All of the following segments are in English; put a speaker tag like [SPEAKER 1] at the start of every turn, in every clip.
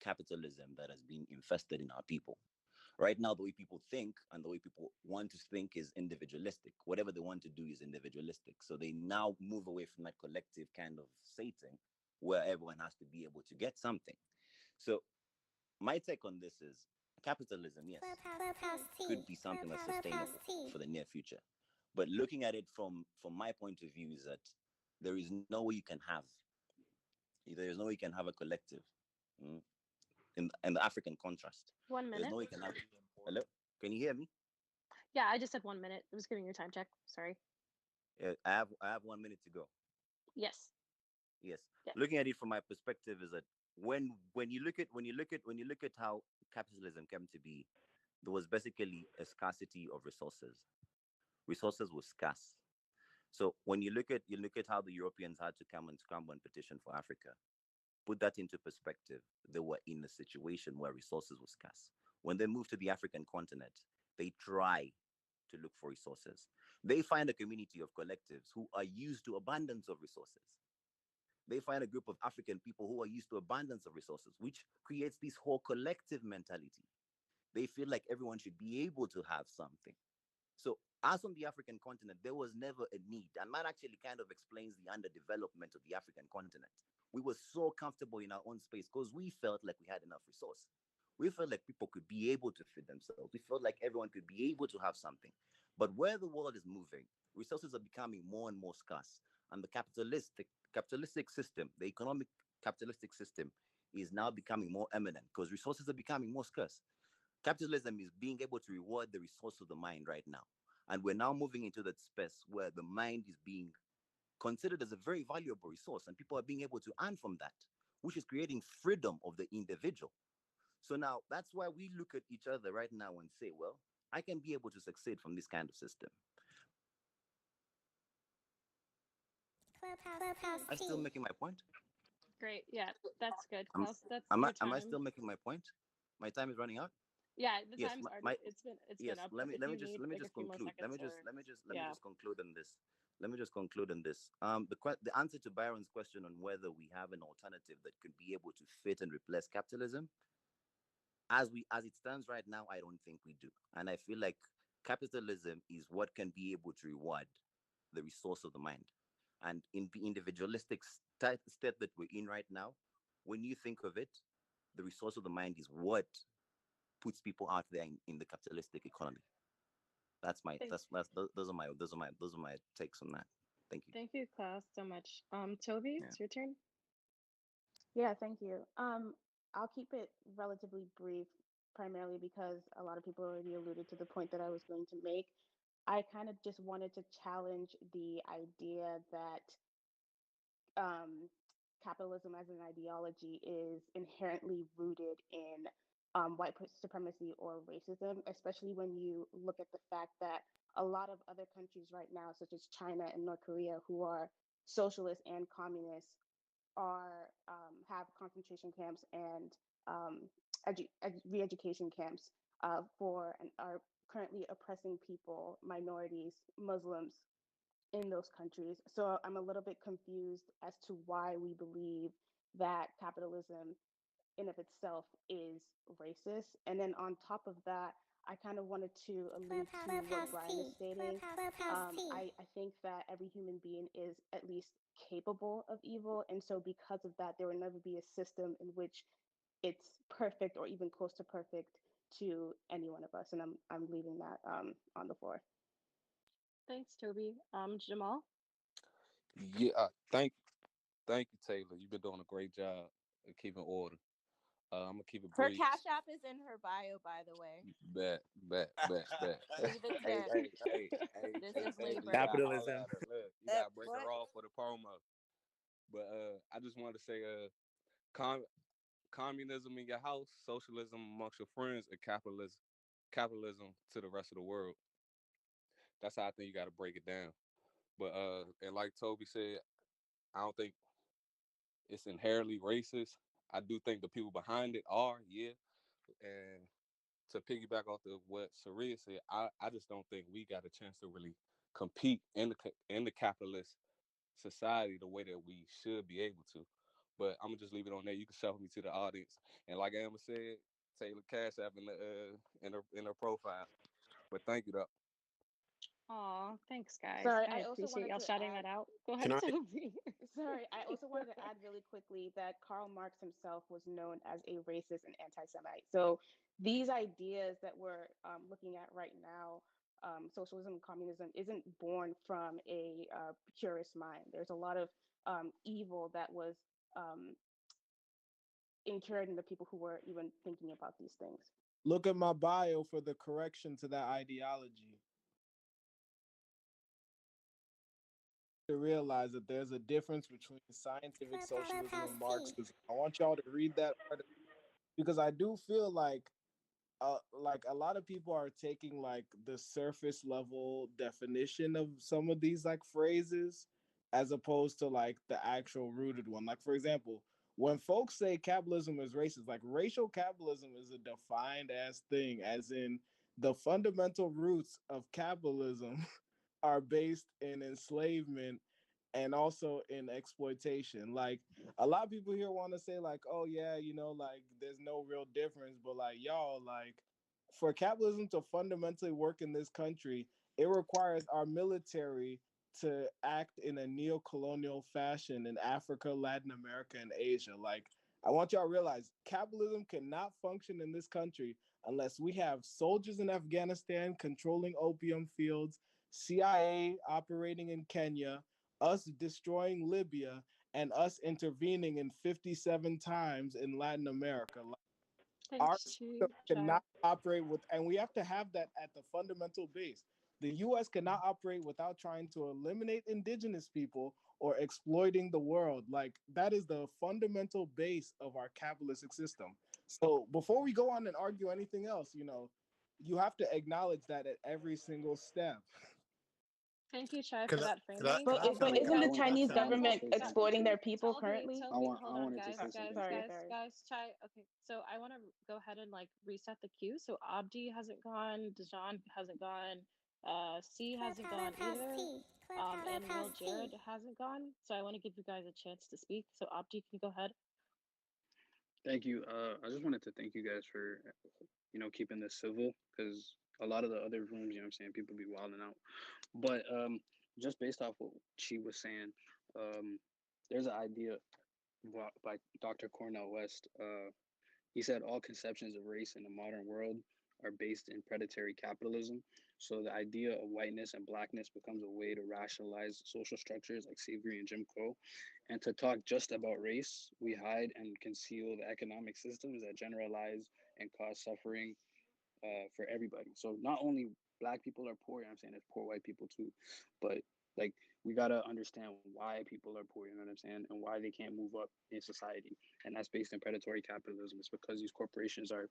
[SPEAKER 1] capitalism that has been infested in our people. Right now, the way people think and the way people want to think is individualistic. Whatever they want to do is individualistic. So they now move away from that collective kind of setting where everyone has to be able to get something. So my take on this is capitalism, yes, could be something that's sustainable for the near future. But looking at it from my point of view is that there is no way you can have a collective, mm, in the African contrast.
[SPEAKER 2] One
[SPEAKER 1] There's
[SPEAKER 2] minute.
[SPEAKER 1] no way you can have. Hello, can you hear me?
[SPEAKER 2] Yeah, I just said 1 minute. I was giving you a time check. Sorry.
[SPEAKER 1] I have 1 minute to go.
[SPEAKER 2] Yes.
[SPEAKER 1] Yes.
[SPEAKER 2] Yeah.
[SPEAKER 1] Looking at it from my perspective is that when you look at how capitalism came to be, there was basically a scarcity of resources. Resources were scarce. So when you look at how the Europeans had to come and scramble and petition for Africa, put that into perspective. They were in a situation where resources were scarce. When they moved to the African continent, they try to look for resources. They find a community of collectives who are used to abundance of resources. They find a group of African people who are used to abundance of resources, which creates this whole collective mentality. They feel like everyone should be able to have something. So, as on the African continent, there was never a need. And that actually kind of explains the underdevelopment of the African continent. We were so comfortable in our own space because we felt like we had enough resource. We felt like people could be able to feed themselves. We felt like everyone could be able to have something. But where the world is moving, resources are becoming more and more scarce. And the capitalistic system, the economic capitalistic system, is now becoming more eminent because resources are becoming more scarce. Capitalism is being able to reward the resource of the mind right now. And we're now moving into that space where the mind is being considered as a very valuable resource and people are being able to earn from that, which is creating freedom of the individual. So now that's why we look at each other right now and say, well, I can be able to succeed from this kind of system. Am I still making my point?
[SPEAKER 2] Great. Yeah, that's good,
[SPEAKER 1] Am,
[SPEAKER 2] Klaus. That's
[SPEAKER 1] am
[SPEAKER 2] your
[SPEAKER 1] I am I
[SPEAKER 2] time.
[SPEAKER 1] still making my point? My time is running out.
[SPEAKER 2] Yeah, the
[SPEAKER 1] Yes,
[SPEAKER 2] time's already.
[SPEAKER 1] my
[SPEAKER 2] It's been
[SPEAKER 1] yes.
[SPEAKER 2] up.
[SPEAKER 1] Let
[SPEAKER 2] But
[SPEAKER 1] me
[SPEAKER 2] if
[SPEAKER 1] let me
[SPEAKER 2] you
[SPEAKER 1] just
[SPEAKER 2] need
[SPEAKER 1] let me
[SPEAKER 2] like a
[SPEAKER 1] just
[SPEAKER 2] few more
[SPEAKER 1] conclude. Let me
[SPEAKER 2] seconds,
[SPEAKER 1] just
[SPEAKER 2] or
[SPEAKER 1] let me just let me
[SPEAKER 2] yeah,
[SPEAKER 1] just conclude on this. Let me just conclude on this. The answer to Byron's question on whether we have an alternative that could be able to fit and replace capitalism, as it stands right now, I don't think we do. And I feel like capitalism is what can be able to reward the resource of the mind. And in the individualistic state that we're in right now, when you think of it, the resource of the mind is what puts people out there in the capitalistic economy. That's my
[SPEAKER 2] thank,
[SPEAKER 1] those are my takes on that. Thank you.
[SPEAKER 2] thank you, Klaus, so much. Toby,
[SPEAKER 1] Yeah.
[SPEAKER 2] it's your turn.
[SPEAKER 3] Yeah, thank you. I'll keep it relatively brief, primarily because a lot of people already alluded to the point that I was going to make. I kind of just wanted to challenge the idea that um, capitalism as an ideology is inherently rooted in white supremacy or racism, especially when you look at the fact that a lot of other countries right now, such as China and North Korea, who are socialist and communist, are have concentration camps and re-education camps for and are currently oppressing people, minorities, Muslims in those countries. So I'm a little bit confused as to why we believe that capitalism in of itself is racist. And then on top of that, I kind of wanted to allude to what Brian is stating. I think that every human being is at least capable of evil. And so because of that, there will never be a system in which it's perfect or even close to perfect to any one of us. And I'm leaving that on the floor.
[SPEAKER 2] Thanks, Toby. Jamal.
[SPEAKER 4] Yeah, thank you, Taylor. You've been doing a great job of keeping order. I'm gonna keep it
[SPEAKER 5] Her
[SPEAKER 4] brief.
[SPEAKER 5] Cash App is in her bio, by the way.
[SPEAKER 4] Bet.
[SPEAKER 5] See the
[SPEAKER 4] Hey,
[SPEAKER 5] tip.
[SPEAKER 4] hey, hey, hey,
[SPEAKER 5] This
[SPEAKER 4] hey,
[SPEAKER 5] is
[SPEAKER 4] Taylor, you
[SPEAKER 5] Libra.
[SPEAKER 4] gotta holler
[SPEAKER 6] Capitalism.
[SPEAKER 4] at her. Look, you gotta break
[SPEAKER 5] What?
[SPEAKER 4] her off for the promo. But I just wanted to say, com- communism in your house, socialism amongst your friends, and capitalism to the rest of the world. That's how I think you gotta break it down. But and like Toby said, I don't think it's inherently racist. I do think the people behind it are, yeah. And to piggyback off of what Saria said, I just don't think we got a chance to really compete in the capitalist society the way that we should be able to. But I'm gonna just leave it on there. You can shuffle me to the audience, and like Amber said, Taylor Cash App in her profile. But thank you though.
[SPEAKER 2] Aw, thanks, guys.
[SPEAKER 3] Sorry,
[SPEAKER 2] I
[SPEAKER 3] I also
[SPEAKER 2] appreciate
[SPEAKER 3] wanted
[SPEAKER 2] y'all
[SPEAKER 3] to
[SPEAKER 2] shouting
[SPEAKER 3] add.
[SPEAKER 2] that out. Go
[SPEAKER 6] Can
[SPEAKER 2] ahead,
[SPEAKER 6] I?
[SPEAKER 2] Sophie.
[SPEAKER 3] Sorry, I also wanted to add really quickly that Karl Marx himself was known as a racist and anti-Semite. So these ideas that we're looking at right now, socialism and communism, isn't born from a purist mind. There's a lot of evil that was um, incurred in the people who were even thinking about these things.
[SPEAKER 6] Look at my bio for the correction to that ideology. To realize that there's a difference between scientific socialism and Marxism. I want y'all to read that article because I do feel like a lot of people are taking like the surface level definition of some of these like phrases as opposed to like the actual rooted one. Like for example, when folks say capitalism is racist, like racial capitalism is a defined ass thing, as in the fundamental roots of capitalism are based in enslavement and also in exploitation. Like a lot of people here want to say like, oh yeah, you know, like there's no real difference, but like y'all, like for capitalism to fundamentally work in this country, it requires our military to act in a neo-colonial fashion in Africa, Latin America, and Asia. Like I want y'all to realize capitalism cannot function in this country unless we have soldiers in Afghanistan controlling opium fields, CIA operating in Kenya, us destroying Libya, and us intervening in 57 times in Latin America. Like, our
[SPEAKER 2] Thanks,
[SPEAKER 6] system
[SPEAKER 2] Chai.
[SPEAKER 6] cannot operate with, and we have to have that at the fundamental base. The US cannot operate without trying to eliminate indigenous people or exploiting the world. Like, that is the fundamental base of our capitalistic system. So, before we go on and argue anything else, you know, you have to acknowledge that at every single step.
[SPEAKER 2] Thank you, Chai, for
[SPEAKER 6] Can I?
[SPEAKER 2] that
[SPEAKER 6] Can I?
[SPEAKER 2] framing.
[SPEAKER 6] Can I
[SPEAKER 3] But
[SPEAKER 6] chime
[SPEAKER 3] isn't
[SPEAKER 6] in?
[SPEAKER 3] the
[SPEAKER 6] Can I
[SPEAKER 3] Chinese
[SPEAKER 6] chime in?
[SPEAKER 3] government exploiting their people
[SPEAKER 2] Toby,
[SPEAKER 3] currently?
[SPEAKER 2] Toby, hold
[SPEAKER 7] I
[SPEAKER 2] on,
[SPEAKER 7] wanted to
[SPEAKER 2] guys,
[SPEAKER 7] say
[SPEAKER 2] guys,
[SPEAKER 7] something.
[SPEAKER 3] Sorry,
[SPEAKER 2] guys,
[SPEAKER 3] sorry.
[SPEAKER 2] guys. Chai. Okay, so I want to go ahead and like reset the queue. So Abdi hasn't gone, Dejan hasn't gone, C hasn't gone either, and Will Jared hasn't gone. So I want to give you guys a chance to speak. So Abdi, can you go ahead?
[SPEAKER 7] Thank you. I just wanted to thank you guys for, keeping this civil because a lot of the other rooms, what I'm saying, people be wilding out. But just based off what she was saying, um, there's an idea by Dr. Cornel West. He said all conceptions of race in the modern world are based in predatory capitalism. So the idea of whiteness and blackness becomes a way to rationalize social structures like slavery and Jim Crow. And to talk just about race, we hide and conceal the economic systems that generalize and cause suffering for everybody. So not only black people are poor, I'm saying there's poor white people too, but like we gotta understand why people are poor, you know what I'm saying, and why they can't move up in society, and that's based in predatory capitalism. It's because these corporations are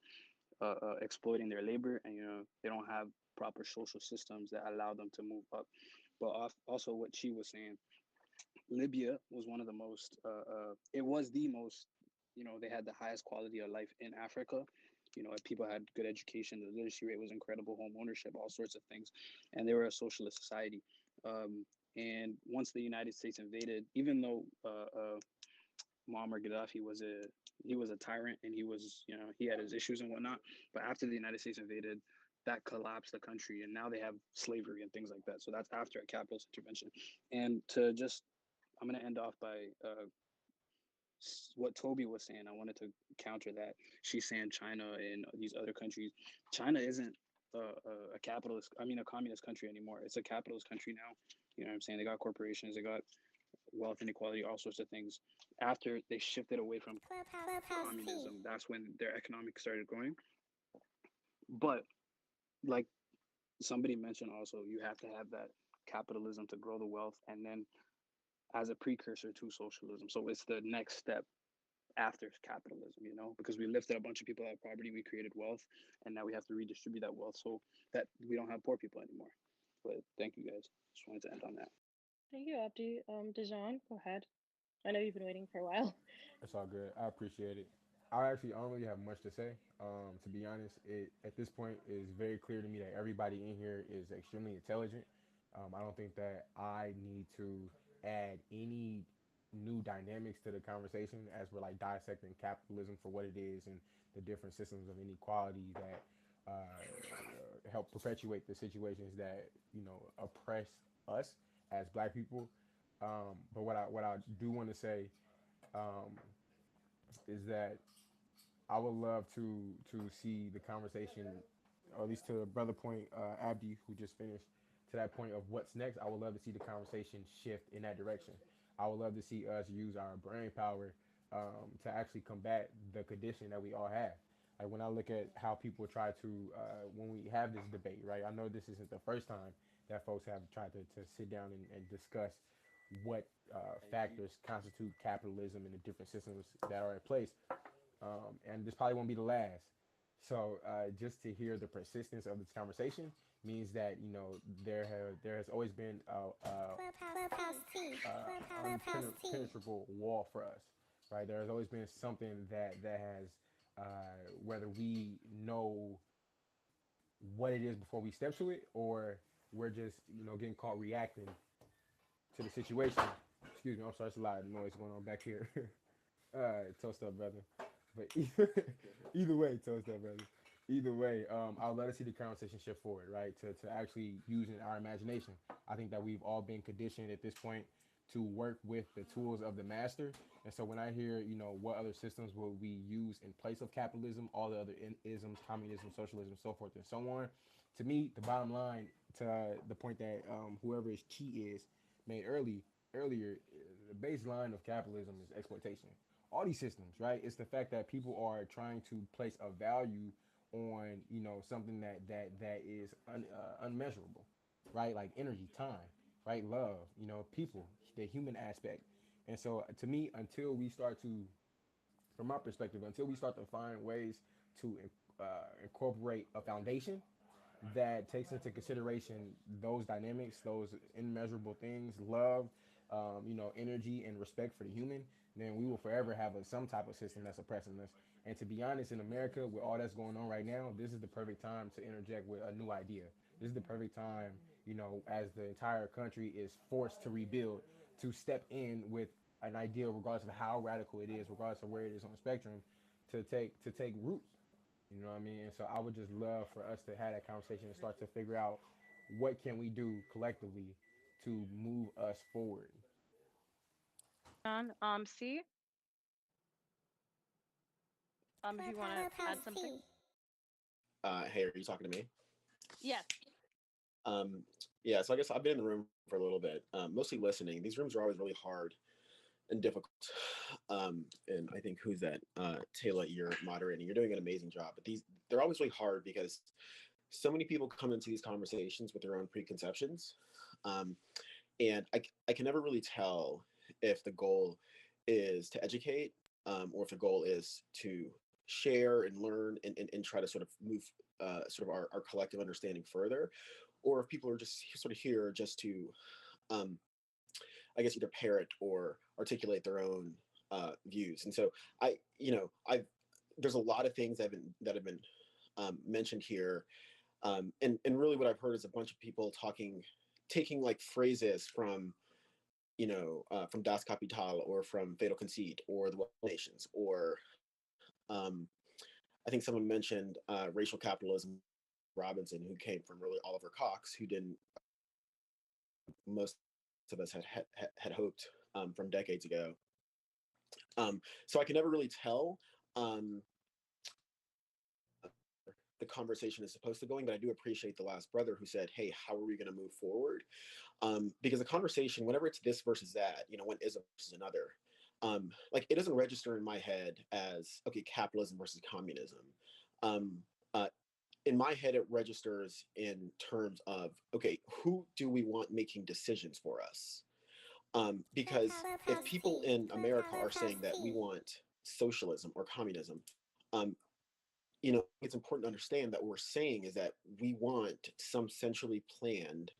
[SPEAKER 7] exploiting their labor, and they don't have proper social systems that allow them to move up. But also, what she was saying, Libya was one of the most, it was the most, they had the highest quality of life in Africa. People had good education, the literacy rate was incredible, home ownership, all sorts of things. And they were a socialist society. And once the United States invaded, even though Muammar Gaddafi was a tyrant and he had his issues and whatnot, but after the United States invaded, that collapsed the country, and now they have slavery and things like that. So that's after a capitalist intervention. And to just I'm going to end off by what Toby was saying. I wanted to counter that. She's saying China and these other countries. China isn't a capitalist, a communist country anymore. It's a capitalist country now. You know what I'm saying? They got corporations, they got wealth inequality, all sorts of things. After they shifted away from communism, that's when their economics started growing. But like somebody mentioned also, you have to have that capitalism to grow the wealth, and then as a precursor to socialism. So it's the next step after capitalism, because we lifted a bunch of people out of poverty, we created wealth, and now we have to redistribute that wealth so that we don't have poor people anymore. But thank you guys. Just wanted to end on that.
[SPEAKER 2] Thank you, Abdi. Dejan, go ahead. I know you've been waiting for a while.
[SPEAKER 8] It's all good. I appreciate it. I don't really have much to say. To be honest, it at this point is very clear to me that everybody in here is extremely intelligent. I don't think that I need to add any new dynamics to the conversation as we're like dissecting capitalism for what it is and the different systems of inequality that help perpetuate the situations that oppress us as Black people. But what I do want to say is that I would love to see the conversation, or at least to the brother point, Abdi, who just finished, to that point of what's next. I would love to see the conversation shift in that direction. I would love to see us use our brain power to actually combat the condition that we all have. Like when I look at how people try to, when we have this debate, right? I know this isn't the first time that folks have tried to sit down and discuss what factors constitute capitalism and the different systems that are in place, and this probably won't be the last. So just to hear the persistence of this conversation means that there has always been impenetrable wall for us, right? There has always been something that has whether we know what it is before we step to it, or we're just getting caught reacting to the situation. Excuse me, I'm sorry, it's a lot of noise going on back here. Toast up, brother. But either way, toast up, brother. Either way, I'll let us see the conversation shift forward, right? To actually using our imagination. I think that we've all been conditioned at this point to work with the tools of the master. And so when I hear, what other systems will we use in place of capitalism, all the other isms, communism, socialism, so forth and so on, to me, the bottom line, to the point that whoever is Chi is made earlier, the baseline of capitalism is exploitation. All these systems, right? It's the fact that people are trying to place a value on something that is unmeasurable, right? Like energy, time, right? Love, people, the human aspect. And so to me, until we start to, from my perspective, until we start to find ways to incorporate a foundation that takes into consideration those dynamics, those immeasurable things, love, energy and respect for the human, then we will forever have some type of system that's oppressing us. And to be honest, in America, with all that's going on right now, this is the perfect time to interject with a new idea. This is the perfect time, as the entire country is forced to rebuild, to step in with an idea, regardless of how radical it is, regardless of where it is on the spectrum, to take root. You know what I mean? And so I would just love for us to have that conversation and start to figure out what can we do collectively to move us forward.
[SPEAKER 2] John, C, if you want to add something.
[SPEAKER 9] Hey, are you talking to me?
[SPEAKER 2] Yes.
[SPEAKER 9] Um, yeah, so I guess I've been in the room for a little bit, mostly listening. These rooms are always really hard and difficult. And I think who's that? Taylor, you're moderating. You're doing an amazing job. But they're always really hard because so many people come into these conversations with their own preconceptions. Um, and I can never really tell if the goal is to educate, or if the goal is to share and learn and try to sort of move sort of our collective understanding further, or if people are just sort of here just to um, I guess either parrot or articulate their own views. And so I there's a lot of things that have been mentioned here, and really what I've heard is a bunch of people taking like phrases from Das Kapital or from Fatal Conceit or the Wealth of Nations, or I think someone mentioned racial capitalism, Robinson, who came from really Oliver Cox, who didn't most of us had hoped from decades ago. So I can never really tell um, the conversation is supposed to going, but I do appreciate the last brother who said, "Hey, how are we going to move forward?" Because the conversation, whenever it's this versus that, one is versus another. Like it doesn't register in my head as okay, capitalism versus communism. Um, uh, in my head, it registers in terms of okay, who do we want making decisions for us? Because if people in America are saying that we want socialism or communism, um, it's important to understand that what we're saying is that we want some centrally planned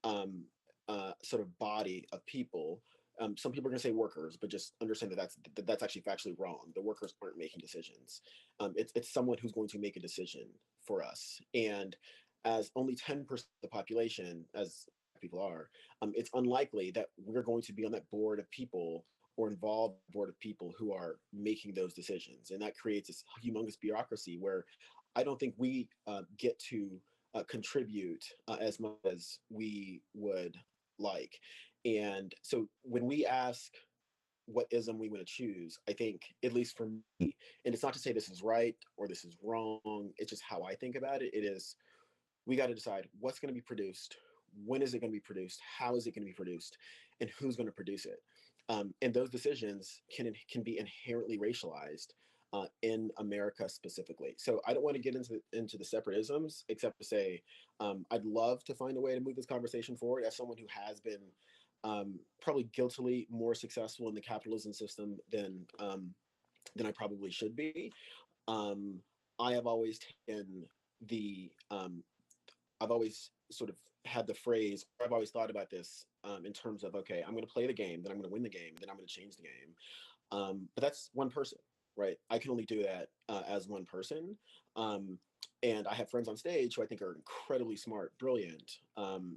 [SPEAKER 9] sort of body of people. Some people are going to say workers, but just understand that's actually factually wrong. The workers aren't making decisions. It's someone who's going to make a decision for us. And as only 10% of the population, as people are, it's unlikely that we're going to be on that board of people or involved board of people who are making those decisions, and that creates this humongous bureaucracy where I don't think we get to contribute as much as we would like. And so when we ask what ism we want to choose, I think, at least for me, and it's not to say this is right or this is wrong, it's just how I think about it. It is, we got to decide what's going to be produced, when is it going to be produced, how is it going to be produced, and who's going to produce it. And those decisions can be inherently racialized in America specifically. So I don't want to get into the separatisms, except to say I'd love to find a way to move this conversation forward. As someone who has been probably guiltily more successful in the capitalism system than I probably should be, um, I have always taken the I've always sort of had the phrase, I've always thought about this in terms of, okay, I'm going to play the game, then I'm going to win the game, then I'm going to change the game. But that's one person, right? I can only do that as one person. Um, and I have friends on stage who I think are incredibly smart, brilliant.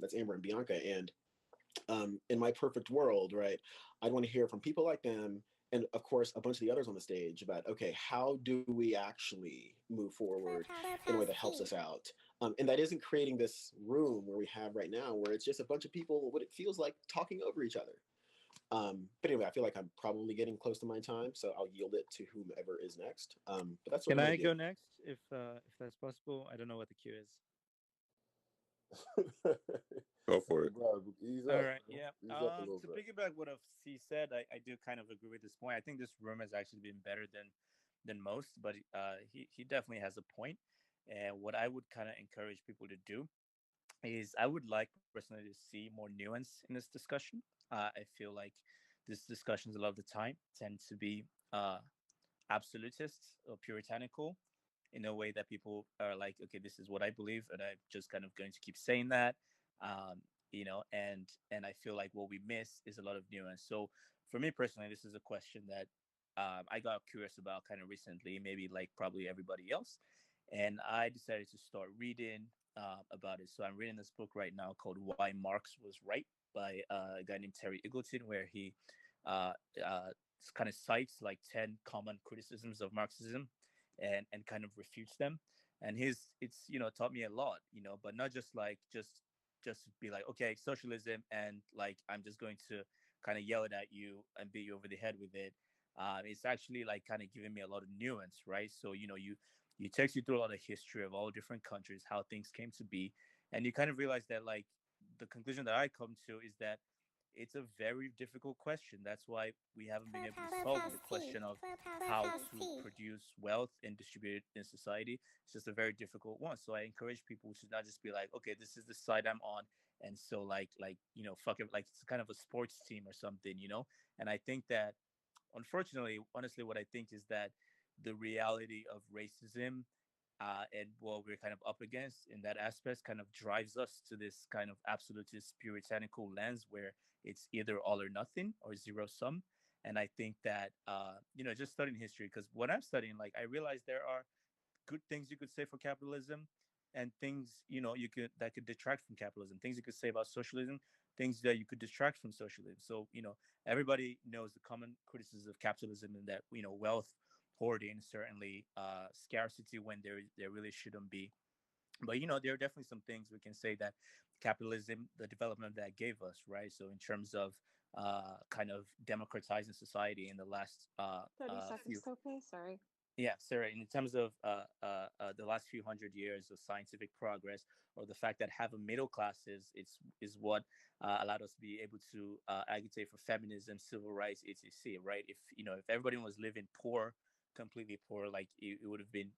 [SPEAKER 9] That's Amber and Bianca. And in my perfect world, right, I'd want to hear from people like them, and of course a bunch of the others on the stage, about, okay, how do we actually move forward in a way that helps us out, and that isn't creating this room where we have right now where it's just a bunch of people, what it feels like, talking over each other. But anyway, I feel like I'm probably getting close to my time, so I'll yield it to whomever is next. But that's sort
[SPEAKER 10] Can
[SPEAKER 9] of my
[SPEAKER 10] I
[SPEAKER 9] view.
[SPEAKER 10] go next if that's possible? I don't know what the queue is.
[SPEAKER 4] Go for it.
[SPEAKER 11] Bro, ease
[SPEAKER 10] All
[SPEAKER 11] up,
[SPEAKER 10] right,
[SPEAKER 11] man.
[SPEAKER 10] yeah.
[SPEAKER 11] Ease up a little
[SPEAKER 10] To
[SPEAKER 11] bit.
[SPEAKER 10] piggyback what C said, I do kind of agree with this point. I think this room has actually been better than most, but he definitely has a point. And what I would kind of encourage people to do is I would like personally to see more nuance in this discussion. I feel like these discussions a lot of the time tend to be absolutist or puritanical in a way that people are like, okay, this is what I believe, and I'm just kind of going to keep saying that. Um, and I feel like what we miss is a lot of nuance. So for me personally, this is a question that I got curious about kind of recently, maybe like probably everybody else, and I decided to start reading about it. So I'm reading this book right now called "Why Marx Was Right" by a guy named Terry Eagleton, where he uh, uh, kind of cites like 10 common criticisms of Marxism and kind of refutes them. And his it's taught me a lot, but not just like just be like, okay, socialism, and like I'm just going to kind of yell it at you and beat you over the head with it. It's actually like kind of giving me a lot of nuance, right? So you takes you through a lot of history of all different countries, how things came to be, and you kind of realize that like the conclusion that I come to is that it's a very difficult question. That's why we haven't been able to solve it. The question of how to produce wealth and distribute it in society. It's just a very difficult one. So I encourage people to not just be like, okay, this is the side I'm on, and so fuck it, like it's kind of a sports team or something. And I think that, unfortunately, honestly, what I think is that the reality of racism and what we're kind of up against in that aspect kind of drives us to this kind of absolutist puritanical lens where it's either all or nothing or zero sum. And I think that just studying history, because when I'm studying, like I realize there are good things you could say for capitalism and things you could that could detract from capitalism, things you could say about socialism, things that you could detract from socialism. So everybody knows the common criticism of capitalism, and that wealth hoarding, certainly scarcity when there really shouldn't be. But there are definitely some things we can say that capitalism, the development that gave us, right? So in terms of kind of democratizing society in the last
[SPEAKER 2] 30 seconds
[SPEAKER 10] few.
[SPEAKER 2] still, please. Sorry.
[SPEAKER 10] Yeah, Sarah, in terms of the last few hundred years of scientific progress, or the fact that have a middle class is what allowed us to be able to agitate for feminism, civil rights, etc. Right? If everybody was living poor, completely poor, like it would have been,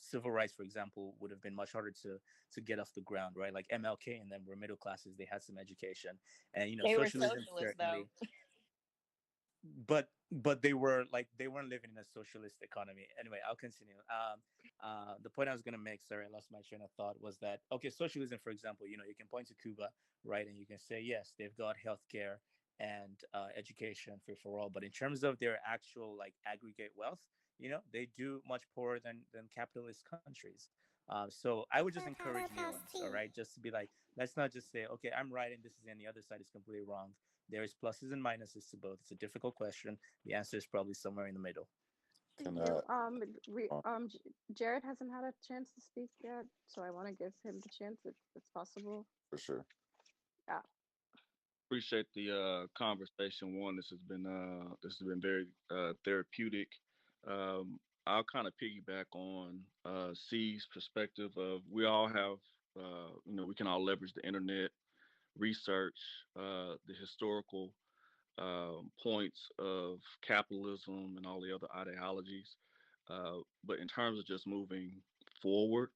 [SPEAKER 10] civil rights, for example, would have been much harder to get off the ground, right? Like MLK and them were middle classes; they had some education, and
[SPEAKER 5] They were
[SPEAKER 10] socialism
[SPEAKER 5] socialists, though.
[SPEAKER 10] certainly, but they were like they weren't living in a socialist economy. Anyway, I'll continue. The point I was going to make, sorry, I lost my train of thought, was that okay, socialism, for example, you can point to Cuba, right, and you can say yes, they've got healthcare and education for all, but in terms of their actual like aggregate wealth, they do much poorer than capitalist countries. So I would just encourage nuance, all right, just to be like, let's not just say okay, I'm right and this is and the other side is completely wrong. There is pluses and minuses to both. It's a difficult question. The answer is probably somewhere in the middle.
[SPEAKER 2] Thank
[SPEAKER 1] Can
[SPEAKER 2] you.
[SPEAKER 1] uh,
[SPEAKER 2] Jared hasn't had a chance to speak yet, so I want to give him the chance if it's possible.
[SPEAKER 1] for sure.
[SPEAKER 2] Yeah.
[SPEAKER 4] Appreciate the conversation. One, this has been very therapeutic. I'll kind of piggyback on C's perspective of we all have, we can all leverage the internet, research the historical points of capitalism and all the other ideologies. But in terms of just moving forward,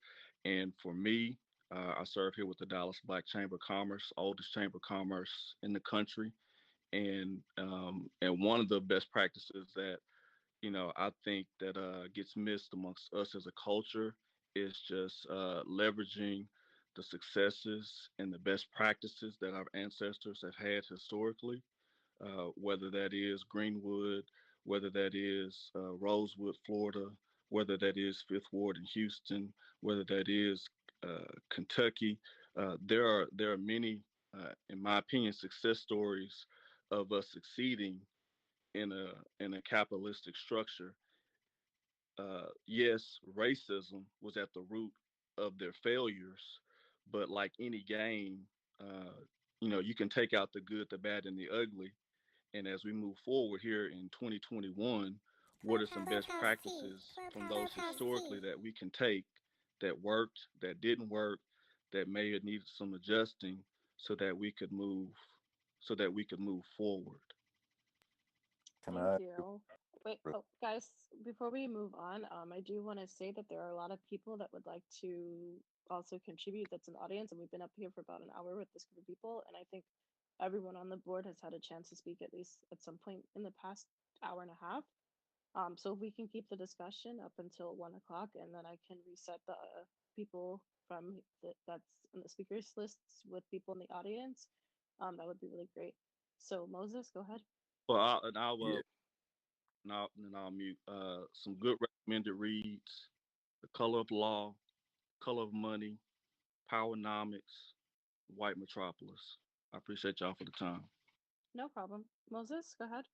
[SPEAKER 4] and for me, I serve here with the Dallas Black Chamber of Commerce, oldest chamber of commerce in the country, and one of the best practices that I think that gets missed amongst us as a culture is just leveraging the successes and the best practices that our ancestors have had historically, whether that is Greenwood, whether that is Rosewood, Florida, whether that is Fifth Ward in Houston, whether that is Kentucky. There are many, in my opinion, success stories of us succeeding in a capitalistic structure. Yes, racism was at the root of their failures, but like any game, you can take out the good, the bad, and the ugly. And as we move forward here in 2021, what are some best practices from those historically that we can take that worked, that didn't work, that may have needed some adjusting so that we could move forward.
[SPEAKER 1] Can
[SPEAKER 2] Thank
[SPEAKER 1] I?
[SPEAKER 2] you. Wait, oh, guys, before we move on, I do want to say that there are a lot of people that would like to also contribute that's an audience, and we've been up here for about an hour with this group of people, and I think everyone on the board has had a chance to speak at least at some point in the past hour and a half. So if we can keep the discussion up until 1 o'clock, and then I can reset the people from that's in the speakers lists with people in the audience, that would be really great. So Moses, go ahead.
[SPEAKER 4] Well, I'll
[SPEAKER 1] Yeah.
[SPEAKER 4] I'll mute. Some good recommended reads: The Color of Law, Color of Money, Powernomics, White Metropolis. I appreciate y'all for the time.
[SPEAKER 2] No problem. Moses, go ahead.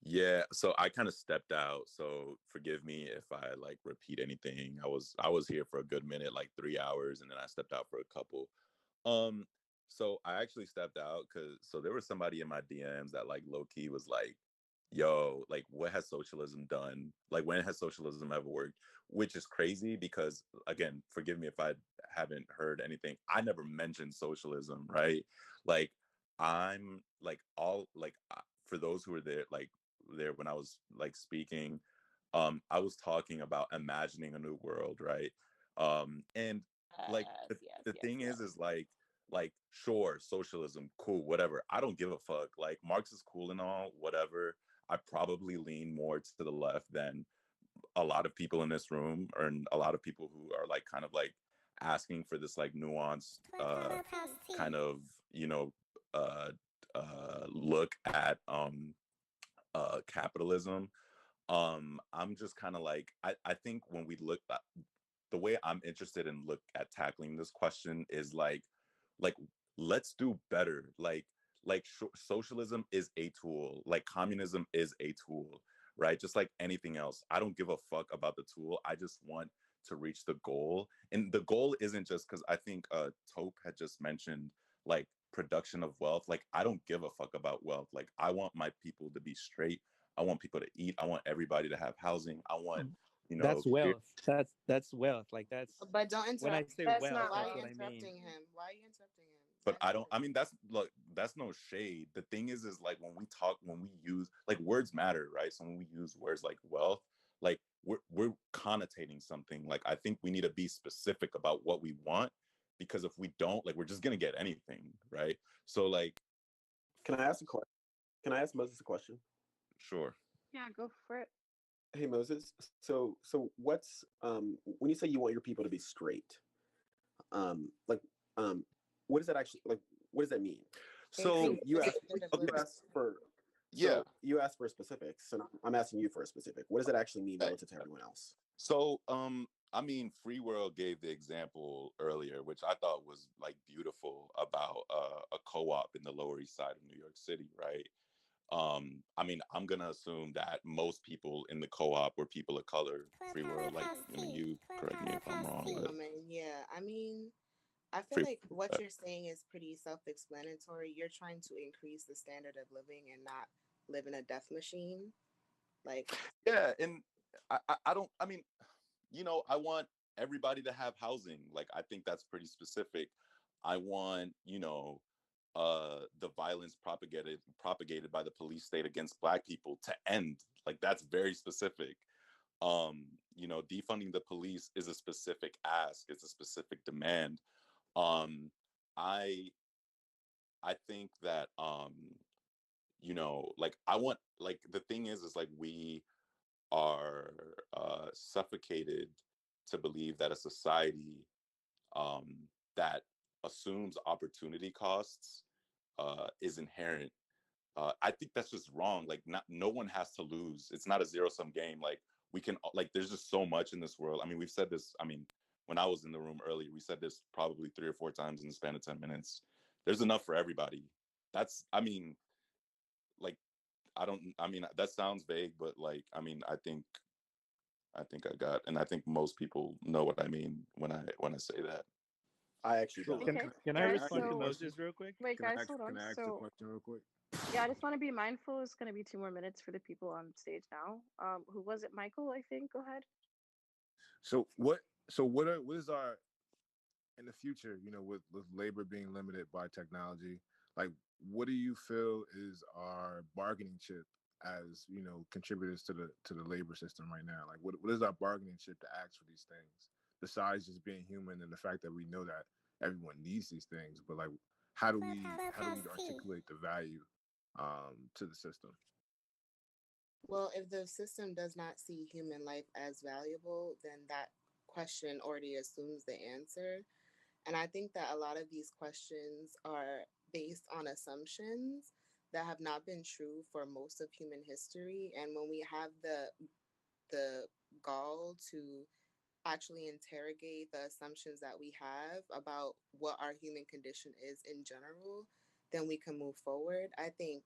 [SPEAKER 1] Yeah, so I kind of stepped out, so forgive me if I like repeat anything. I was here for a good minute, like 3 hours, and then I stepped out for a couple. Um, so I actually stepped out because so there was somebody in my DMs that like low key was like, "Yo, like what has socialism done? Like when has socialism ever worked?" Which is crazy because again, forgive me if I haven't heard anything. I never mentioned socialism, right? Like I'm like all like for those who were there when I was like speaking, I was talking about imagining a new world, right? And like the thing is like sure, socialism, cool, whatever. I don't give a fuck. Like Marx is cool and all, whatever. I probably lean more to the left than a lot of people in this room, or a lot of people who are like kind of like asking for this like nuanced kind of uh look at capitalism. I'm just kind of like I think when we look at the way I'm interested in look at tackling this question is like let's do better. Socialism is a tool, like communism is a tool, right? Just like anything else. I don't give a fuck about the tool. I just want to reach the goal. And the goal isn't just because I think Tope had just mentioned like production of wealth. Like I don't give a fuck about wealth. Like I want my people to be straight. I want people to eat. I want everybody to have housing. I want,
[SPEAKER 10] That's wealth. That's wealth. Like that's
[SPEAKER 5] But don't
[SPEAKER 10] when I
[SPEAKER 5] interrupt.
[SPEAKER 10] say
[SPEAKER 5] That's
[SPEAKER 10] wealth,
[SPEAKER 5] not why
[SPEAKER 10] that's
[SPEAKER 5] are you
[SPEAKER 10] what I mean.
[SPEAKER 5] interrupting him? Why are you interrupting him?
[SPEAKER 1] But I don't, I mean, that's look, that's no shade. The thing is like when we use like words matter, right? So when we use words like wealth, like we're connotating something. Like I think we need to be specific about what we want, because if we don't, like we're just gonna get anything, right? So like,
[SPEAKER 9] Can I ask a question? Can I ask Moses a question?
[SPEAKER 1] sure.
[SPEAKER 2] Yeah, go for it.
[SPEAKER 9] Hey Moses, so what's when you say you want your people to be straight, like what does that actually like? What does that mean?
[SPEAKER 1] So
[SPEAKER 9] So you asked
[SPEAKER 1] okay,
[SPEAKER 9] for
[SPEAKER 1] yeah.
[SPEAKER 9] you asked for specifics, and I'm asking you for a specific. What does it actually mean relative to everyone else?
[SPEAKER 1] So
[SPEAKER 11] I mean, Free World gave the example earlier, which I thought was like beautiful about a co-op in the Lower East Side of New York City, right? I mean, I'm gonna assume that most people in the co-op were people of color. Free World, like, I mean, you correct me if I'm wrong, but
[SPEAKER 5] Woman, yeah. I mean, I feel
[SPEAKER 11] free.
[SPEAKER 5] like what you're saying is pretty self-explanatory. You're trying to increase the standard of living and not live in a death machine. Like,
[SPEAKER 11] Yeah, and I don't. I mean, I want everybody to have housing. Like, I think that's pretty specific. I want, the violence propagated by the police state against Black people to end. Like, that's very specific. Defunding the police is a specific ask. It's a specific demand. Um, I I think that like, I want, like, the thing is like, we are suffocated to believe that a society um, that assumes opportunity costs is inherent. I think that's just wrong. Like, no one has to lose. It's not a zero sum game. Like, we can, like, there's just so much in this world. I mean, we've said this. I mean, when I was in the room earlier, we said this probably 3 or 4 times in the span of 10 minutes. There's enough for everybody. I mean, like, I mean, that sounds vague, but like, I mean, I think I got, and I think most people know what I mean when I say that.
[SPEAKER 9] I actually
[SPEAKER 6] So
[SPEAKER 9] don't.
[SPEAKER 2] Okay,
[SPEAKER 8] Can I
[SPEAKER 2] guys.
[SPEAKER 8] respond to
[SPEAKER 2] So
[SPEAKER 8] Moses
[SPEAKER 10] real quick?
[SPEAKER 2] wait, guys, hold
[SPEAKER 6] can
[SPEAKER 2] on.
[SPEAKER 6] I ask a
[SPEAKER 2] So
[SPEAKER 6] question real quick?
[SPEAKER 2] yeah, I just want to be mindful. It's going to be 2 more minutes for the people on stage now. Who was it? Michael, I think. Go ahead.
[SPEAKER 6] So what is our in the future, with labor being limited by technology, like what do you feel is our bargaining chip as, contributors to the labor system right now? Like what is our bargaining chip to ask for these things besides just being human and the fact that we know that everyone needs these things, but like how do we articulate the value to the system?
[SPEAKER 5] well, if the system does not see human life as valuable, then that question already assumes the answer. And I think that a lot of these questions are based on assumptions that have not been true for most of human history. And when we have the gall to actually interrogate the assumptions that we have about what our human condition is in general, then we can move forward. I think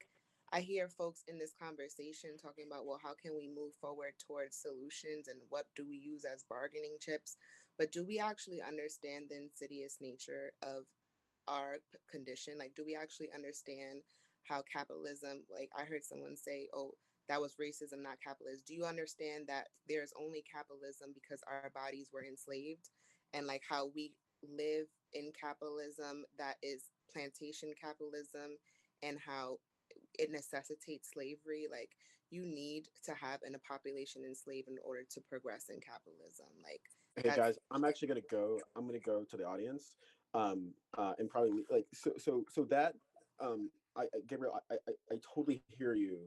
[SPEAKER 5] I hear folks in this conversation talking about, well, how can we move forward towards solutions and what do we use as bargaining chips? But do we actually understand the insidious nature of our condition? Like, do we actually understand how capitalism, like I heard someone say, oh, that was racism, not capitalism. Do you understand that there's only capitalism because our bodies were enslaved, and like how we live in capitalism that is plantation capitalism, and how it necessitates slavery? Like, you need to have a population enslaved in order to progress in capitalism. Like,
[SPEAKER 9] Hey
[SPEAKER 5] that's
[SPEAKER 9] guys, I'm actually gonna go. I'm gonna go to the audience, and probably like so that Gabriel, I totally hear you,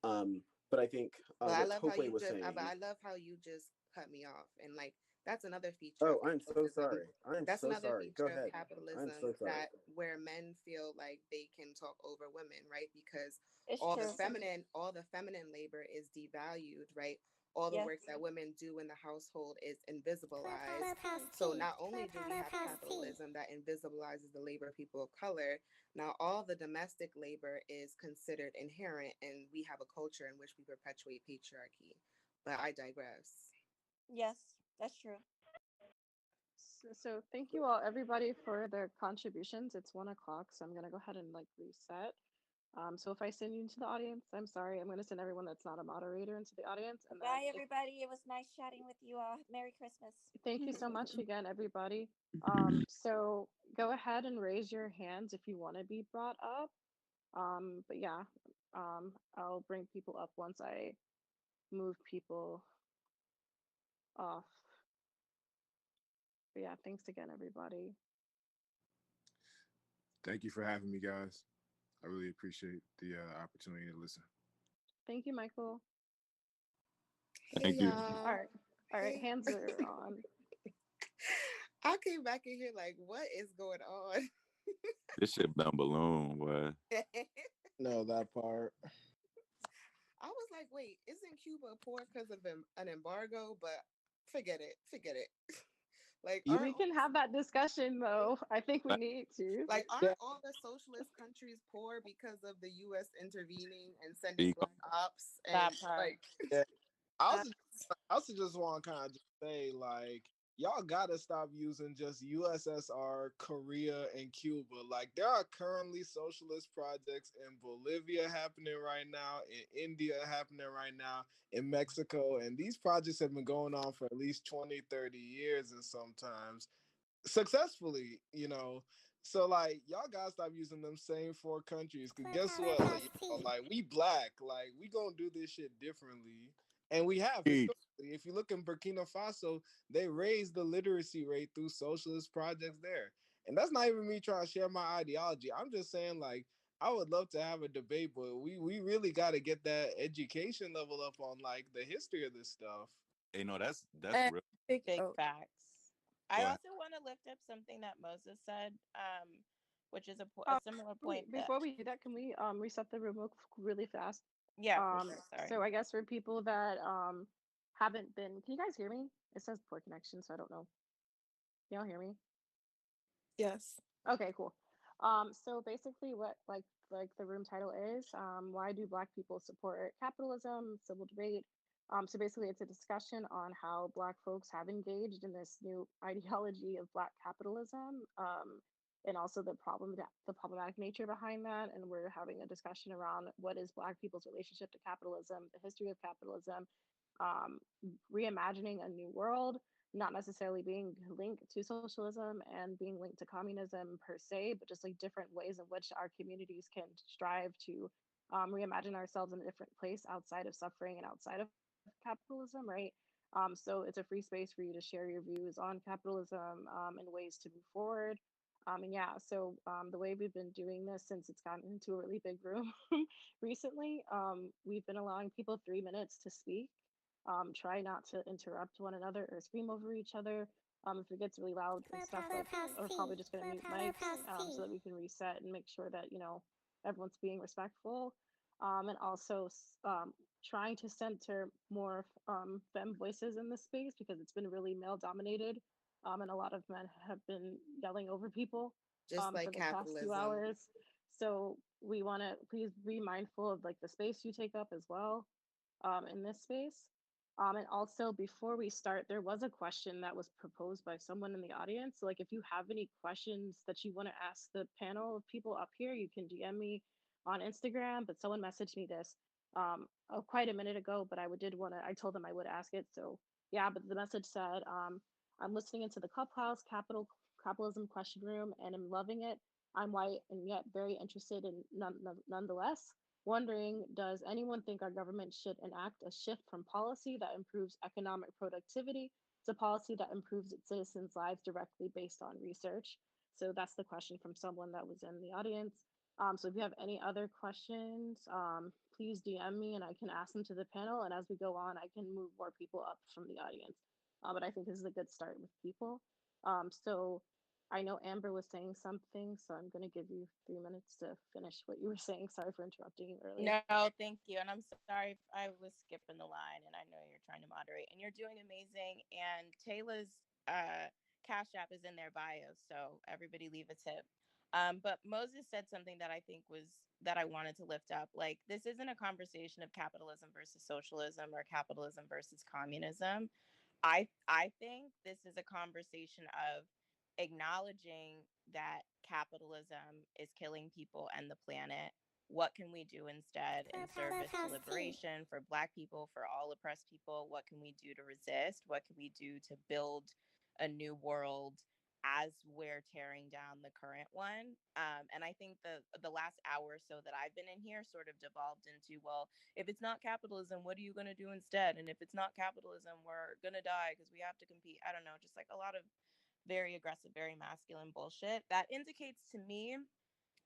[SPEAKER 9] but I think
[SPEAKER 5] but I
[SPEAKER 9] what
[SPEAKER 5] love how
[SPEAKER 9] Tope
[SPEAKER 5] you
[SPEAKER 9] was
[SPEAKER 5] just
[SPEAKER 9] saying.
[SPEAKER 5] but I love how you just cut me off. And like, that's another feature
[SPEAKER 9] Oh,
[SPEAKER 5] of
[SPEAKER 9] I'm so
[SPEAKER 5] capitalism.
[SPEAKER 9] sorry. I'm
[SPEAKER 5] That's
[SPEAKER 9] so
[SPEAKER 5] another
[SPEAKER 9] sorry. Go
[SPEAKER 5] feature of
[SPEAKER 9] ahead. I'm
[SPEAKER 5] capitalism,
[SPEAKER 9] so sorry.
[SPEAKER 5] that where men feel like they can talk over women, right? Because
[SPEAKER 12] It's
[SPEAKER 5] all the
[SPEAKER 12] true.
[SPEAKER 5] feminine labor is devalued, right? All the
[SPEAKER 12] Yes.
[SPEAKER 5] work that women do in the household is invisibilized. So not only do we have capitalism that invisibilizes the labor of people of color, now all the domestic labor is considered inherent, and we have a culture in which we perpetuate patriarchy. But I digress.
[SPEAKER 12] Yes, that's true.
[SPEAKER 2] So thank you all, everybody, for their contributions. It's 1 o'clock, so I'm gonna go ahead and like reset. So if I send you into the audience, I'm sorry. I'm gonna send everyone that's not a moderator into the audience, and then
[SPEAKER 12] Bye, everybody. It was nice chatting with you all. Merry Christmas.
[SPEAKER 2] thank you so much again, everybody. So go ahead and raise your hands if you want to be brought up. But yeah, I'll bring people up once I move people off. But yeah, thanks again, everybody.
[SPEAKER 6] Thank you for having me, guys. I really appreciate the opportunity to listen.
[SPEAKER 2] Thank you, Michael.
[SPEAKER 5] Hey
[SPEAKER 11] Thank you.
[SPEAKER 5] y'all.
[SPEAKER 2] All right,
[SPEAKER 5] Hey.
[SPEAKER 2] hands are on.
[SPEAKER 5] I came back in here like, what is going on?
[SPEAKER 11] This shit done balloon, boy.
[SPEAKER 6] No, that part.
[SPEAKER 5] I was like, wait, isn't Cuba poor because of an embargo? But forget it. Forget it. Like,
[SPEAKER 6] Yeah,
[SPEAKER 5] aren't
[SPEAKER 2] We can have that discussion though. I think we need to.
[SPEAKER 5] like
[SPEAKER 6] yeah,
[SPEAKER 5] aren't all the socialist countries poor because of the U.S. intervening and
[SPEAKER 11] There
[SPEAKER 5] sending
[SPEAKER 11] you go.
[SPEAKER 5] black ops and
[SPEAKER 12] That part.
[SPEAKER 5] like
[SPEAKER 6] yeah. I
[SPEAKER 12] Uh,
[SPEAKER 6] also I also just want to kind of just say, like, y'all gotta stop using just USSR, Korea, and Cuba. Like, there are currently socialist projects in Bolivia happening right now, in India happening right now, in Mexico, and these projects have been going on for at least 20, 30 years, and sometimes successfully, So like y'all gotta stop using them same four countries. Cause guess what? Like, like we black, like we gonna do this shit differently. And we have
[SPEAKER 11] Preach.
[SPEAKER 6] historically. If you look in Burkina Faso, they raised the literacy rate through socialist projects there. And that's not even me trying to share my ideology. I'm just saying, like, I would love to have a debate, but we really gotta get that education level up on like the history of this stuff.
[SPEAKER 11] Hey, no, that's
[SPEAKER 12] and
[SPEAKER 11] real.
[SPEAKER 12] big
[SPEAKER 5] oh,
[SPEAKER 12] facts. I
[SPEAKER 11] Go ahead.
[SPEAKER 12] also want to lift up something that Moses said, which is a
[SPEAKER 2] Um,
[SPEAKER 12] similar point that.
[SPEAKER 2] before we do that, can we reset the room really fast?
[SPEAKER 12] Yeah, for sure.
[SPEAKER 2] So
[SPEAKER 12] Sorry.
[SPEAKER 2] I guess for people that haven't been, can you guys hear me? It says poor connection, so I don't know. Can y'all hear me?
[SPEAKER 5] yes.
[SPEAKER 2] Okay, cool. So basically, what like the room title is, why do Black people support capitalism? Civil debate. So basically, it's a discussion on how Black folks have engaged in this new ideology of Black capitalism, and also the problematic nature behind that. And we're having a discussion around what is Black people's relationship to capitalism, the history of capitalism, um, reimagining a new world, not necessarily being linked to socialism and being linked to communism per se, but just like different ways in which our communities can strive to reimagine ourselves in a different place outside of suffering and outside of capitalism, right? So it's a free space for you to share your views on capitalism and ways to move forward. And yeah, so the way we've been doing this since it's gotten into a really big room recently, we've been allowing people 3 minutes to speak. Try not to interrupt one another or scream over each other. If it gets really loud and stuff, like we're probably just gonna mute mics so that we can reset and make sure that everyone's being respectful. And also trying to center more femme voices in this space because it's been really male dominated, and a lot of men have been yelling over people
[SPEAKER 5] Just
[SPEAKER 2] for
[SPEAKER 5] like
[SPEAKER 2] the past few
[SPEAKER 5] capitalism.
[SPEAKER 2] hours. So we want to please be mindful of like the space you take up as well in this space. And also, before we start, there was a question that was proposed by someone in the audience. So, like, if you have any questions that you want to ask the panel of people up here, you can DM me on Instagram. But someone messaged me this quite a minute ago, but did want to, I told them I would ask it. So, yeah, but the message said, I'm listening into the Clubhouse Capitalism question room and I'm loving it. I'm white and yet very interested in nonetheless. Wondering, does anyone think our government should enact a shift from policy that improves economic productivity to policy that improves its citizens' lives directly based on research? So that's the question from someone that was in the audience. So if you have any other questions, please DM me and I can ask them to the panel. And as we go on, I can move more people up from the audience. But I think this is a good start with people. So I know Amber was saying something, so I'm going to give you 3 minutes to finish what you were saying. Sorry for interrupting you earlier.
[SPEAKER 12] No, thank you. And I'm sorry if I was skipping the line and I know you're trying to moderate and you're doing amazing. And Taylor's Cash App is in their bio. So everybody leave a tip. But Moses said something that I think was that I wanted to lift up. Like, this isn't a conversation of capitalism versus socialism or capitalism versus communism. I think this is a conversation of acknowledging that capitalism is killing people and the planet. What can we do instead in service to liberation for Black people, for all oppressed people? What can we do to resist? What can we do to build a new world as we're tearing down the current one? And I think the last hour or so that I've been in here sort of devolved into, well, if it's not capitalism, what are you going to do instead? And if it's not capitalism, we're going to die because we have to compete. I don't know, just like a lot of very aggressive, very masculine bullshit that indicates to me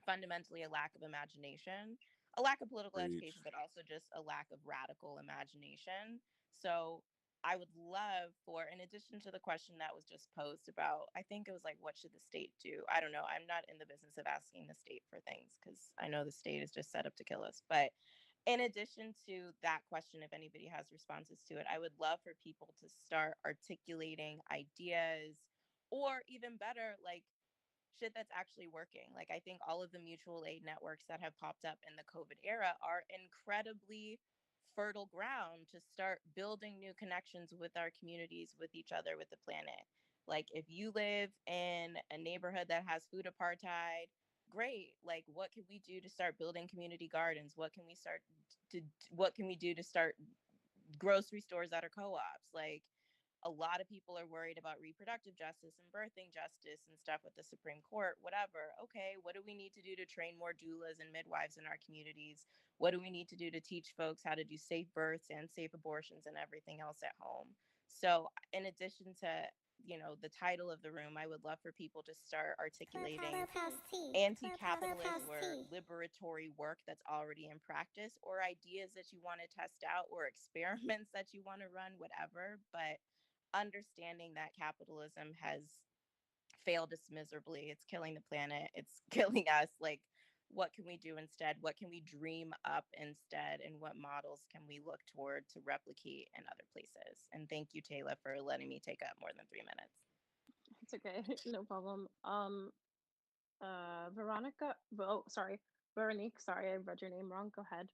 [SPEAKER 12] fundamentally a lack of imagination, a lack of political
[SPEAKER 11] Preach.
[SPEAKER 12] education, but also just a lack of radical imagination. So I would love for, in addition to the question that was just posed about, I think it was like, what should the state do? I don't know. I'm not in the business of asking the state for things because I know the state is just set up to kill us. But in addition to that question, if anybody has responses to it, I would love for people to start articulating ideas, or even better, like shit that's actually working. Like, I think all of the mutual aid networks that have popped up in the COVID era are incredibly fertile ground to start building new connections with our communities, with each other, with the planet. Like, if you live in a neighborhood that has food apartheid, great. Like, what can we do to start building community gardens? What can we do to start grocery stores that are co-ops? Like, a lot of people are worried about reproductive justice and birthing justice and stuff with the Supreme Court, whatever. Okay, what do we need to do to train more doulas and midwives in our communities? What do we need to do to teach folks how to do safe births and safe abortions and everything else at home? So, in addition to, the title of the room, I would love for people to start articulating anti-capitalist or liberatory work that's already in practice, or ideas that you want to test out, or experiments that you want to run, whatever. But understanding that capitalism has failed us miserably. It's killing the planet. It's killing us. Like, what can we do instead? What can we dream up instead? And what models can we look toward to replicate in other places? And thank you, Taylor, for letting me take up more than 3 minutes.
[SPEAKER 2] It's okay. No problem. Veronica. Oh, sorry. Veronique. Sorry, I read your name wrong. Go ahead.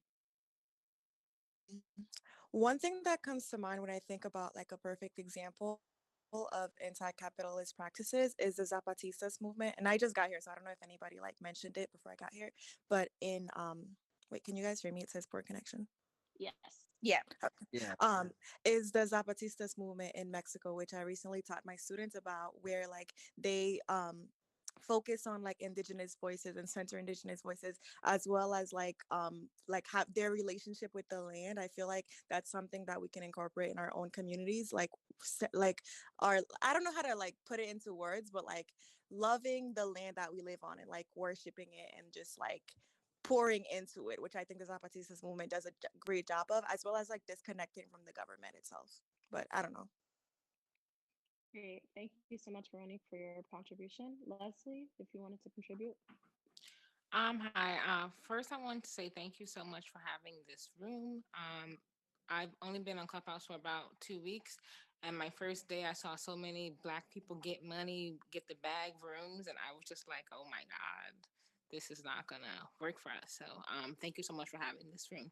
[SPEAKER 13] One thing that comes to mind when I think about like a perfect example of anti-capitalist practices is the Zapatistas movement. And I just got here, so I don't know if anybody like mentioned it before I got here. But in wait, can you guys hear me? It says poor connection.
[SPEAKER 2] Yes.
[SPEAKER 12] Yeah.
[SPEAKER 13] Okay.
[SPEAKER 1] Yeah.
[SPEAKER 13] Is the Zapatistas movement in Mexico, which I recently taught my students about, where like they focus on like indigenous voices and center indigenous voices, as well as like have their relationship with the land. I feel like that's something that we can incorporate in our own communities, like our, I don't know how to like put it into words, but like loving the land that we live on and like worshiping it and just like pouring into it, which I think the Zapatistas movement does a great job of, as well as like disconnecting from the government itself. But I don't know.
[SPEAKER 2] Great. Thank you so much, Veronique, for your contribution. Leslie, if you wanted to contribute.
[SPEAKER 14] Hi. First, I want to say thank you so much for having this room. I've only been on Clubhouse for about 2 weeks, and my first day, I saw so many Black people get money, get the bag rooms, and I was just like, "Oh my God, this is not gonna work for us." So, thank you so much for having this room.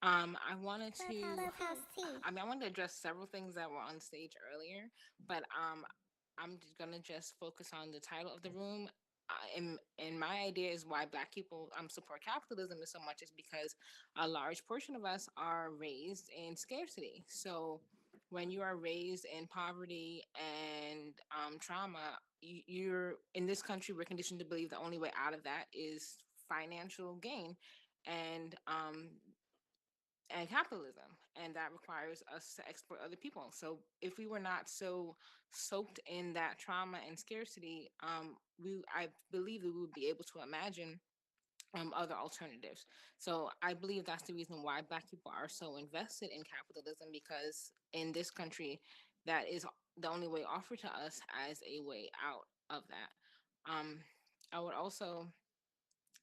[SPEAKER 14] I wanted to, I wanted to address several things that were on stage earlier, but I'm just gonna just focus on the title of the room. And my idea is why Black people support capitalism is so much is because a large portion of us are raised in scarcity. So when you are raised in poverty and trauma, you're in this country. We're conditioned to believe the only way out of that is financial gain, and capitalism, and that requires us to exploit other people. So if we were not so soaked in that trauma and scarcity, I believe that we would be able to imagine other alternatives. So I believe that's the reason why Black people are so invested in capitalism, because in this country, that is the only way offered to us as a way out of that. I would also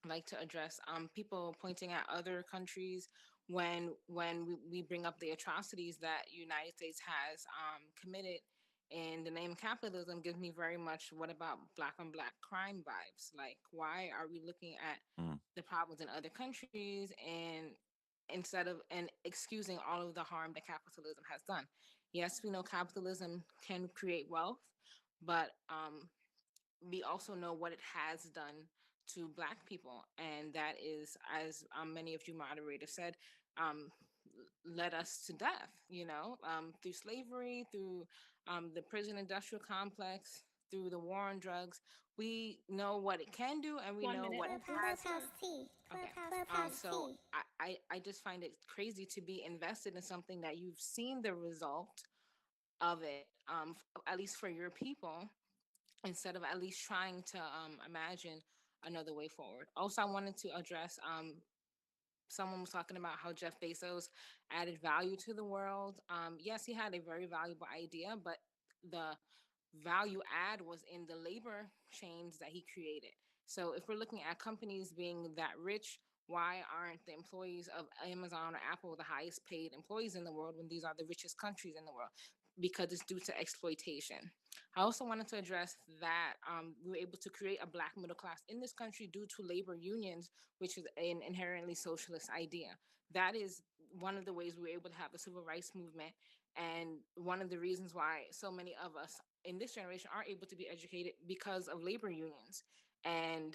[SPEAKER 14] like to address people pointing at other countries when we bring up the atrocities that United States has committed in the name of capitalism. Gives me very much what about Black on Black crime vibes. Like, why are we looking at the problems in other countries and instead of and excusing all of the harm that capitalism has done? Yes, we know capitalism can create wealth, but we also know what it has done to Black people, and that is, as many of you moderators said, led us to death. Through slavery, through the prison industrial complex, through the war on drugs. We know what it can do, and we know what it has done. Okay. So I just find it crazy to be invested in something that you've seen the result of it, at least for your people, instead of at least trying to imagine another way forward. Also, I wanted to address someone was talking about how Jeff Bezos added value to the world. Yes, he had a very valuable idea, but the value add was in the labor chains that he created. So if we're looking at companies being that rich, Why aren't the employees of Amazon or Apple the highest paid employees in the world when these are the richest countries in the world? Because it's due to exploitation. I also wanted to address that we were able to create a black middle class in this country due to labor unions, which is an inherently socialist idea. That is one of the ways we were able to have the civil rights movement, and one of the reasons why so many of us in this generation aren't able to be educated because of labor unions. And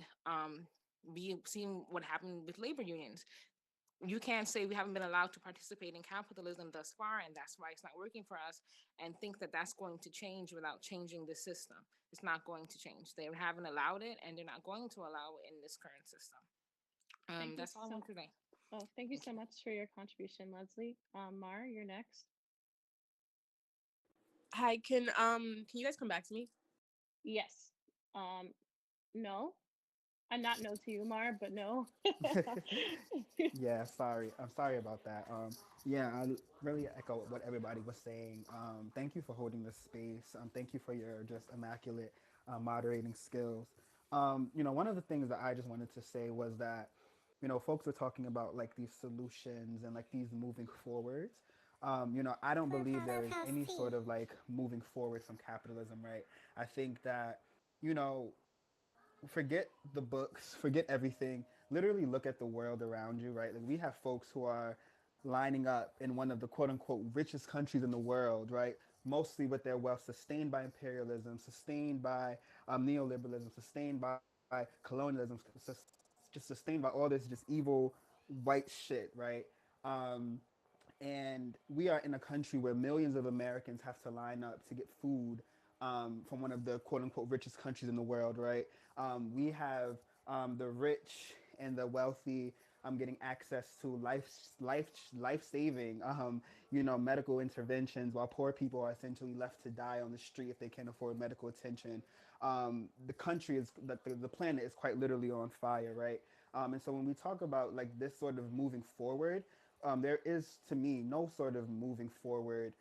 [SPEAKER 14] we seen what happened with labor unions. You can't say we haven't been allowed to participate in capitalism thus far, and that's why it's not working for us, and think that that's going to change without changing the system. It's not going to change. They haven't allowed it, and they're not going to allow it in this current system.
[SPEAKER 2] Thank you
[SPEAKER 14] That's all I
[SPEAKER 2] so.
[SPEAKER 14] want to say.
[SPEAKER 2] Oh, thank you
[SPEAKER 14] Thank
[SPEAKER 2] so
[SPEAKER 14] you.
[SPEAKER 2] much for your contribution, Leslie. Mar, you're next.
[SPEAKER 15] Hi, can you guys come back to me?
[SPEAKER 2] Yes. No. Not no to you, Mar, but no.
[SPEAKER 8] Yeah, sorry. I'm sorry about that. Yeah, I really echo what everybody was saying. Thank you for holding this space. Thank you for your just immaculate moderating skills. One of the things that I just wanted to say was that, folks are talking about like these solutions and like these moving forwards. I don't believe there is any sort of like moving forward from capitalism, right? I think that, you know, forget the books, forget everything. Literally look at the world around you, right? Like we have folks who are lining up in one of the quote unquote richest countries in the world, right? Mostly with their wealth sustained by imperialism, sustained by neoliberalism, sustained by colonialism, just sustained by all this just evil white shit, right? Um, and we are in a country where millions of Americans have to line up to get food from one of the quote unquote richest countries in the world, right? We have the rich and the wealthy getting access to life saving, medical interventions, while poor people are essentially left to die on the street if they can't afford medical attention. The country is the planet is quite literally on fire, right? And so when we talk about like this sort of moving forward, there is to me no sort of moving forward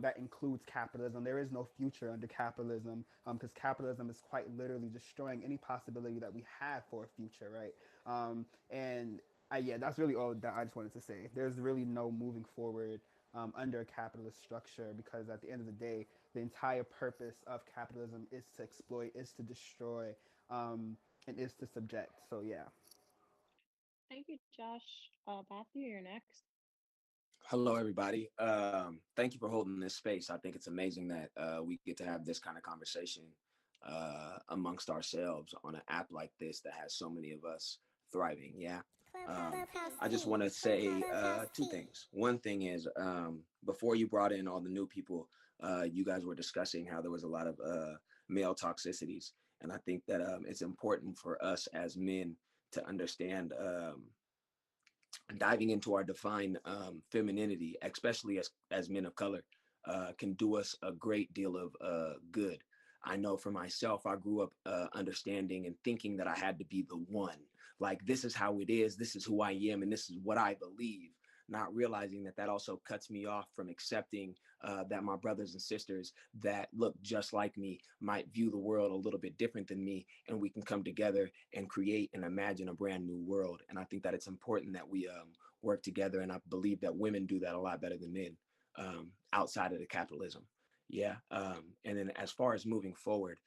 [SPEAKER 8] that includes capitalism. There is no future under capitalism because capitalism is quite literally destroying any possibility that we have for a future, right? And yeah, that's really all that I just wanted to say. There's really no moving forward under a capitalist structure because at the end of the day, the entire purpose of capitalism is to exploit, is to destroy, and is to subject. So yeah.
[SPEAKER 2] Thank you, Josh. Matthew, you're next.
[SPEAKER 16] Hello, everybody. Thank you for holding this space. I think it's amazing that we get to have this kind of conversation amongst ourselves on an app like this that has so many of us thriving. Yeah. I just want to say two things. One thing is before you brought in all the new people, you guys were discussing how there was a lot of male toxicities. And I think that it's important for us as men to understand diving into our defined femininity, especially as men of color, can do us a great deal of good. I know for myself, I grew up understanding and thinking that I had to be the one. Like, this is how it is, this is who I am, and this is what I believe. Not realizing that that also cuts me off from accepting that my brothers and sisters that look just like me might view the world a little bit different than me, and we can come together and create and imagine a brand new world. And I think that it's important that we work together, and I believe that women do that a lot better than men outside of the capitalism. Yeah. And then as far as moving forward,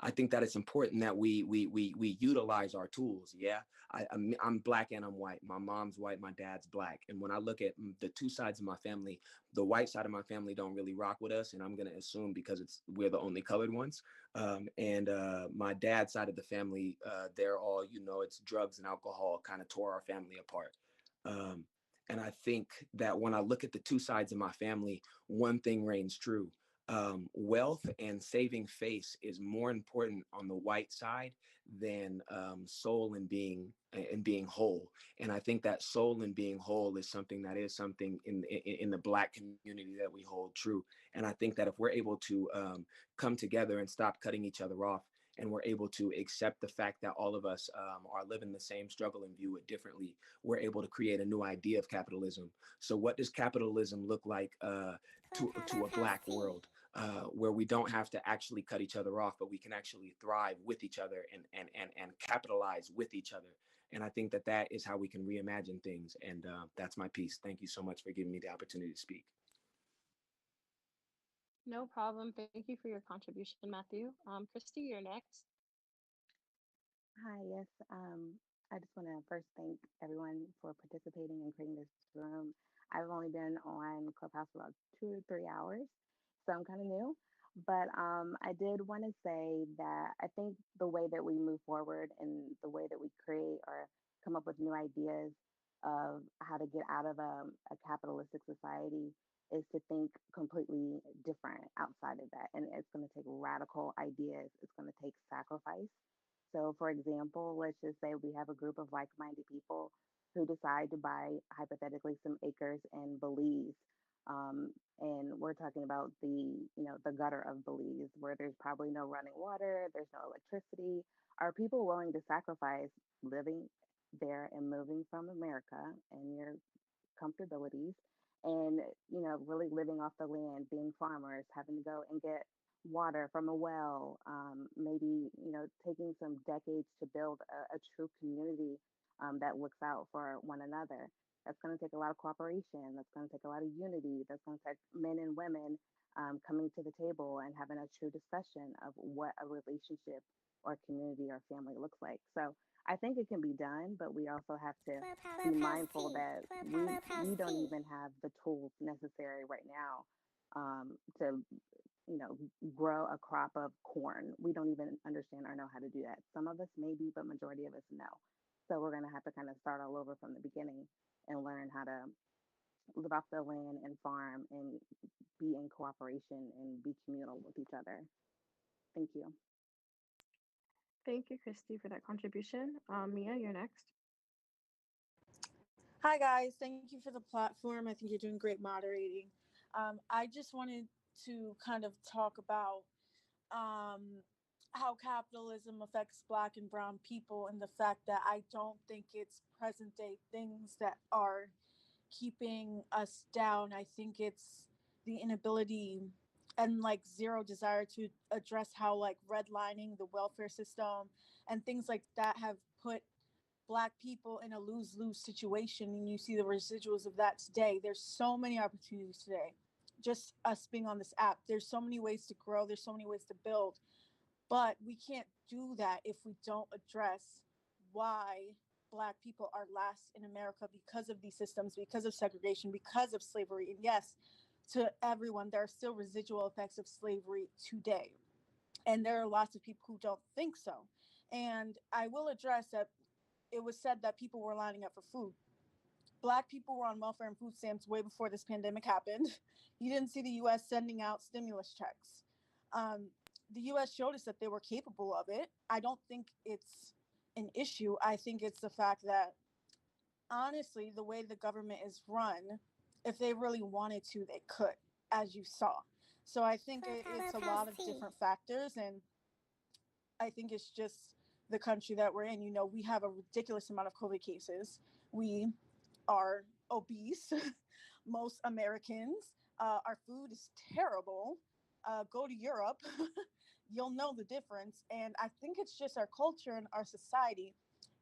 [SPEAKER 16] I think that it's important that we utilize our tools. Yeah, I'm black and I'm white. My mom's white, my dad's black. And when I look at the two sides of my family, the white side of my family don't really rock with us, and I'm gonna assume because we're the only colored ones. And my dad's side of the family, they're all, it's drugs and alcohol kind of tore our family apart. Um, and I think that when I look at the two sides of my family, one thing reigns true. Wealth and saving face is more important on the white side than soul and being whole. And I think that soul and being whole is something in the black community that we hold true. And I think that if we're able to come together and stop cutting each other off, and we're able to accept the fact that all of us are living the same struggle and view it differently, we're able to create a new idea of capitalism. So what does capitalism look like to a black world? Where we don't have to actually cut each other off, but we can actually thrive with each other and capitalize with each other. And I think that that is how we can reimagine things. And that's my piece. Thank you so much for giving me the opportunity to speak.
[SPEAKER 2] No problem. Thank you for your contribution, Matthew. Christy, you're next.
[SPEAKER 3] Hi, yes. I just want to first thank everyone for participating and creating this room. I've only been on Clubhouse for about 2 or 3 hours, so I'm kind of new. But I did want to say that I think the way that we move forward and the way that we create or come up with new ideas of how to get out of a capitalistic society is to think completely different outside of that. And it's going to take radical ideas, it's going to take sacrifice. So, for example, let's just say we have a group of like minded people who decide to buy, hypothetically, some acres in Belize. And we're talking about the gutter of Belize, where there's probably no running water, there's no electricity. Are people willing to sacrifice living there and moving from America and your comfortabilities and really living off the land, being farmers, having to go and get water from a well, maybe taking some decades to build a true community that looks out for one another. That's going to take a lot of cooperation, that's going to take a lot of unity, that's going to take men and women coming to the table and having a true discussion of what a relationship or community or family looks like. So I think it can be done, but we also have to be mindful that we don't even have the tools necessary right now to grow a crop of corn. We don't even understand or know how to do that. Some of us maybe, but majority of us no. So we're going to have to kind of start all over from the beginning and learn how to live off the land and farm and be in cooperation and be communal with each other. Thank you.
[SPEAKER 2] Thank you, Christy, for that contribution. Mia, you're next.
[SPEAKER 15] Hi, guys. Thank you for the platform. I think you're doing great moderating. I just wanted to kind of talk about how capitalism affects Black and Brown people and the fact that I don't think it's present day things that are keeping us down. I think it's the inability and like zero desire to address how like redlining the welfare system and things like that have put Black people in a lose-lose situation, and you see the residuals of that today. There's so many opportunities today, just us being on this app. There's so many ways to grow, there's so many ways to build, but we can't do that if we don't address why Black people are last in America because of these systems, because of segregation, because of slavery. And yes, to everyone, there are still residual effects of slavery today. And there are lots of people who don't think so. And I will address that it was said that people were lining up for food. Black people were on welfare and food stamps way before this pandemic happened. You didn't see the US sending out stimulus checks. The US showed us that they were capable of it. I don't think it's an issue. I think it's the fact that, honestly, the way the government is run, if they really wanted to, they could, as you saw. So I think it's a lot of different factors. And I think it's just the country that we're in. We have a ridiculous amount of COVID cases. We are obese, most Americans. Our food is terrible. Go to Europe, you'll know the difference. And I think it's just our culture and our society.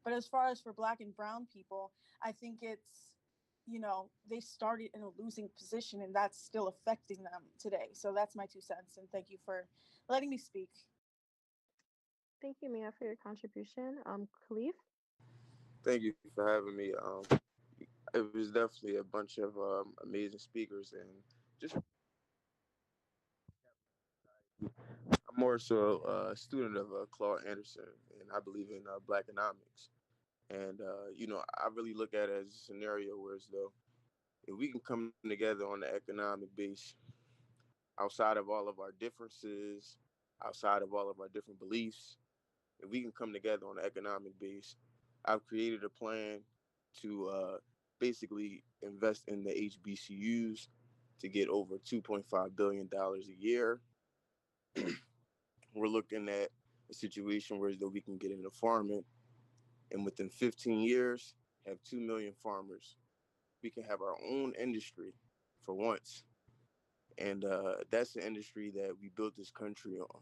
[SPEAKER 15] But as far as for Black and Brown people, I think they started in a losing position and that's still affecting them today. So that's my 2 cents. And thank you for letting me speak.
[SPEAKER 2] Thank you, Mia, for your contribution. Khalif?
[SPEAKER 17] Thank you for having me. It was definitely a bunch of amazing speakers, and just I'm more so a student of Claude Anderson, and I believe in Black economics. And I really look at it as a scenario where as though if we can come together on the economic base, outside of all of our differences, outside of all of our different beliefs, if we can come together on the economic base, I've created a plan to basically invest in the HBCUs to get over $2.5 billion a year. We're looking at a situation where though we can get into farming and within 15 years have 2 million farmers. We can have our own industry for once. And that's the industry that we built this country on.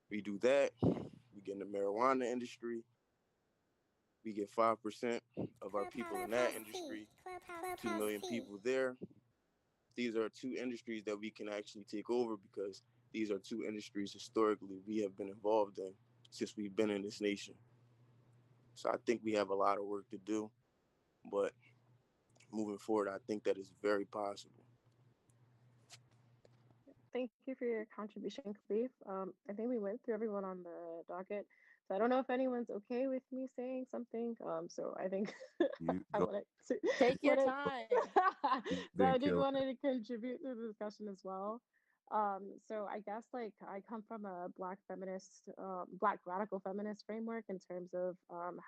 [SPEAKER 17] We do that, we get in the marijuana industry, We get 5% of our people in that industry, 2 million people there. These are two industries that we can actually take over because these are two industries historically we have been involved in since we've been in this nation. So I think we have a lot of work to do, but moving forward, I think that is very possible.
[SPEAKER 2] Thank you for your contribution, Khalif. I think we went through everyone on the docket. So I don't know if anyone's okay with me saying something. So I think
[SPEAKER 1] You
[SPEAKER 2] I
[SPEAKER 1] go.
[SPEAKER 2] wanted to
[SPEAKER 12] Take your
[SPEAKER 2] wanted,
[SPEAKER 12] time.
[SPEAKER 1] You've
[SPEAKER 2] so
[SPEAKER 1] been
[SPEAKER 2] I did
[SPEAKER 1] killed.
[SPEAKER 2] want to contribute to the discussion as well. So I guess like I come from a Black feminist, Black radical feminist framework in terms of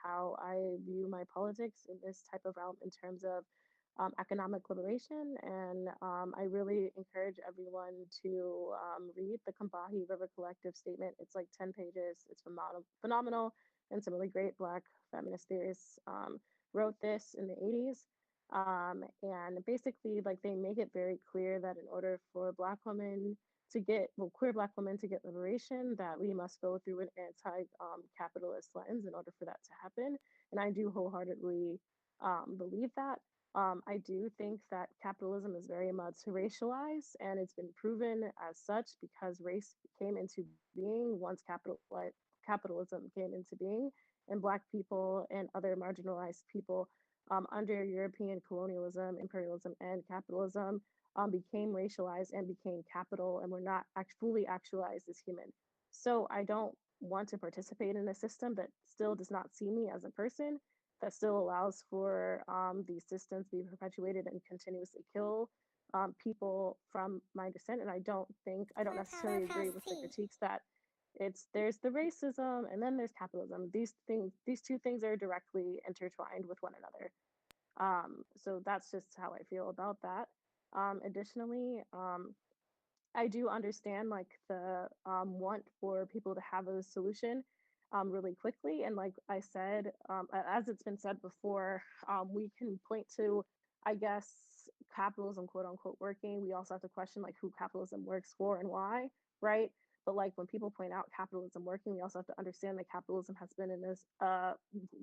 [SPEAKER 2] how I view my politics in this type of realm in terms of economic liberation. And I really encourage everyone to read the Combahee River Collective statement. It's like 10 pages. It's phenomenal. And some really great Black feminist theorists wrote this in the 80s. And basically, like they make it very clear that in order for Black women to get, well, queer Black women to get liberation, that we must go through an anti-capitalist lens in order for that to happen. And I do wholeheartedly believe that. I do think that capitalism is very much racialized, and it's been proven as such because race came into being once capitalism came into being, and Black people and other marginalized people under European colonialism, imperialism, and capitalism became racialized and became capital, and were not fully actualized as human. So I don't want to participate in a system that still does not see me as a person, that still allows for these systems to be perpetuated and continuously kill people from my descent. And I don't necessarily agree with the critiques that there's the racism and then there's capitalism. These two things are directly intertwined with one another. So that's just how I feel about that. Additionally, I do understand like the want for people to have a solution really quickly. And like I said, as it's been said before, we can point to, I guess, capitalism, quote unquote, working. We also have to question like who capitalism works for and why, right? But like when people point out capitalism working, we also have to understand that capitalism has been in this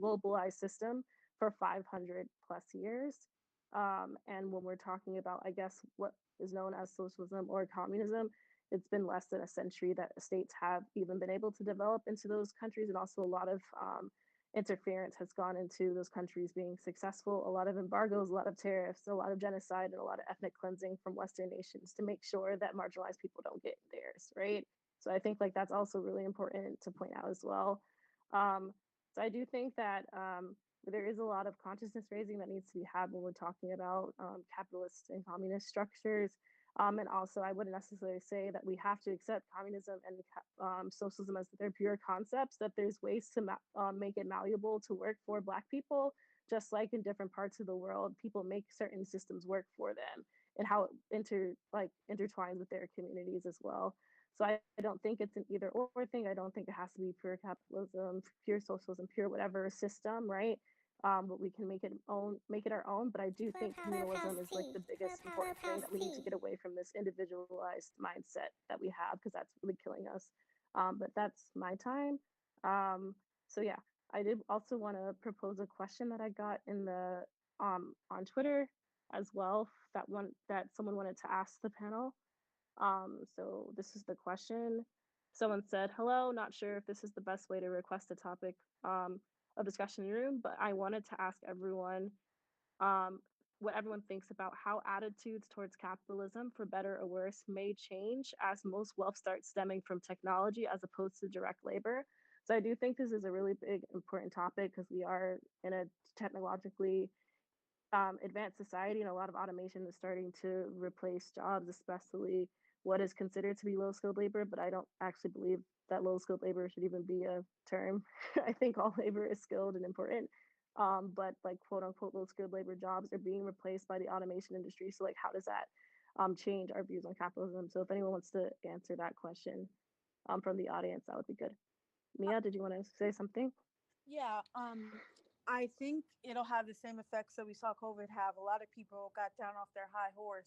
[SPEAKER 2] globalized system for 500 plus years. And when we're talking about, I guess, what is known as socialism or communism, it's been less than a century that states have even been able to develop into those countries. And also a lot of interference has gone into those countries being successful, a lot of embargoes, a lot of tariffs, a lot of genocide, and a lot of ethnic cleansing from Western nations to make sure that marginalized people don't get theirs, right? So I think like that's also really important to point out as well. So I do think that there is a lot of consciousness raising that needs to be had when we're talking about capitalist and communist structures. And also, I wouldn't necessarily say that we have to accept communism and socialism as their pure concepts, that there's ways to make it malleable to work for Black people, just like in different parts of the world, people make certain systems work for them and how it intertwines with their communities as well. So I don't think it's an either or thing. I don't think it has to be pure capitalism, pure socialism, pure whatever system, right? But we can make it our own. But I do think communalism is like the biggest important thing that we need to get away from this individualized mindset that we have because that's really killing us. But that's my time. So yeah, I did also want to propose a question that I got in the on Twitter as well that someone wanted to ask the panel. So this is the question. Someone said, hello, not sure if this is the best way to request a topic of discussion in the room, but I wanted to ask everyone um, what everyone thinks about how attitudes towards capitalism, for better or worse, may change as most wealth starts stemming from technology as opposed to direct labor. So I do think this is a really big, important topic because we are in a technologically advanced society, and a lot of automation is starting to replace jobs, especially what is considered to be low skilled labor. But I don't actually believe that low skilled labor should even be a term. I think all labor is skilled and important. But like quote unquote low skilled labor jobs are being replaced by the automation industry. So like how does that change our views on capitalism? So if anyone wants to answer that question from the audience, that would be good. Mia, did you want to say something?
[SPEAKER 15] Yeah, I think it'll have the same effects that we saw COVID have. A lot of people got down off their high horse.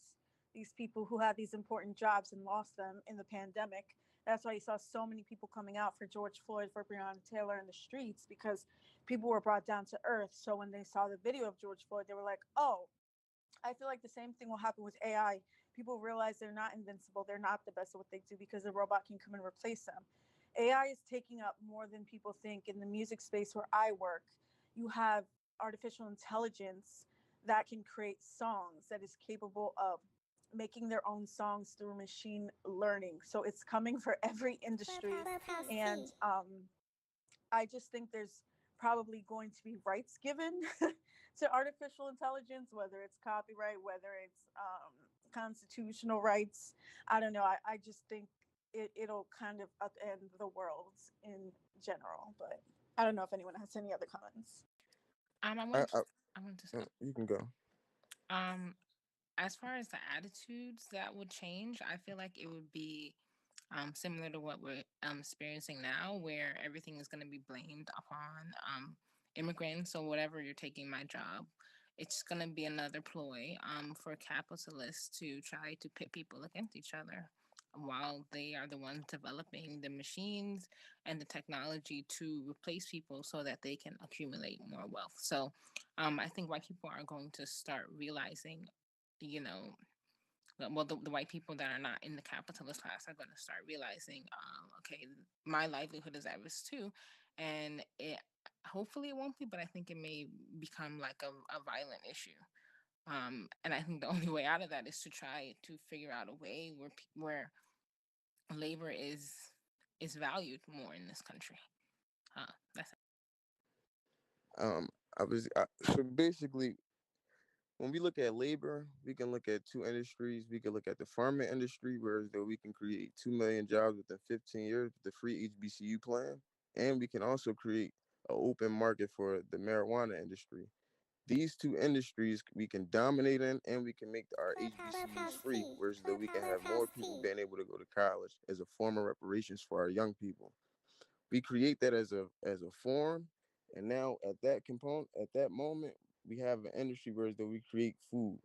[SPEAKER 15] These people who had these important jobs and lost them in the pandemic. That's why you saw so many people coming out for George Floyd, for Breonna Taylor in the streets, because people were brought down to earth. So when they saw the video of George Floyd, they were like, oh, I feel like the same thing will happen with AI. People realize they're not invincible. They're not the best at what they do because the robot can come and replace them. AI is taking up more than people think. In the music space where I work, you have artificial intelligence that can create songs, that is capable of making their own songs through machine learning. So it's coming for every industry. And I just think there's probably going to be rights given to artificial intelligence, whether it's copyright, whether it's constitutional rights. I don't know. I just think it'll kind of upend the world in general. But I don't know if anyone has any other comments.
[SPEAKER 14] I
[SPEAKER 17] I,
[SPEAKER 14] want
[SPEAKER 17] I,
[SPEAKER 14] I want to say,
[SPEAKER 17] you can go.
[SPEAKER 14] um, as far as the attitudes that would change, I feel like it would be similar to what we're experiencing now, where everything is going to be blamed upon immigrants. So whatever, you're taking my job. It's going to be another ploy for capitalists to try to pit people against each other, while they are the ones developing the machines and the technology to replace people so that they can accumulate more wealth. So I think white people are going to start realizing, you know, well, the white people that are not in the capitalist class are going to start realizing, okay, my livelihood is at risk too. And it, hopefully it won't be, but I think it may become like a violent issue. And I think the only way out of that is to try to figure out a way where labor is valued more in this country. That's it.
[SPEAKER 17] Um, so basically, when we look at labor, we can look at two industries. We can look at the farming industry, whereas though we can create 2 million jobs within 15 years with the free HBCU plan, and we can also create an open market for the marijuana industry. These two industries we can dominate in, and we can make our HBCUs free, whereas though we can have more people being able to go to college as a form of reparations for our young people. We create that as a form, and now at that component, at that moment, we have an industry whereas though we create food.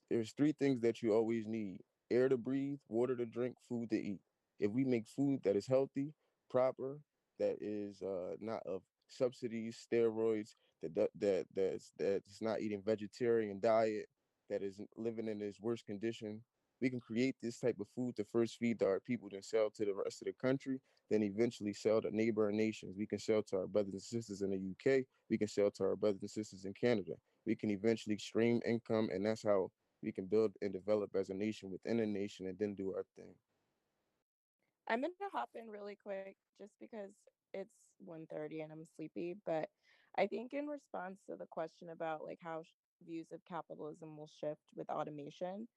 [SPEAKER 17] There's three things that you always need: air to breathe, water to drink, food to eat. If we make food that is healthy, proper, that is not of subsidies, steroids, that's not eating vegetarian diet, that is living in its worst condition, we can create this type of food to first feed our people, then sell to the rest of the country, then eventually sell to neighboring nations. We can sell to our brothers and sisters in the UK. We can sell to our brothers and sisters in Canada. We can eventually stream income, and that's how we can build and develop as a nation within a nation and then do our thing.
[SPEAKER 12] I'm gonna hop in really quick just because it's 1:30 and I'm sleepy, but I think in response to the question about like how views of capitalism will shift with automation,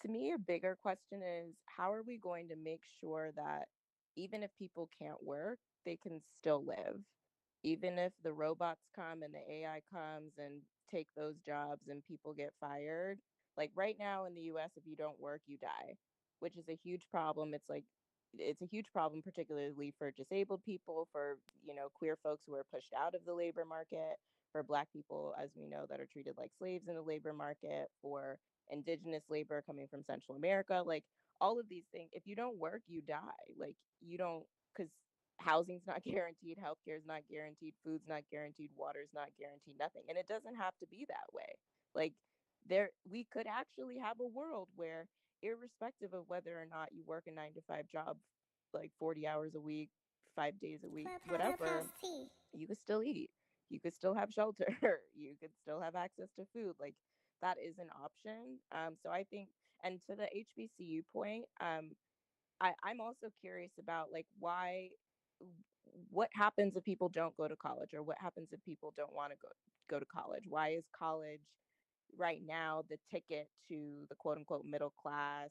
[SPEAKER 12] to me a bigger question is how are we going to make sure that even if people can't work, they can still live? Even if the robots come and the AI comes and take those jobs and people get fired, like right now in the US, if you don't work, you die, which is a huge problem. It's a huge problem, particularly for disabled people, for queer folks who are pushed out of the labor market, for Black people, as we know, that are treated like slaves in the labor market, for indigenous labor coming from Central America, like all of these things. If you don't work, you die. Like you don't, because housing's not guaranteed, healthcare is not guaranteed, food's not guaranteed, water's not guaranteed, nothing. And it doesn't have to be that way. Like we could actually have a world where, irrespective of whether or not you work a 9 to 5 job, like 40 hours a week, 5 days a week, whatever, you could still eat. You could still have shelter. You could still have access to food. Like that is an option. So I think, and to the HBCU point, I'm also curious about like what happens if people don't go to college, or what happens if people don't want to go to college? Why is college right now the ticket to the quote unquote middle class,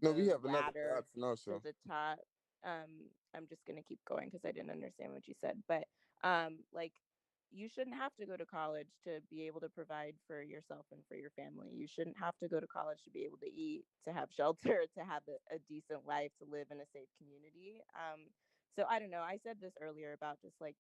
[SPEAKER 17] No, we
[SPEAKER 12] the
[SPEAKER 17] have another
[SPEAKER 12] ladder
[SPEAKER 17] option
[SPEAKER 12] to
[SPEAKER 17] also.
[SPEAKER 12] the top? I'm just gonna keep going because I didn't understand what you said, but like you shouldn't have to go to college to be able to provide for yourself and for your family. You shouldn't have to go to college to be able to eat, to have shelter, to have a decent life, to live in a safe community. So I don't know. I said this earlier about just like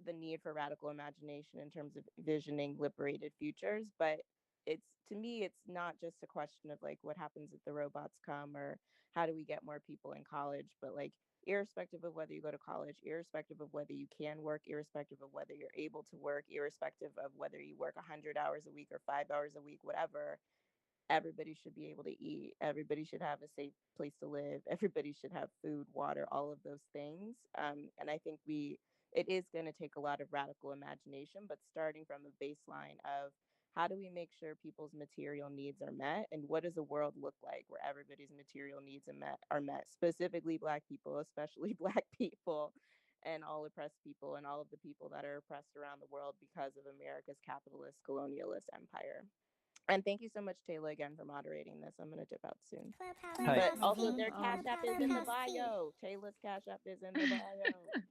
[SPEAKER 12] the need for radical imagination in terms of visioning liberated futures, but it's, to me, it's not just a question of like what happens if the robots come, or how do we get more people in college? But like, irrespective of whether you go to college, irrespective of whether you can work, irrespective of whether you're able to work, irrespective of whether you work 100 hours a week or 5 hours a week, whatever, everybody should be able to eat. Everybody should have a safe place to live. Everybody should have food, water, all of those things. And I think it is going to take a lot of radical imagination, but starting from a baseline of how do we make sure people's material needs are met, and what does a world look like where everybody's material needs are met, specifically Black people, especially Black people, and all oppressed people, and all of the people that are oppressed around the world because of America's capitalist colonialist empire. And thank you so much, Taylor, again for moderating this. I'm gonna dip out soon.
[SPEAKER 2] No
[SPEAKER 12] But also,
[SPEAKER 2] problem.
[SPEAKER 12] their Cash App is in the bio. Taylor's Cash App is in the bio.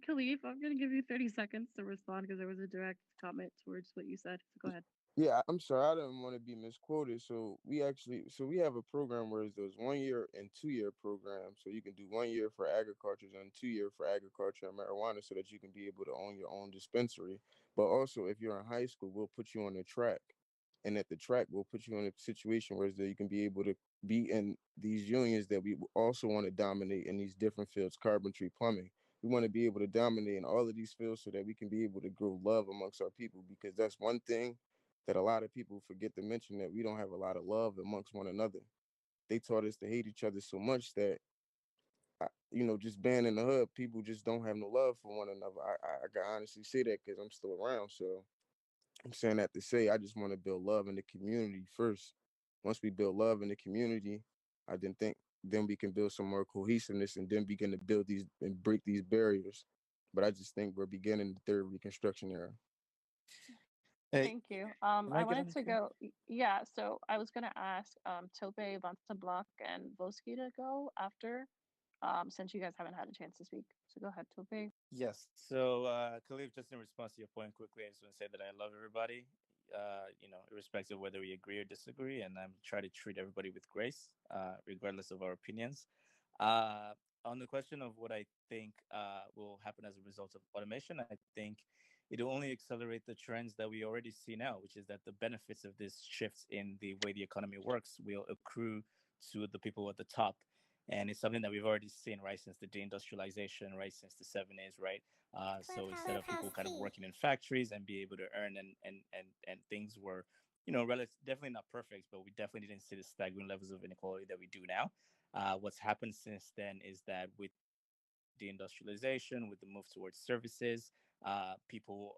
[SPEAKER 2] Khalif, I'm gonna give you 30 seconds to respond because there was a direct comment towards what you said. So go ahead.
[SPEAKER 17] Yeah, I'm sorry, I didn't want to be misquoted. So we have a program where there's 1 year and 2 year programs. So you can do 1 year for agriculture and 2 year for agriculture and marijuana, so that you can be able to own your own dispensary. But also, if you're in high school, we'll put you on the track, and at the track, we'll put you in a situation where you can be able to be in these unions that we also want to dominate in these different fields: carpentry, plumbing. We want to be able to dominate in all of these fields so that we can be able to grow love amongst our people, because that's one thing that a lot of people forget to mention, that we don't have a lot of love amongst one another. They taught us to hate each other so much that, just being in the hood, people just don't have no love for one another. I can honestly say that because I'm still around. So I'm saying that to say I just want to build love in the community first. Once we build love in the community, I then think then we can build some more cohesiveness and then begin to build these and break these barriers. But I just think we're beginning the third Reconstruction era.
[SPEAKER 10] Hey,
[SPEAKER 2] Thank you.
[SPEAKER 10] can I
[SPEAKER 2] I
[SPEAKER 10] get on
[SPEAKER 2] wanted
[SPEAKER 10] the
[SPEAKER 2] to
[SPEAKER 10] queue?
[SPEAKER 2] go. Yeah, so I was gonna ask Tope, Vanta Block, and Voski to go after, since you guys haven't had a chance to speak. So go ahead, Tope.
[SPEAKER 10] Yes. So, Khalif, just in response to your point quickly, I just want to say that I love everybody, irrespective of whether we agree or disagree, and I'm trying to treat everybody with grace, regardless of our opinions. Uh, on the question of what I think will happen as a result of automation, I think it'll only accelerate the trends that we already see now, which is that the benefits of this shifts in the way the economy works will accrue to the people at the top. And it's something that we've already seen, right, since the deindustrialization, right, since the 70s, right. So instead of people kind of working in factories and be able to earn, and things were, definitely not perfect, but we definitely didn't see the staggering levels of inequality that we do now. What's happened since then is that with deindustrialization, with the move towards services, people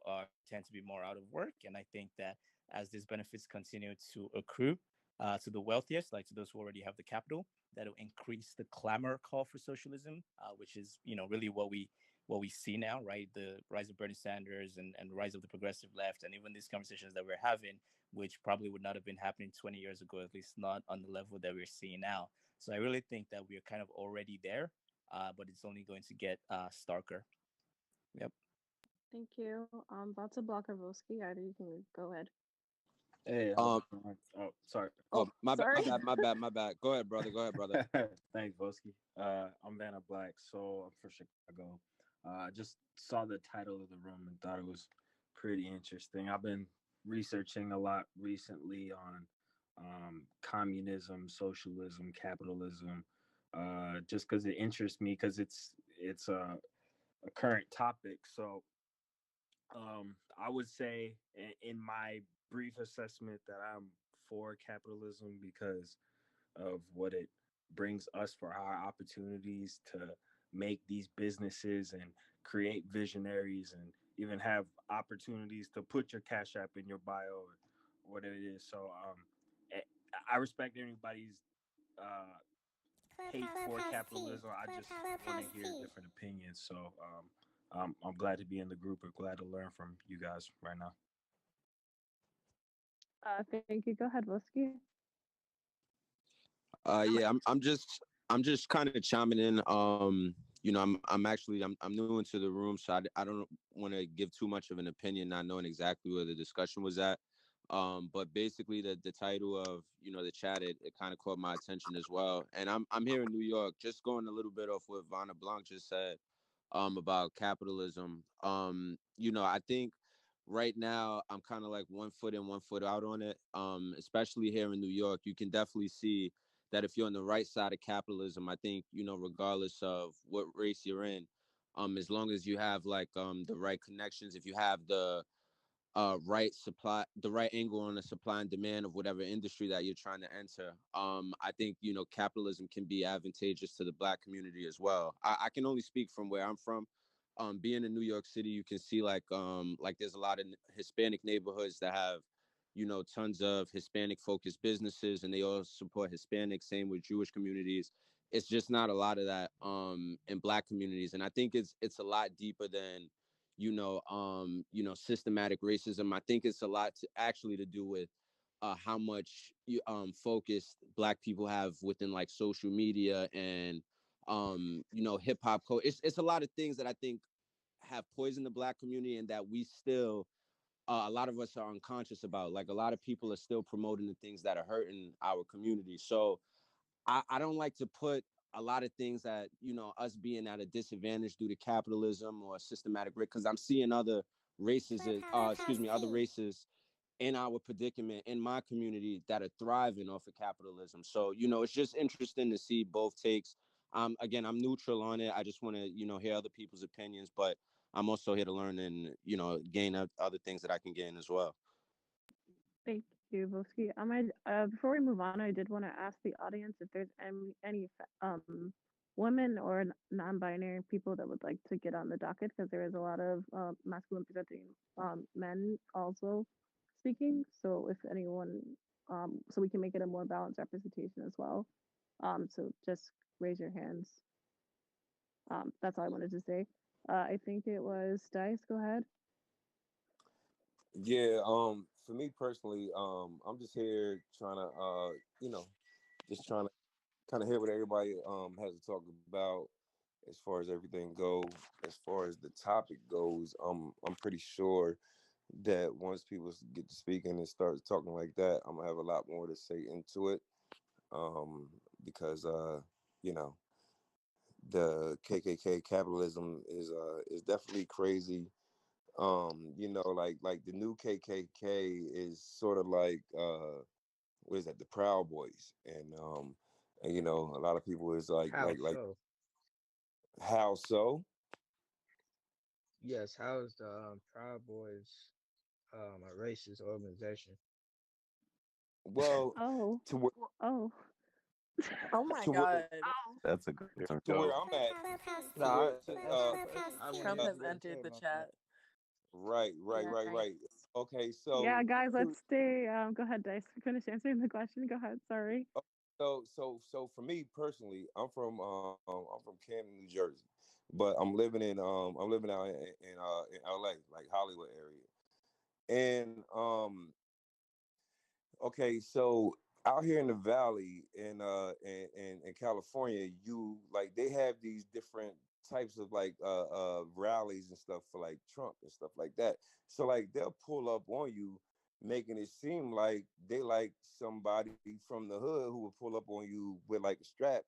[SPEAKER 10] tend to be more out of work. And I think that as these benefits continue to accrue to the wealthiest, like to those who already have the capital, that'll increase the clamor call for socialism, which is really what we see now, right? The rise of Bernie Sanders and the rise of the progressive left, and even these conversations that we're having, which probably would not have been happening 20 years ago, at least not on the level that we're seeing now. So I really think that we are kind of already there, but it's only going to get starker. Yep.
[SPEAKER 2] Thank you. Vanta Block or Voski, either you can go ahead.
[SPEAKER 18] Hey,
[SPEAKER 19] Um.
[SPEAKER 18] oh, sorry.
[SPEAKER 19] Oh,
[SPEAKER 2] Oh,
[SPEAKER 19] my bad. My
[SPEAKER 2] sorry.
[SPEAKER 19] bad. My bad. My bad. Go ahead, brother. Go ahead, brother.
[SPEAKER 18] Thanks, Bosky. I'm Vanna Black, so I'm from Chicago. I just saw the title of the room and thought it was pretty interesting. I've been researching a lot recently on communism, socialism, capitalism, just because it interests me, because it's a current topic. So I would say, in my brief assessment, that I'm for capitalism because of what it brings us for our opportunities to make these businesses and create visionaries, and even have opportunities to put your cash app in your bio or whatever it is. So eh, I respect anybody's uh, hate for capitalism. I just want to hear different opinions. So I'm glad to be in the group and glad to learn from you guys right now.
[SPEAKER 2] Thank you. Go ahead, Voski.
[SPEAKER 19] I'm just kind of chiming in. I'm new into the room, so I don't want to give too much of an opinion, not knowing exactly where the discussion was at. But basically, the title of the chat, it kind of caught my attention as well. And I'm here in New York, just going a little bit off what Vanna Blanc just said about capitalism. I think right now I'm kind of like 1 foot in, 1 foot out on it. Especially here in New York, you can definitely see that if you're on the right side of capitalism, I think, you know, regardless of what race you're in, as long as you have like the right connections, if you have right supply, the right angle on the supply and demand of whatever industry that you're trying to enter, I think, you know, capitalism can be advantageous to the Black community as well. I can only speak from where I'm from. Being in New York City, you can see like there's a lot of Hispanic neighborhoods that have, you know, tons of Hispanic focused businesses, and they all support Hispanic. Same with Jewish communities. It's just not a lot of that in Black communities, and I think it's a lot deeper than, you know, systematic racism. I think it's a lot to actually to do with how much focus Black people have within like social media and you know, hip hop code. It's a lot of things that I think have poisoned the Black community, and that we still a lot of us are unconscious about. Like a lot of people are still promoting the things that are hurting our community. So I don't like to put a lot of things that, you know, us being at a disadvantage due to capitalism or systematic race, because I'm seeing other races, other races in our predicament in my community that are thriving off of capitalism. So, you know, it's just interesting to see both takes. Again, I'm neutral on it. I just want to, you know, hear other people's opinions, but I'm also here to learn and, you know, gain other things that I can gain as well.
[SPEAKER 2] Thank you, Boski. Before we move on, I did want to ask the audience if there's any women or non-binary people that would like to get on the docket, because there is a lot of masculine presenting men also speaking. So if anyone, so we can make it a more balanced representation as well. So just raise your hands. That's all I wanted to say. I think it was Dice. Go ahead.
[SPEAKER 17] Yeah, for me personally, I'm just here trying to, you know, just trying to kind of hear what everybody has to talk about as far as everything go. As far as the topic goes, I'm pretty sure that once people get to speaking and start talking like that, I'm gonna have a lot more to say into it. Because you know, the KKK capitalism is definitely crazy. You know, like the new KKK is sort of like what is that, the Proud Boys, and you know, a lot of people is
[SPEAKER 20] How
[SPEAKER 17] like
[SPEAKER 20] so?
[SPEAKER 17] how so?
[SPEAKER 20] Yes, how is the Proud Boys a racist organization?
[SPEAKER 17] Well,
[SPEAKER 2] Oh,
[SPEAKER 17] to where
[SPEAKER 2] oh,
[SPEAKER 5] Oh my
[SPEAKER 17] to where
[SPEAKER 5] God.
[SPEAKER 11] That's a good term.
[SPEAKER 17] to where I'm at,
[SPEAKER 20] No,
[SPEAKER 17] to where
[SPEAKER 20] ask the question. I
[SPEAKER 5] Trump
[SPEAKER 20] wanted
[SPEAKER 5] has
[SPEAKER 20] you to
[SPEAKER 5] entered
[SPEAKER 20] tell
[SPEAKER 5] the
[SPEAKER 20] my
[SPEAKER 5] chat.
[SPEAKER 17] right, right,
[SPEAKER 5] Yeah.
[SPEAKER 17] right, right. Okay,
[SPEAKER 2] yeah,
[SPEAKER 17] so
[SPEAKER 2] guys,
[SPEAKER 17] to
[SPEAKER 2] let's stay. Go ahead, Dice. Finish answering the question. Go ahead. Sorry.
[SPEAKER 17] so for me personally, I'm from Camden, New Jersey, but I'm living out in LA, like Hollywood area. And okay, so out here in the valley in California, you like they have these different types of like rallies and stuff for like Trump and stuff like that. So like they'll pull up on you, making it seem like they like somebody from the hood who will pull up on you with like a strap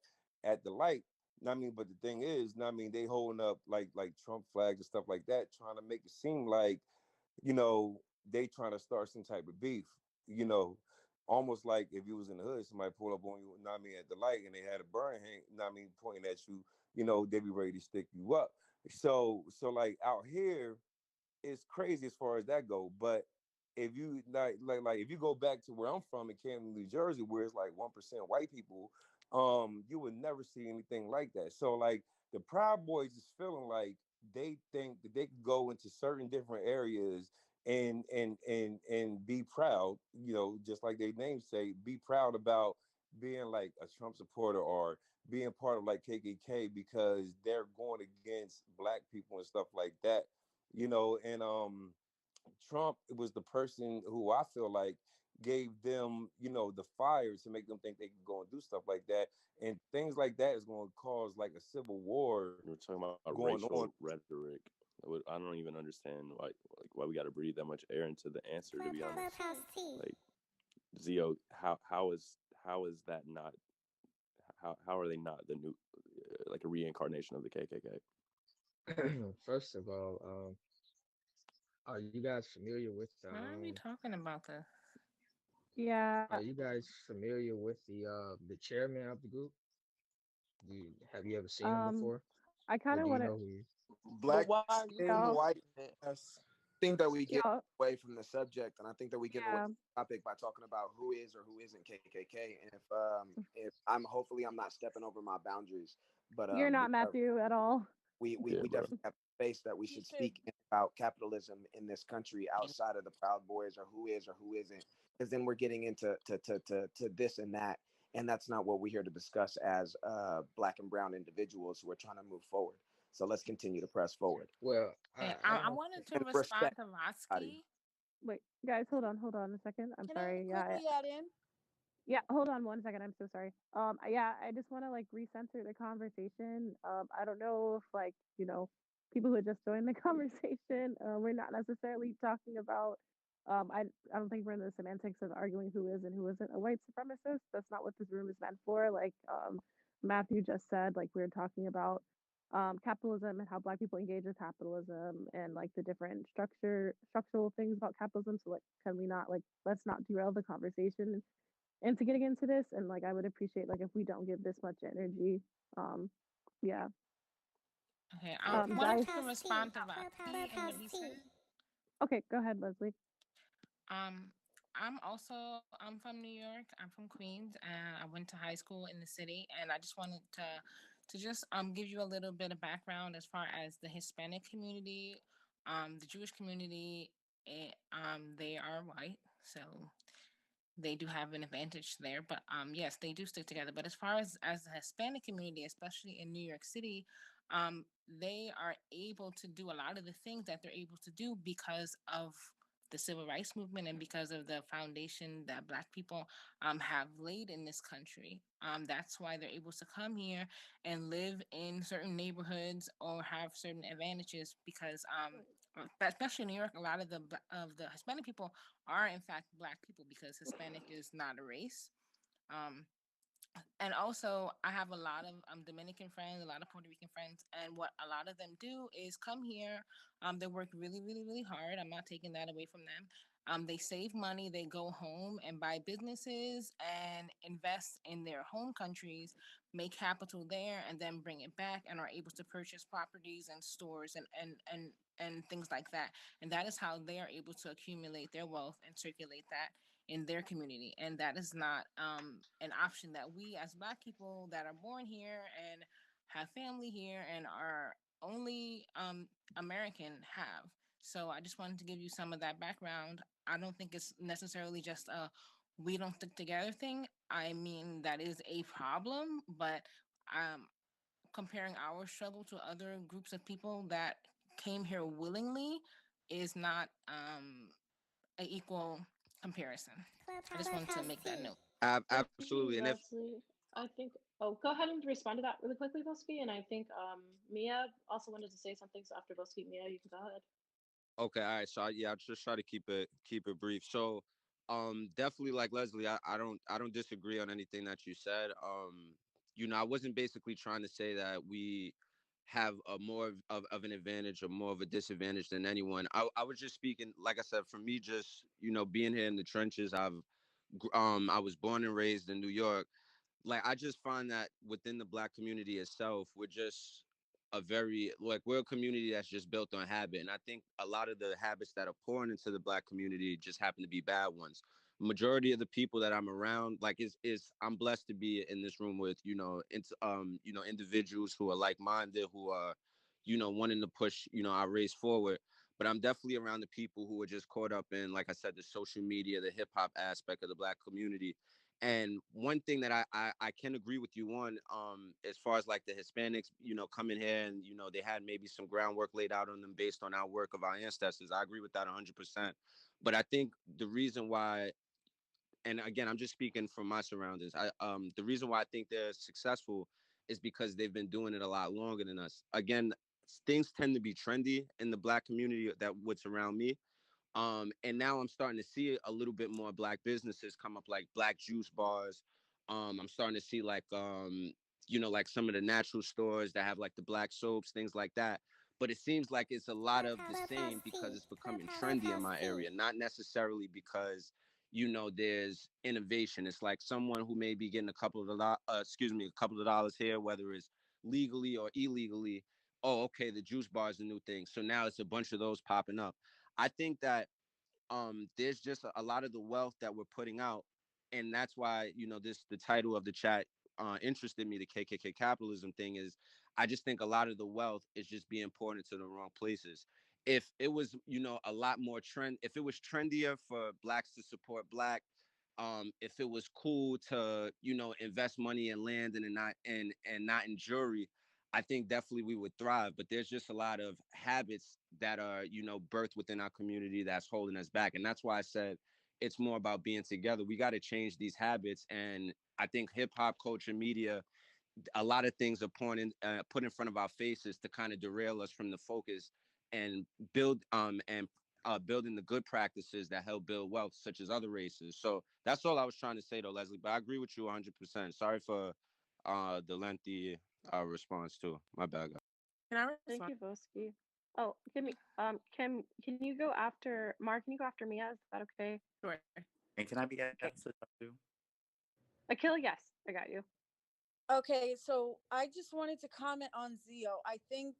[SPEAKER 17] at the light. Know what I mean, but the thing is, know what I mean, they holding up like Trump flags and stuff like that, trying to make it seem like, you know, they trying to start some type of beef, you know, almost like if you was in the hood, somebody pulled up on you, know what I mean, at the light, and they had a burn hang, know what I mean, pointing at you, you know, they be ready to stick you up. So like out here, it's crazy as far as that go. But if you like if you go back to where I'm from in Camden, New Jersey, where it's like 1% white people, you would never see anything like that. So like the Proud Boys is feeling like they think that they can go into certain different areas and be proud, you know, just like their names say, be proud about being like a Trump supporter or being part of like KKK because they're going against black people and stuff like that, you know. And Trump was the person who I feel like gave them, you know, the fire to make them think they can go and do stuff like that. And things like that is going to cause like a civil war
[SPEAKER 21] We're talking about
[SPEAKER 17] going
[SPEAKER 21] racial
[SPEAKER 17] on.
[SPEAKER 21] rhetoric. I don't even understand why we got to breathe that much air into the answer. To be honest, like Zio, how is that not how are they not the new like a reincarnation of the KKK?
[SPEAKER 20] First of all, are you guys familiar with
[SPEAKER 14] Why are we talking about this?
[SPEAKER 2] Yeah.
[SPEAKER 20] Are you guys familiar with the chairman of the group? Have you ever seen him before,
[SPEAKER 2] I kind
[SPEAKER 20] or
[SPEAKER 2] of
[SPEAKER 20] do you
[SPEAKER 2] want to.
[SPEAKER 20] know who he is?
[SPEAKER 6] Black
[SPEAKER 10] But why are you
[SPEAKER 6] skin,
[SPEAKER 2] Y'all,
[SPEAKER 6] white ass. Think that we get
[SPEAKER 2] y'all,
[SPEAKER 6] away from the subject, and I think that we give away
[SPEAKER 2] yeah.
[SPEAKER 6] from the topic by talking about who is or who isn't KKK. And if I'm hopefully I'm not stepping over my boundaries, but
[SPEAKER 2] You're not Matthew at all.
[SPEAKER 6] we
[SPEAKER 21] Yeah, bro.
[SPEAKER 6] definitely have space that we
[SPEAKER 15] You
[SPEAKER 6] should
[SPEAKER 15] should.
[SPEAKER 6] speak about capitalism in this country outside of the Proud Boys or who is or who isn't, because then we're getting into to this and that, and that's not what we're here to discuss as Black and brown individuals who are trying to move forward. So let's continue to press forward.
[SPEAKER 20] Well,
[SPEAKER 14] Okay,
[SPEAKER 20] I
[SPEAKER 14] I
[SPEAKER 20] don't.
[SPEAKER 14] wanted to
[SPEAKER 6] And
[SPEAKER 14] respond
[SPEAKER 6] respect
[SPEAKER 14] to
[SPEAKER 6] everybody.
[SPEAKER 14] Rotsky.
[SPEAKER 2] Wait, guys, hold on a second. I'm
[SPEAKER 15] Can I
[SPEAKER 2] sorry.
[SPEAKER 15] quickly add in?
[SPEAKER 2] Yeah, hold on one second. I'm so sorry. Yeah, I just want to like recenter the conversation. I don't know if like, people who had just joined the conversation, we're not necessarily talking about I don't think we're in the semantics of arguing who is and who isn't a white supremacist. That's not what this room is meant for. Like Matthew just said, like we're talking about capitalism and how black people engage with capitalism and like the different structural things about capitalism. So like can we not like let's not derail the conversation into getting into this, and like I would appreciate like if we don't give this much energy. um yeah.
[SPEAKER 14] Okay, wanted
[SPEAKER 2] Guys,
[SPEAKER 14] to respond to Rotsky and what he said.
[SPEAKER 2] okay, go ahead, Leslie.
[SPEAKER 14] Um, I'm from New York. I'm from Queens, and I went to high school in the city. And I just wanted to just give you a little bit of background as far as the Hispanic community, the Jewish community. They are white, so they do have an advantage there. But yes, they do stick together. But as far as the Hispanic community, especially in New York City, they are able to do a lot of the things that they're able to do because of the civil rights movement and because of the foundation that Black people have laid in this country. That's why they're able to come here and live in certain neighborhoods or have certain advantages because but especially in New York, a lot of the Hispanic people are in fact Black people because Hispanic is not a race. Um, and also, I have a lot of Dominican friends, a lot of Puerto Rican friends, and what a lot of them do is come here. They work really, really, really hard. I'm not taking that away from them. They save money, they go home and buy businesses and invest in their home countries, make capital there, and then bring it back and are able to purchase properties and stores and things like that. And that is how they are able to accumulate their wealth and circulate that in their community. And that is not an option that we as Black people that are born here and have family here and are only American have. So I just wanted to give you some of that background. I don't think it's necessarily just a we don't stick together thing. I mean, that is a problem, but um, comparing our struggle to other groups of people that came here willingly is not an equal comparison. I just wanted to make that note.
[SPEAKER 2] Thank you,
[SPEAKER 19] Absolutely. And if
[SPEAKER 2] Leslie. I think, oh, go ahead and respond to that really quickly, Bosky. And I think Mia also wanted to say something. So after Bosky, Mia, you can go ahead.
[SPEAKER 19] Okay, all right. So yeah, I'll just try to keep it brief. So definitely like Leslie, I don't disagree on anything that you said. I wasn't basically trying to say that we have a more of an advantage or more of a disadvantage than anyone. I was just speaking, like I said, for me, just being here in the trenches. I was born and raised in New York. Like I just find that within the black community itself, we're just we're a community that's just built on habit. And I think a lot of the habits that are pouring into the black community just happen to be bad ones. Majority of the people that I'm around, like is I'm blessed to be in this room with, individuals who are like-minded, who are, wanting to push, our race forward. But I'm definitely around the people who are just caught up in, like I said, the social media, the hip hop aspect of the black community. And one thing that I can agree with you on, as far as like the Hispanics, coming here and, they had maybe some groundwork laid out on them based on our work of our ancestors. I agree with that 100%. But I think the reason why, and again, I'm just speaking from my surroundings. The reason why I think they're successful is because they've been doing it a lot longer than us. Again, things tend to be trendy in the black community that what's around me. And now I'm starting to see a little bit more black businesses come up, like black juice bars. I'm starting to see like like some of the natural stores that have like the black soaps, things like that. But it seems like it's a lot of the same because it's becoming trendy in my area, not necessarily because
[SPEAKER 16] there's innovation. It's like someone who may be getting a couple of dollars here, whether it's legally or illegally. Oh, okay, the juice bar is the new thing. So now it's a bunch of those popping up. I think that there's just a lot of the wealth that we're putting out, and that's why the title of the chat interested me. The KKK capitalism thing is, I just think a lot of the wealth is just being poured into the wrong places. If it was a lot more if it was trendier for blacks to support black, if it was cool to invest money in land and not in jewelry, I think definitely we would thrive. But there's just a lot of habits that are birthed within our community that's holding us back, and that's why I said it's more about being together. We got to change these habits, and I think hip hop culture, media, a lot of things are put in front of our faces to kind of derail us from the focus and building the good practices that help build wealth, such as other races. So that's all I was trying to say, though, Leslie. But I agree with you 100%. Sorry for the lengthy response too. My bad, guys.
[SPEAKER 2] Can I respond? Thank you, Voski. Oh, give me Kim, can you go after Mark? Can you go after Mia? Is that okay?
[SPEAKER 10] Sure. And can I be answered too?
[SPEAKER 2] Akil, yes, I got you.
[SPEAKER 15] Okay, so I just wanted to comment on Zio. I think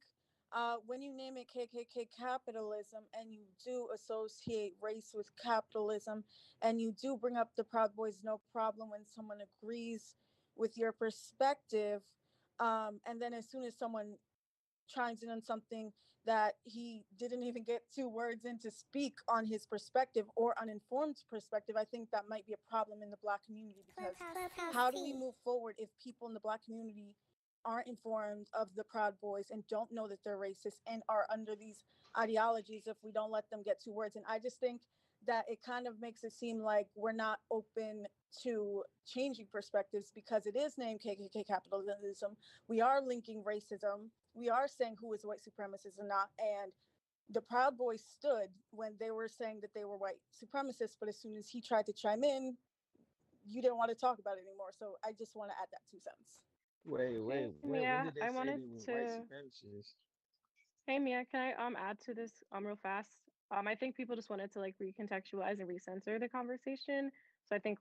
[SPEAKER 15] when you name it KKK capitalism and you do associate race with capitalism and you do bring up the Proud Boys, no problem when someone agrees with your perspective. And then as soon as someone chimes in on something that he didn't even get 2 words in to speak on his perspective or uninformed perspective, I think that might be a problem in the Black community, because how do we move forward if people in the Black community aren't informed of the Proud Boys and don't know that they're racist and are under these ideologies if we don't let them get 2 words? And I just think that it kind of makes it seem like we're not open to changing perspectives because it is named KKK capitalism. We are linking racism. We are saying who is white supremacist and not. And the Proud Boys stood when they were saying that they were white supremacists, but as soon as he tried to chime in, you didn't want to talk about it anymore. So I just want to add that 2 cents.
[SPEAKER 20] Wait,
[SPEAKER 2] Hey,
[SPEAKER 20] when
[SPEAKER 2] Mia,
[SPEAKER 20] did they
[SPEAKER 2] I
[SPEAKER 20] say
[SPEAKER 2] wanted
[SPEAKER 20] they were white
[SPEAKER 2] to.
[SPEAKER 20] supremacists?
[SPEAKER 2] Hey, Mia, can I add to this real fast? I think people just wanted to like recontextualize and recenter the conversation. So I think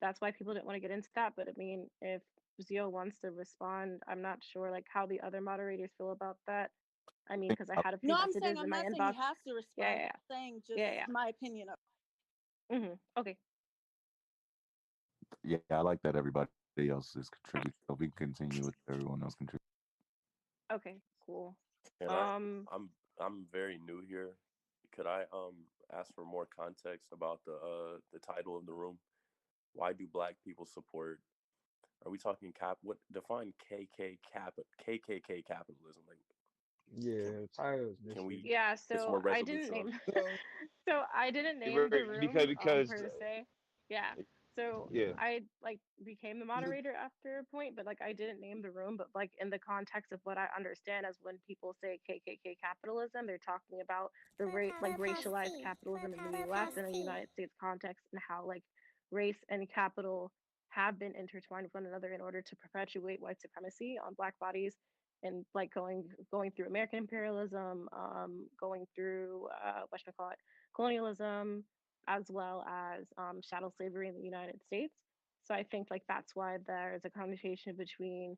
[SPEAKER 2] that's why people didn't want to get into that. But I mean, if Zio wants to respond, I'm not sure like how the other moderators feel about that. I mean, because I had a few
[SPEAKER 15] No, I'm
[SPEAKER 2] messages in
[SPEAKER 15] I'm
[SPEAKER 2] my
[SPEAKER 15] not saying
[SPEAKER 2] inbox.
[SPEAKER 15] he has to respond.
[SPEAKER 2] Yeah, yeah,
[SPEAKER 15] I'm saying just
[SPEAKER 2] yeah, yeah.
[SPEAKER 15] my opinion of.
[SPEAKER 2] Okay.
[SPEAKER 11] Yeah, I like that everybody else is contributing, so we can continue with everyone else contributing.
[SPEAKER 2] Okay, cool.
[SPEAKER 21] And I'm very new here. Could I ask for more context about the title of the room? Why do Black people support? Are we talking what define KKK capitalism? Like,
[SPEAKER 20] Yeah, titles.
[SPEAKER 21] Can we
[SPEAKER 2] Yeah,
[SPEAKER 21] get some
[SPEAKER 2] so
[SPEAKER 21] more
[SPEAKER 2] I didn't
[SPEAKER 21] resolution on
[SPEAKER 2] name
[SPEAKER 21] it?
[SPEAKER 2] so I didn't name the room
[SPEAKER 20] because
[SPEAKER 2] per se. Yeah. So
[SPEAKER 20] yeah.
[SPEAKER 2] I like became the moderator after a point, but like I didn't name the room, but like in the context of what I understand as when people say KKK capitalism, they're talking about the racialized capitalism in the US and the United States context, and how like race and capital have been intertwined with one another in order to perpetuate white supremacy on Black bodies, and like going through American imperialism, going through what should I call it, colonialism, as well as chattel slavery in the United States. So I think like that's why there's a connotation between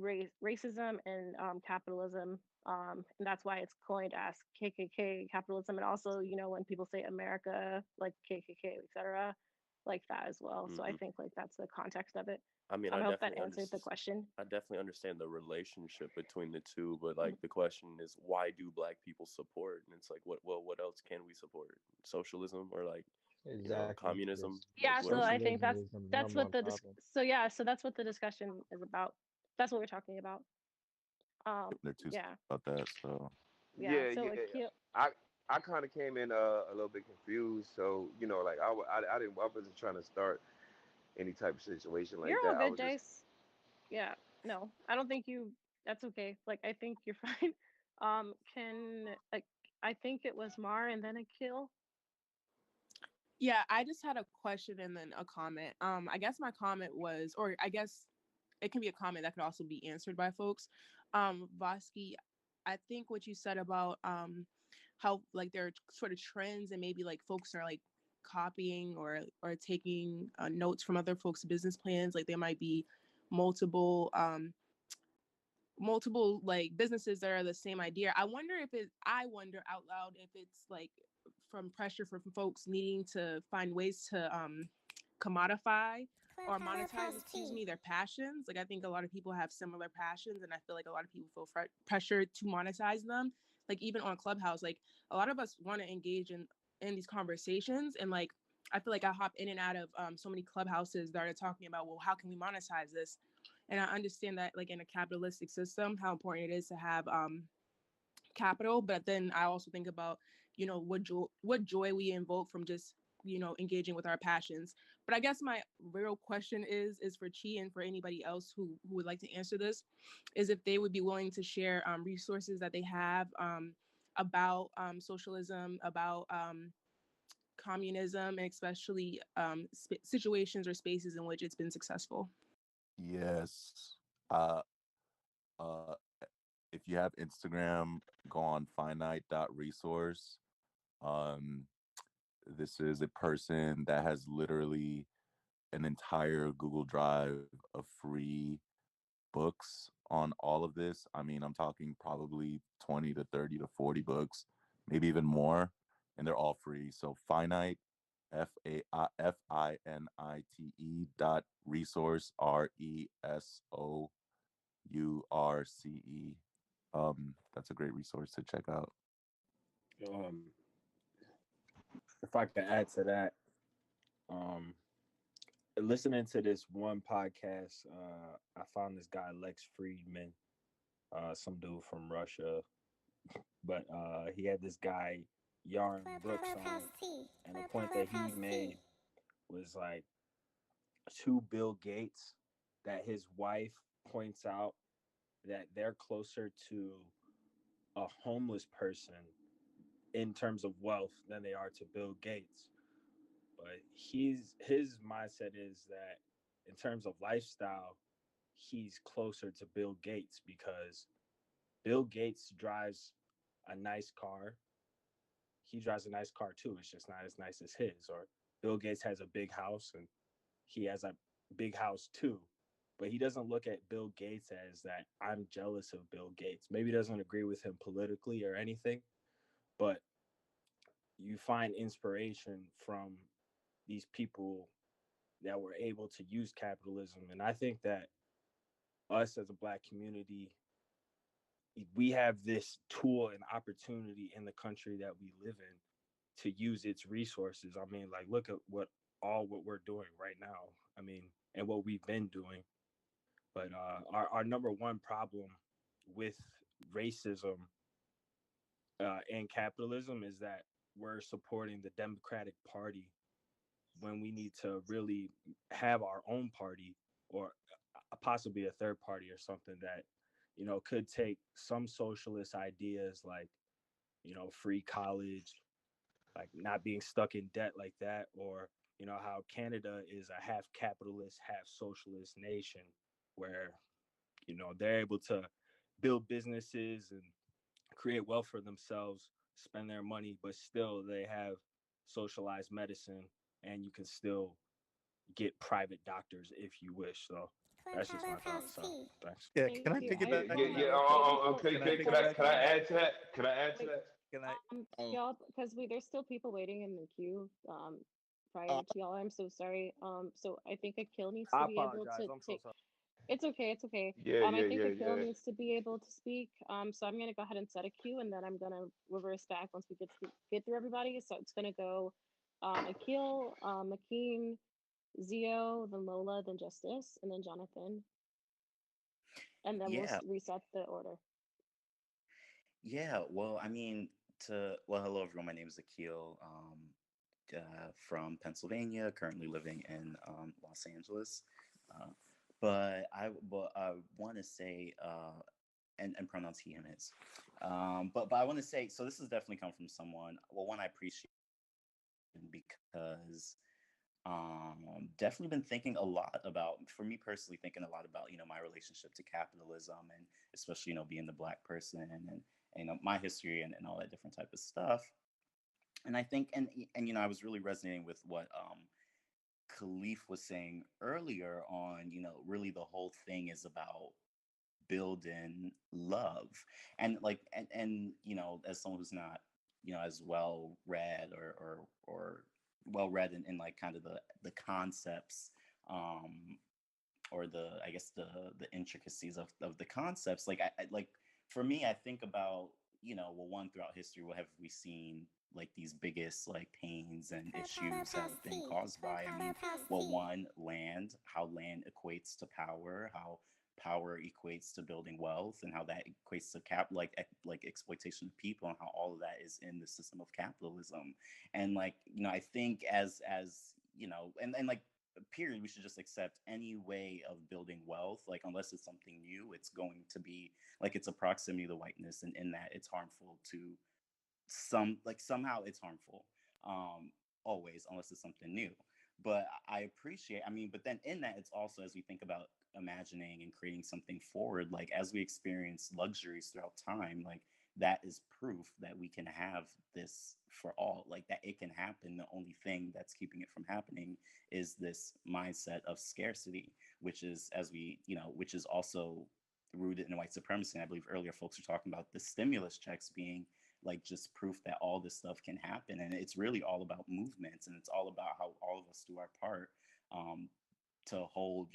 [SPEAKER 2] racism and capitalism, and that's why it's coined as KKK capitalism. And also, when people say America, like KKK, etc., like that as well. So I think like that's the context of it.
[SPEAKER 21] I mean,
[SPEAKER 2] I hope that answered the question.
[SPEAKER 21] I definitely understand the relationship between the two, but like the question is, why do Black people support? And it's like, what else can we support? Socialism or like,
[SPEAKER 20] Exactly.
[SPEAKER 21] communism?
[SPEAKER 2] Yeah,
[SPEAKER 21] Like,
[SPEAKER 2] so I think
[SPEAKER 20] Socialism is the
[SPEAKER 2] that's
[SPEAKER 20] number
[SPEAKER 2] what
[SPEAKER 20] one
[SPEAKER 2] the
[SPEAKER 20] problem.
[SPEAKER 2] so that's what the discussion is about. That's what we're talking about.
[SPEAKER 11] They're too
[SPEAKER 2] Yeah,
[SPEAKER 11] about that, so
[SPEAKER 2] yeah.
[SPEAKER 17] Yeah,
[SPEAKER 2] So
[SPEAKER 17] yeah.
[SPEAKER 2] like,
[SPEAKER 17] I kind of came in a little bit confused. So like I wasn't trying to start any type of situation
[SPEAKER 2] you're
[SPEAKER 17] like
[SPEAKER 2] all
[SPEAKER 17] that. I
[SPEAKER 2] good,
[SPEAKER 17] was just
[SPEAKER 2] Dice. Yeah, no, I don't think you. That's okay. Like, I think you're fine. Can like, I think it was Mar and then a kill.
[SPEAKER 7] Yeah, I just had a question and then a comment. I guess my comment was, or I guess it can be a comment that could also be answered by folks. Vosky, I think what you said about how like there are sort of trends and maybe like folks are like copying or taking notes from other folks' business plans. Like there might be multiple multiple like businesses that are the same idea. I wonder out loud if it's like from pressure from folks needing to find ways to commodify or monetize, excuse me, their passions. Like I think a lot of people have similar passions, and I feel like a lot of people feel pressure to monetize them. Like even on Clubhouse, like a lot of us want to engage in these conversations, and like I feel like I hop in and out of so many clubhouses that are talking about, well, how can we monetize this? And I understand that like in a capitalistic system, how important it is to have capital. But then I also think about, you know, what joy we invoke from just, you know, engaging with our passions. But I guess my real question is for Chi and for anybody else who would like to answer this, is if they would be willing to share resources that they have about socialism, about communism, and especially situations or spaces in which it's been successful.
[SPEAKER 11] Yes. Uh, if you have Instagram, go on finite.resource. Um, this is a person that has literally an entire Google Drive of free books on all of this. I mean, I'm talking probably 20 to 30 to 40 books, maybe even more, and they're all free. So finite, FINITE dot resource, RESOURCE. That's a great resource to check out.
[SPEAKER 18] If I could add to that, um, listening to this one podcast, I found this guy Lex Friedman, some dude from Russia, but he had this guy Yarn Brooks on, and the point that he made was like to Bill Gates that his wife points out that they're closer to a homeless person in terms of wealth than they are to Bill Gates. But his mindset is that in terms of lifestyle, he's closer to Bill Gates because Bill Gates drives a nice car. He drives a nice car too. It's just not as nice as his. Or Bill Gates has a big house and he has a big house too. But he doesn't look at Bill Gates as that I'm jealous of Bill Gates. Maybe doesn't agree with him politically or anything, but you find inspiration from these people that were able to use capitalism. And I think that us as a Black community, we have this tool and opportunity in the country that we live in to use its resources. I mean, like, look at what we're doing right now. I mean, and what we've been doing. But our number one problem with racism and capitalism is that we're supporting the Democratic Party when we need to really have our own party or possibly a third party or something that, you know, could take some socialist ideas like, you know, free college, like not being stuck in debt like that, or, you know, how Canada is a half capitalist, half socialist nation where, you know, they're able to build businesses and create wealth for themselves, spend their money, but still they have socialized medicine and you can still get private doctors if you wish. So that's just my thoughts. So thanks.
[SPEAKER 10] Yeah,
[SPEAKER 2] Thank
[SPEAKER 10] can I
[SPEAKER 2] you.
[SPEAKER 10] piggyback
[SPEAKER 2] I
[SPEAKER 10] on
[SPEAKER 2] want
[SPEAKER 10] that
[SPEAKER 2] to
[SPEAKER 10] real quick?
[SPEAKER 2] say
[SPEAKER 10] Can I
[SPEAKER 2] before
[SPEAKER 10] piggyback
[SPEAKER 4] Can
[SPEAKER 10] on
[SPEAKER 4] I
[SPEAKER 10] that?
[SPEAKER 4] add to that? Can I add to
[SPEAKER 2] wait,
[SPEAKER 4] that?
[SPEAKER 10] Can I?
[SPEAKER 2] y'all, because there's still people waiting in the queue prior to y'all. I'm so sorry. So I think Akil needs to
[SPEAKER 10] I
[SPEAKER 2] be able
[SPEAKER 10] apologize.
[SPEAKER 2] to
[SPEAKER 10] I'm so
[SPEAKER 2] take.
[SPEAKER 10] sorry.
[SPEAKER 2] It's okay. It's okay.
[SPEAKER 4] Yeah,
[SPEAKER 2] I
[SPEAKER 4] yeah,
[SPEAKER 2] think
[SPEAKER 4] yeah,
[SPEAKER 2] Akil
[SPEAKER 4] yeah.
[SPEAKER 2] needs to be able to speak. So I'm gonna go ahead and set a queue, and then I'm gonna reverse back once we get through everybody. So it's gonna go, Akil, Makeen, Zio, then Lola, then Justice, and then Jonathan, and then we'll
[SPEAKER 22] Yeah,
[SPEAKER 2] reset the order.
[SPEAKER 22] yeah. Well, I mean, hello everyone. My name is Akil, from Pennsylvania, currently living in Los Angeles. Uh, but I want to say, and pronounce he him his. But I want to say, so this has definitely come from someone. Well, one, I appreciate him because Definitely been thinking a lot about, for me personally, thinking a lot about, my relationship to capitalism, and especially, being the Black person, and my history, and all that different type of stuff. And I think, and I was really resonating with what Khalif was saying earlier on, really the whole thing is about building love. And like, and as someone who's not, as well read, or well read in like kind of the concepts, um or the, I guess, the intricacies of the concepts, like I like, for me, I think about, well, one, throughout history, what have we seen, like these biggest like pains and issues have been caused by, I mean, well, one, land, how land equates to power, how power equates to building wealth, and how that equates to like exploitation of people, and how all of that is in the system of capitalism. And like, I think as and like, period, we should just accept any way of building wealth, like, unless it's something new, it's going to be like, it's a proximity to whiteness, and in that it's harmful to somehow it's harmful, always, unless it's something new. But I appreciate, I mean, but then in that, it's also, as we think about imagining and creating something forward, like, as we experience luxuries throughout time, like, that is proof that we can have this for all, like, that it can happen. The only thing that's keeping it from happening is this mindset of scarcity, which is, as we, which is also rooted in white supremacy. And I believe earlier folks were talking about the stimulus checks being like just proof that all this stuff can happen. And it's really all about movements, and it's all about how all of us do our part, um, to hold,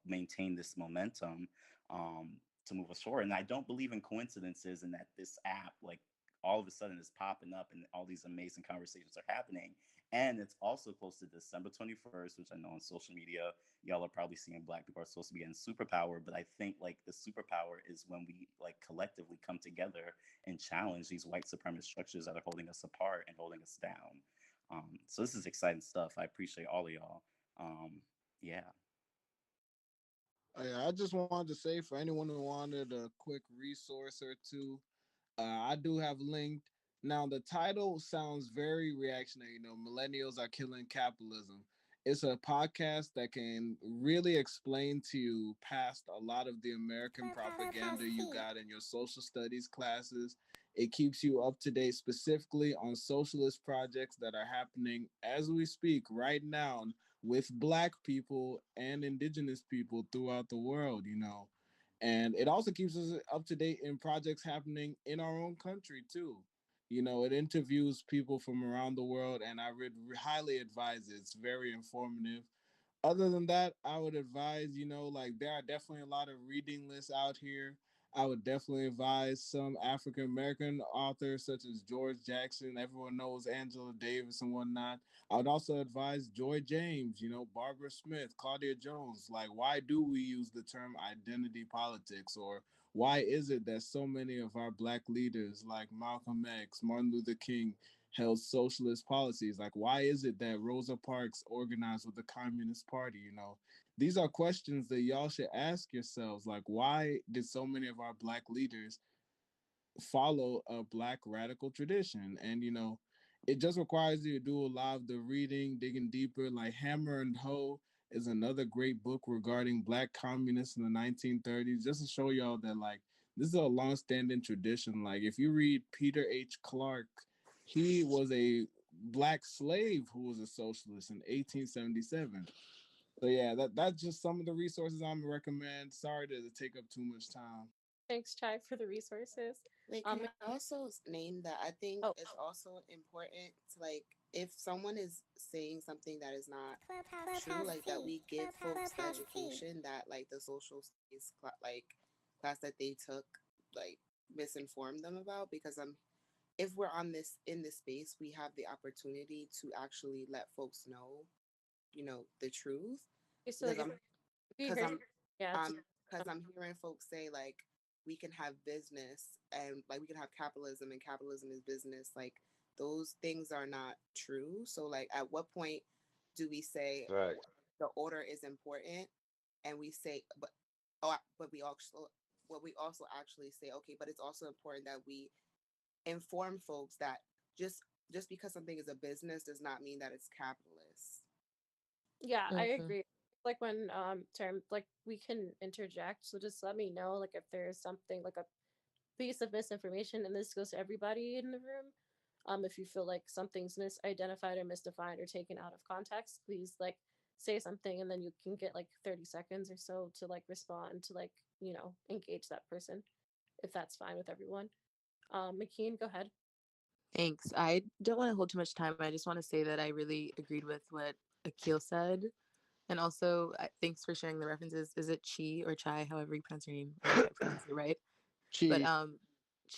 [SPEAKER 22] maintain this momentum, um, to move us forward. And I don't believe in coincidences, and that this app, like, all of a sudden is popping up, and all these amazing conversations are happening. And it's also close to December 21st, which I know on social media, y'all are probably seeing Black people are supposed to be getting superpower. But I think like the superpower is when we like collectively come together and challenge these white supremacist structures that are holding us apart and holding us down. So this is exciting stuff. I appreciate all of y'all. Yeah.
[SPEAKER 6] Yeah, I just wanted to say, for anyone who wanted a quick resource or two, I do have linked. Now, the title sounds very reactionary. Millennials are killing capitalism. It's a podcast that can really explain to you past a lot of the American propaganda you got in your social studies classes. It keeps you up to date specifically on socialist projects that are happening as we speak right now with Black people and Indigenous people throughout the world. And it also keeps us up to date in projects happening in our own country too. It interviews people from around the world, and I would highly advise it. It's very informative. Other than that, I would advise, like, there are definitely a lot of reading lists out here. I would definitely advise some African American authors such as George Jackson. Everyone knows Angela Davis and whatnot. I would also advise Joy James, Barbara Smith, Claudia Jones. Like, why do we use the term identity politics? Or why is it that so many of our Black leaders, like Malcolm X, Martin Luther King, held socialist policies? Like, why is it that Rosa Parks organized with the Communist Party? These are questions that y'all should ask yourselves. Like, why did so many of our Black leaders follow a Black radical tradition? And it just requires you to do a lot of the reading, digging deeper. Like, Hammer and Hoe is another great book regarding Black communists in the 1930s, just to show y'all that, like, this is a long-standing tradition. Like, if you read Peter H. Clark, he was a Black slave who was a socialist in 1877. So yeah, that's just some of the resources I'm gonna recommend. Sorry to take up too much time.
[SPEAKER 2] Thanks, Chai, for the resources.
[SPEAKER 5] Wait, can I also name that I think
[SPEAKER 2] Oh,
[SPEAKER 5] it's also important to, like, if someone is saying something that is not true, like, that we give folks the education that, like, the social studies class that they took, like, misinformed them about. Because if we're on this in this space, we have the opportunity to actually let folks know, the truth.
[SPEAKER 2] so like, if you
[SPEAKER 5] Because
[SPEAKER 2] heard,
[SPEAKER 5] I'm
[SPEAKER 2] yeah,
[SPEAKER 5] because I'm hearing folks say, like, we can have business, and like we can have capitalism, and capitalism is business. Like, those things are not true. So, like, at what point do we say
[SPEAKER 20] Facts.
[SPEAKER 5] the order is important, and we say, but we also actually say, okay, but it's also important that we inform folks that just because something is a business does not mean that it's capitalist.
[SPEAKER 2] Yeah, I
[SPEAKER 13] Mhm.
[SPEAKER 2] agree. Like when term like we can interject, so just let me know like if there's something like a piece of misinformation, and this goes to everybody in the room. If you feel like something's misidentified or misdefined or taken out of context, please like say something, and then you can get like 30 seconds or so to like respond to like, engage that person, if that's fine with everyone. McKean, go ahead.
[SPEAKER 4] Thanks. I don't want to hold too much time. I just want to say that I really agreed with what Akil said. And also, thanks for sharing the references. Is it Chi or Chai, however you pronounce your name? I hope I pronounced it right. But
[SPEAKER 6] Chi.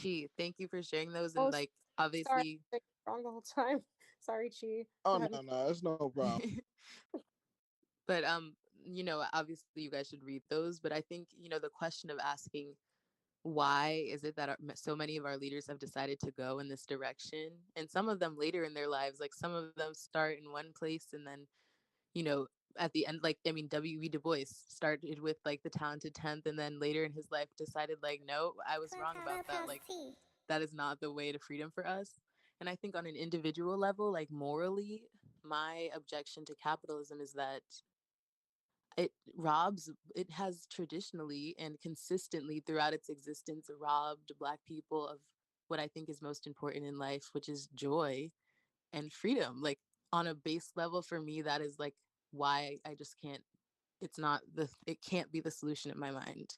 [SPEAKER 4] Chi, thank you for sharing those.
[SPEAKER 2] Oh,
[SPEAKER 4] And like,
[SPEAKER 2] sorry,
[SPEAKER 4] obviously,
[SPEAKER 2] I wrong the whole time. Sorry, Chi. Go
[SPEAKER 6] Oh
[SPEAKER 2] ahead.
[SPEAKER 6] no, it's no problem.
[SPEAKER 4] but obviously you guys should read those. But I think the question of asking why is it that so many of our leaders have decided to go in this direction, and some of them later in their lives, like some of them start in one place and then you know at the end, like I mean W.E. Du Bois started with like the talented 10th, and then later in his life decided like no, I was wrong about that, like that is not the way to freedom for us. And I think on an individual level, like morally, my objection to capitalism is that it has traditionally and consistently throughout its existence robbed Black people of what I think is most important in life, which is joy and freedom. Like on a base level, for me, that is like why I just can't, it can't be the solution in my mind.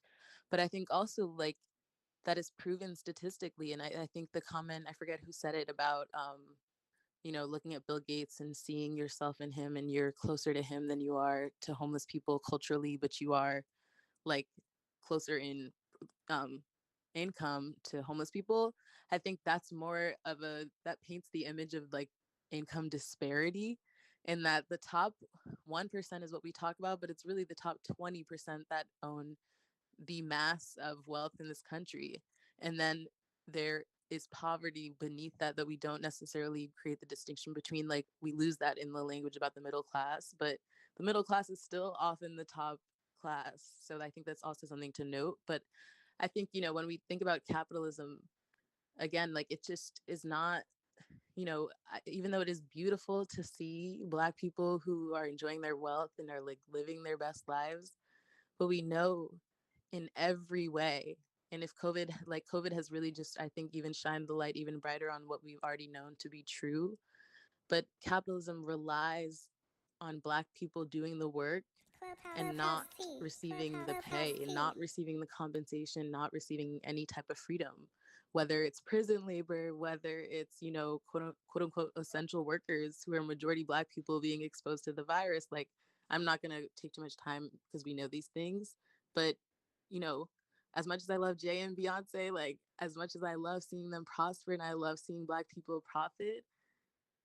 [SPEAKER 4] But I think also like that is proven statistically. And I think the comment, I forget who said it, about looking at Bill Gates and seeing yourself in him, and you're closer to him than you are to homeless people culturally, but you are like closer in um, income to homeless people. I think that's more of that paints the image of like income disparity, and that the top 1% is what we talk about, but it's really the top 20% that own the mass of wealth in this country. And then there is poverty beneath that we don't necessarily create the distinction between. Like we lose that in the language about the middle class, but the middle class is still often the top class. So I think that's also something to note. But I think, when we think about capitalism, again, like it just is not, even though it is beautiful to see Black people who are enjoying their wealth and are like living their best lives, but we know in every way. And if COVID has really just, I think, even shined the light even brighter on what we've already known to be true. But capitalism relies on Black people doing the work and not receiving the pay and not receiving the compensation, not receiving any type of freedom, whether it's prison labor, whether it's, quote unquote essential workers who are majority Black people being exposed to the virus. Like, I'm not going to take too much time because we know these things. But, you know, as much as I love Jay and Beyonce, like as much as I love seeing them prosper and I love seeing Black people profit,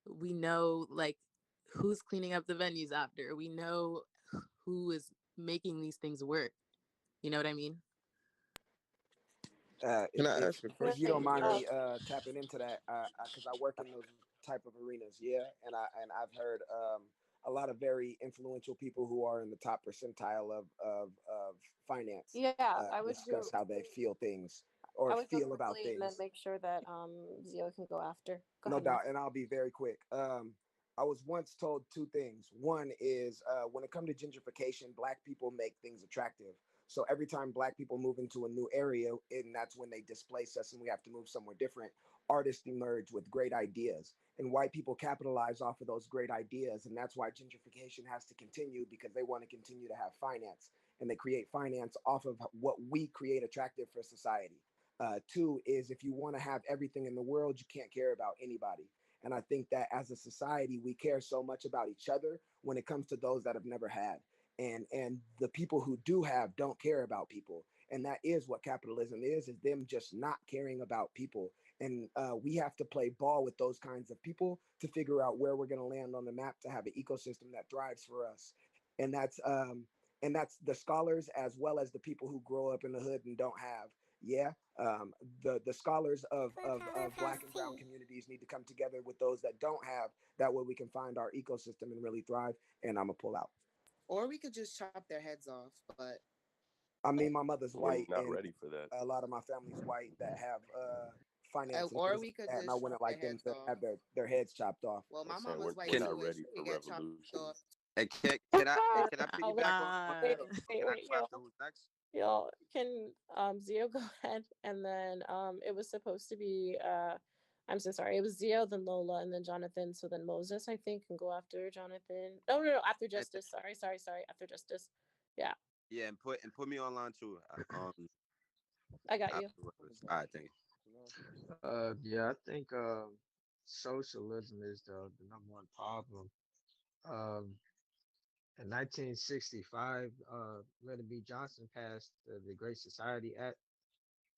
[SPEAKER 4] we know like who's cleaning up the venues after. We know who is making these things work. You know what I mean?
[SPEAKER 17] Can I ask a
[SPEAKER 13] If
[SPEAKER 17] question
[SPEAKER 13] you don't
[SPEAKER 17] real
[SPEAKER 13] mind
[SPEAKER 17] quick?
[SPEAKER 13] me tapping into that, because I work in those type of arenas, yeah, and I've heard a lot of very influential people who are in the top percentile of finance
[SPEAKER 2] Yeah, I would
[SPEAKER 13] discuss
[SPEAKER 2] do.
[SPEAKER 13] how they feel things or
[SPEAKER 2] I would go
[SPEAKER 13] feel about
[SPEAKER 2] quickly and then
[SPEAKER 13] things.
[SPEAKER 2] make sure that Zio can go after. Go
[SPEAKER 13] No
[SPEAKER 2] ahead, Mo.
[SPEAKER 13] doubt, and I'll be very quick. I was once told two things. One is when it comes to gentrification, Black people make things attractive. So every time Black people move into a new area, and that's when they displace us and we have to move somewhere different, artists emerge with great ideas. And white people capitalize off of those great ideas. And that's why gentrification has to continue, because they want to continue to have finance. And they create finance off of what we create attractive for society. Two is if you want to have everything in the world, you can't care about anybody. And I think that as a society, we care so much about each other when it comes to those that have never had. And the people who do have don't care about people. And that is what capitalism is them just not caring about people. And we have to play ball with those kinds of people to figure out where we're going to land on the map to have an ecosystem that thrives for us. And that's the scholars as well as the people who grow up in the hood and don't have. Yeah, the scholars of Black and brown communities need to come together with those that don't have. That way we can find our ecosystem and really thrive. And I'm gonna pull out.
[SPEAKER 5] Or we could just chop their heads off, but
[SPEAKER 13] I mean, my mother's
[SPEAKER 21] We're
[SPEAKER 13] white,
[SPEAKER 21] not
[SPEAKER 13] and
[SPEAKER 21] ready for that.
[SPEAKER 13] a lot of my family's white that have finance and
[SPEAKER 5] or
[SPEAKER 13] things
[SPEAKER 5] we
[SPEAKER 13] like
[SPEAKER 5] could
[SPEAKER 13] that. And I
[SPEAKER 5] just chop
[SPEAKER 13] wouldn't
[SPEAKER 5] their
[SPEAKER 13] like them
[SPEAKER 5] heads
[SPEAKER 13] to
[SPEAKER 5] off.
[SPEAKER 13] have their heads chopped off.
[SPEAKER 5] Well,
[SPEAKER 21] I'm
[SPEAKER 5] my
[SPEAKER 21] saying
[SPEAKER 5] mama's
[SPEAKER 21] we're
[SPEAKER 5] white
[SPEAKER 21] we're
[SPEAKER 20] Can
[SPEAKER 21] not
[SPEAKER 5] too, and
[SPEAKER 21] ready
[SPEAKER 5] she
[SPEAKER 21] for
[SPEAKER 5] could get chopped
[SPEAKER 21] revolution.
[SPEAKER 5] off
[SPEAKER 19] And can I piggyback on
[SPEAKER 2] Wait,
[SPEAKER 19] Zio
[SPEAKER 2] wait,
[SPEAKER 19] and ask
[SPEAKER 2] wait,
[SPEAKER 19] Clapton who's next?
[SPEAKER 2] y'all can Zio go ahead, and then it was supposed to be I'm so sorry, it was Zio, then Lola, and then Jonathan. So then Moses, I think, can go after Jonathan. No, after
[SPEAKER 19] And
[SPEAKER 2] Justice. Sorry, after Justice. Yeah,
[SPEAKER 19] yeah, and put me online too.
[SPEAKER 2] I got you.
[SPEAKER 19] Afterwards. All right, thank
[SPEAKER 20] Yeah, I think socialism is the number one problem. Um, in 1965, Lyndon B. Johnson passed the Great Society Act,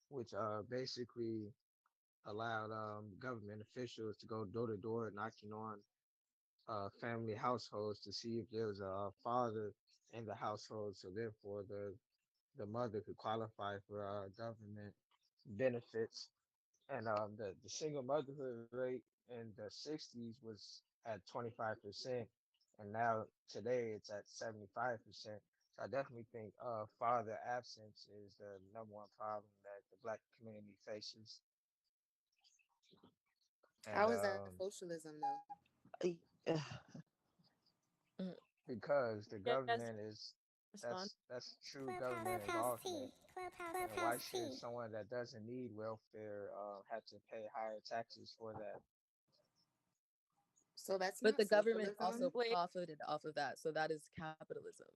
[SPEAKER 20] which basically allowed government officials to go door to door knocking on family households to see if there was a father in the household. So therefore, the mother could qualify for government benefits. And the single motherhood rate in the 60s was at 25%, and now today it's at 75%. So I definitely think father absence is the number one problem that the Black community faces. And
[SPEAKER 5] How is that socialism though?
[SPEAKER 20] because the
[SPEAKER 2] Yes,
[SPEAKER 20] government is
[SPEAKER 2] respond.
[SPEAKER 20] that's true government involvement. And why should someone that doesn't need welfare have to pay higher taxes for that?
[SPEAKER 5] So that's
[SPEAKER 4] But
[SPEAKER 5] not
[SPEAKER 4] the government also
[SPEAKER 5] socialism.
[SPEAKER 2] Wait,
[SPEAKER 4] profited off of that, so that is capitalism.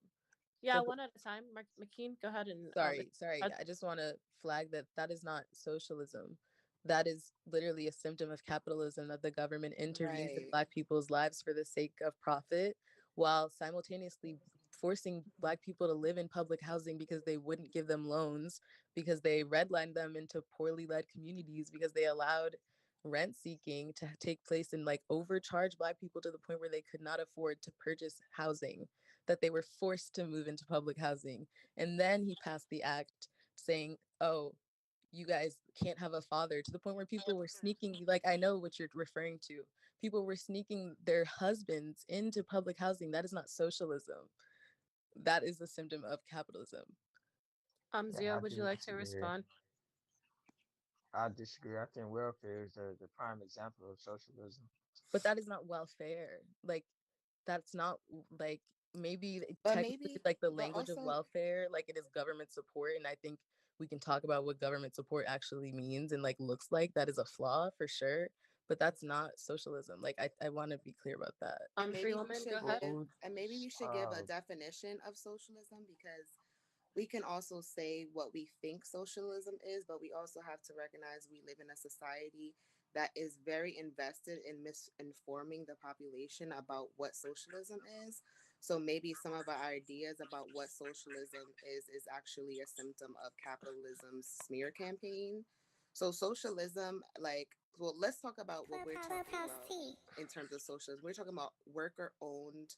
[SPEAKER 2] yeah,
[SPEAKER 4] But
[SPEAKER 2] one at a time. McKean, go ahead and
[SPEAKER 4] sorry, I just want to flag that that is not socialism. That is literally a symptom of capitalism, that the government intervenes in
[SPEAKER 5] Right.
[SPEAKER 4] Black people's lives for the sake of profit, while simultaneously forcing Black people to live in public housing because they wouldn't give them loans, because they redlined them into poorly led communities, because they allowed rent seeking to take place and like overcharge Black people to the point where they could not afford to purchase housing, that they were forced to move into public housing. And then he passed the act saying, oh, you guys can't have a father, to the point where people were sneaking, like, I know what you're referring to. People were sneaking their husbands into public housing. That is not socialism. That is a symptom of capitalism.
[SPEAKER 20] Yeah,
[SPEAKER 2] Zio,
[SPEAKER 20] I
[SPEAKER 2] would you like to
[SPEAKER 20] disagree.
[SPEAKER 2] respond?
[SPEAKER 20] I disagree. I think welfare is the prime example of socialism.
[SPEAKER 4] But that is not welfare. Like, that's not like, maybe
[SPEAKER 5] But
[SPEAKER 4] technically,
[SPEAKER 5] maybe,
[SPEAKER 4] like, the
[SPEAKER 5] but
[SPEAKER 4] language of
[SPEAKER 5] also,
[SPEAKER 4] welfare, like, it is government support, and I think we can talk about what government support actually means and like looks like. That is a flaw for sure, but that's not socialism. Like, I want to be clear about that.
[SPEAKER 5] and
[SPEAKER 2] Free
[SPEAKER 5] maybe we
[SPEAKER 2] woman, go
[SPEAKER 5] should
[SPEAKER 2] ahead.
[SPEAKER 5] give, and maybe we should give a definition of socialism, because we can also say what we think socialism is, but we also have to recognize we live in a society that is very invested in misinforming the population about what socialism is. So maybe some of our ideas about what socialism is actually a symptom of capitalism's smear campaign. So socialism, like, well, let's talk about what we're talking about in terms of socialism. We're talking about worker owned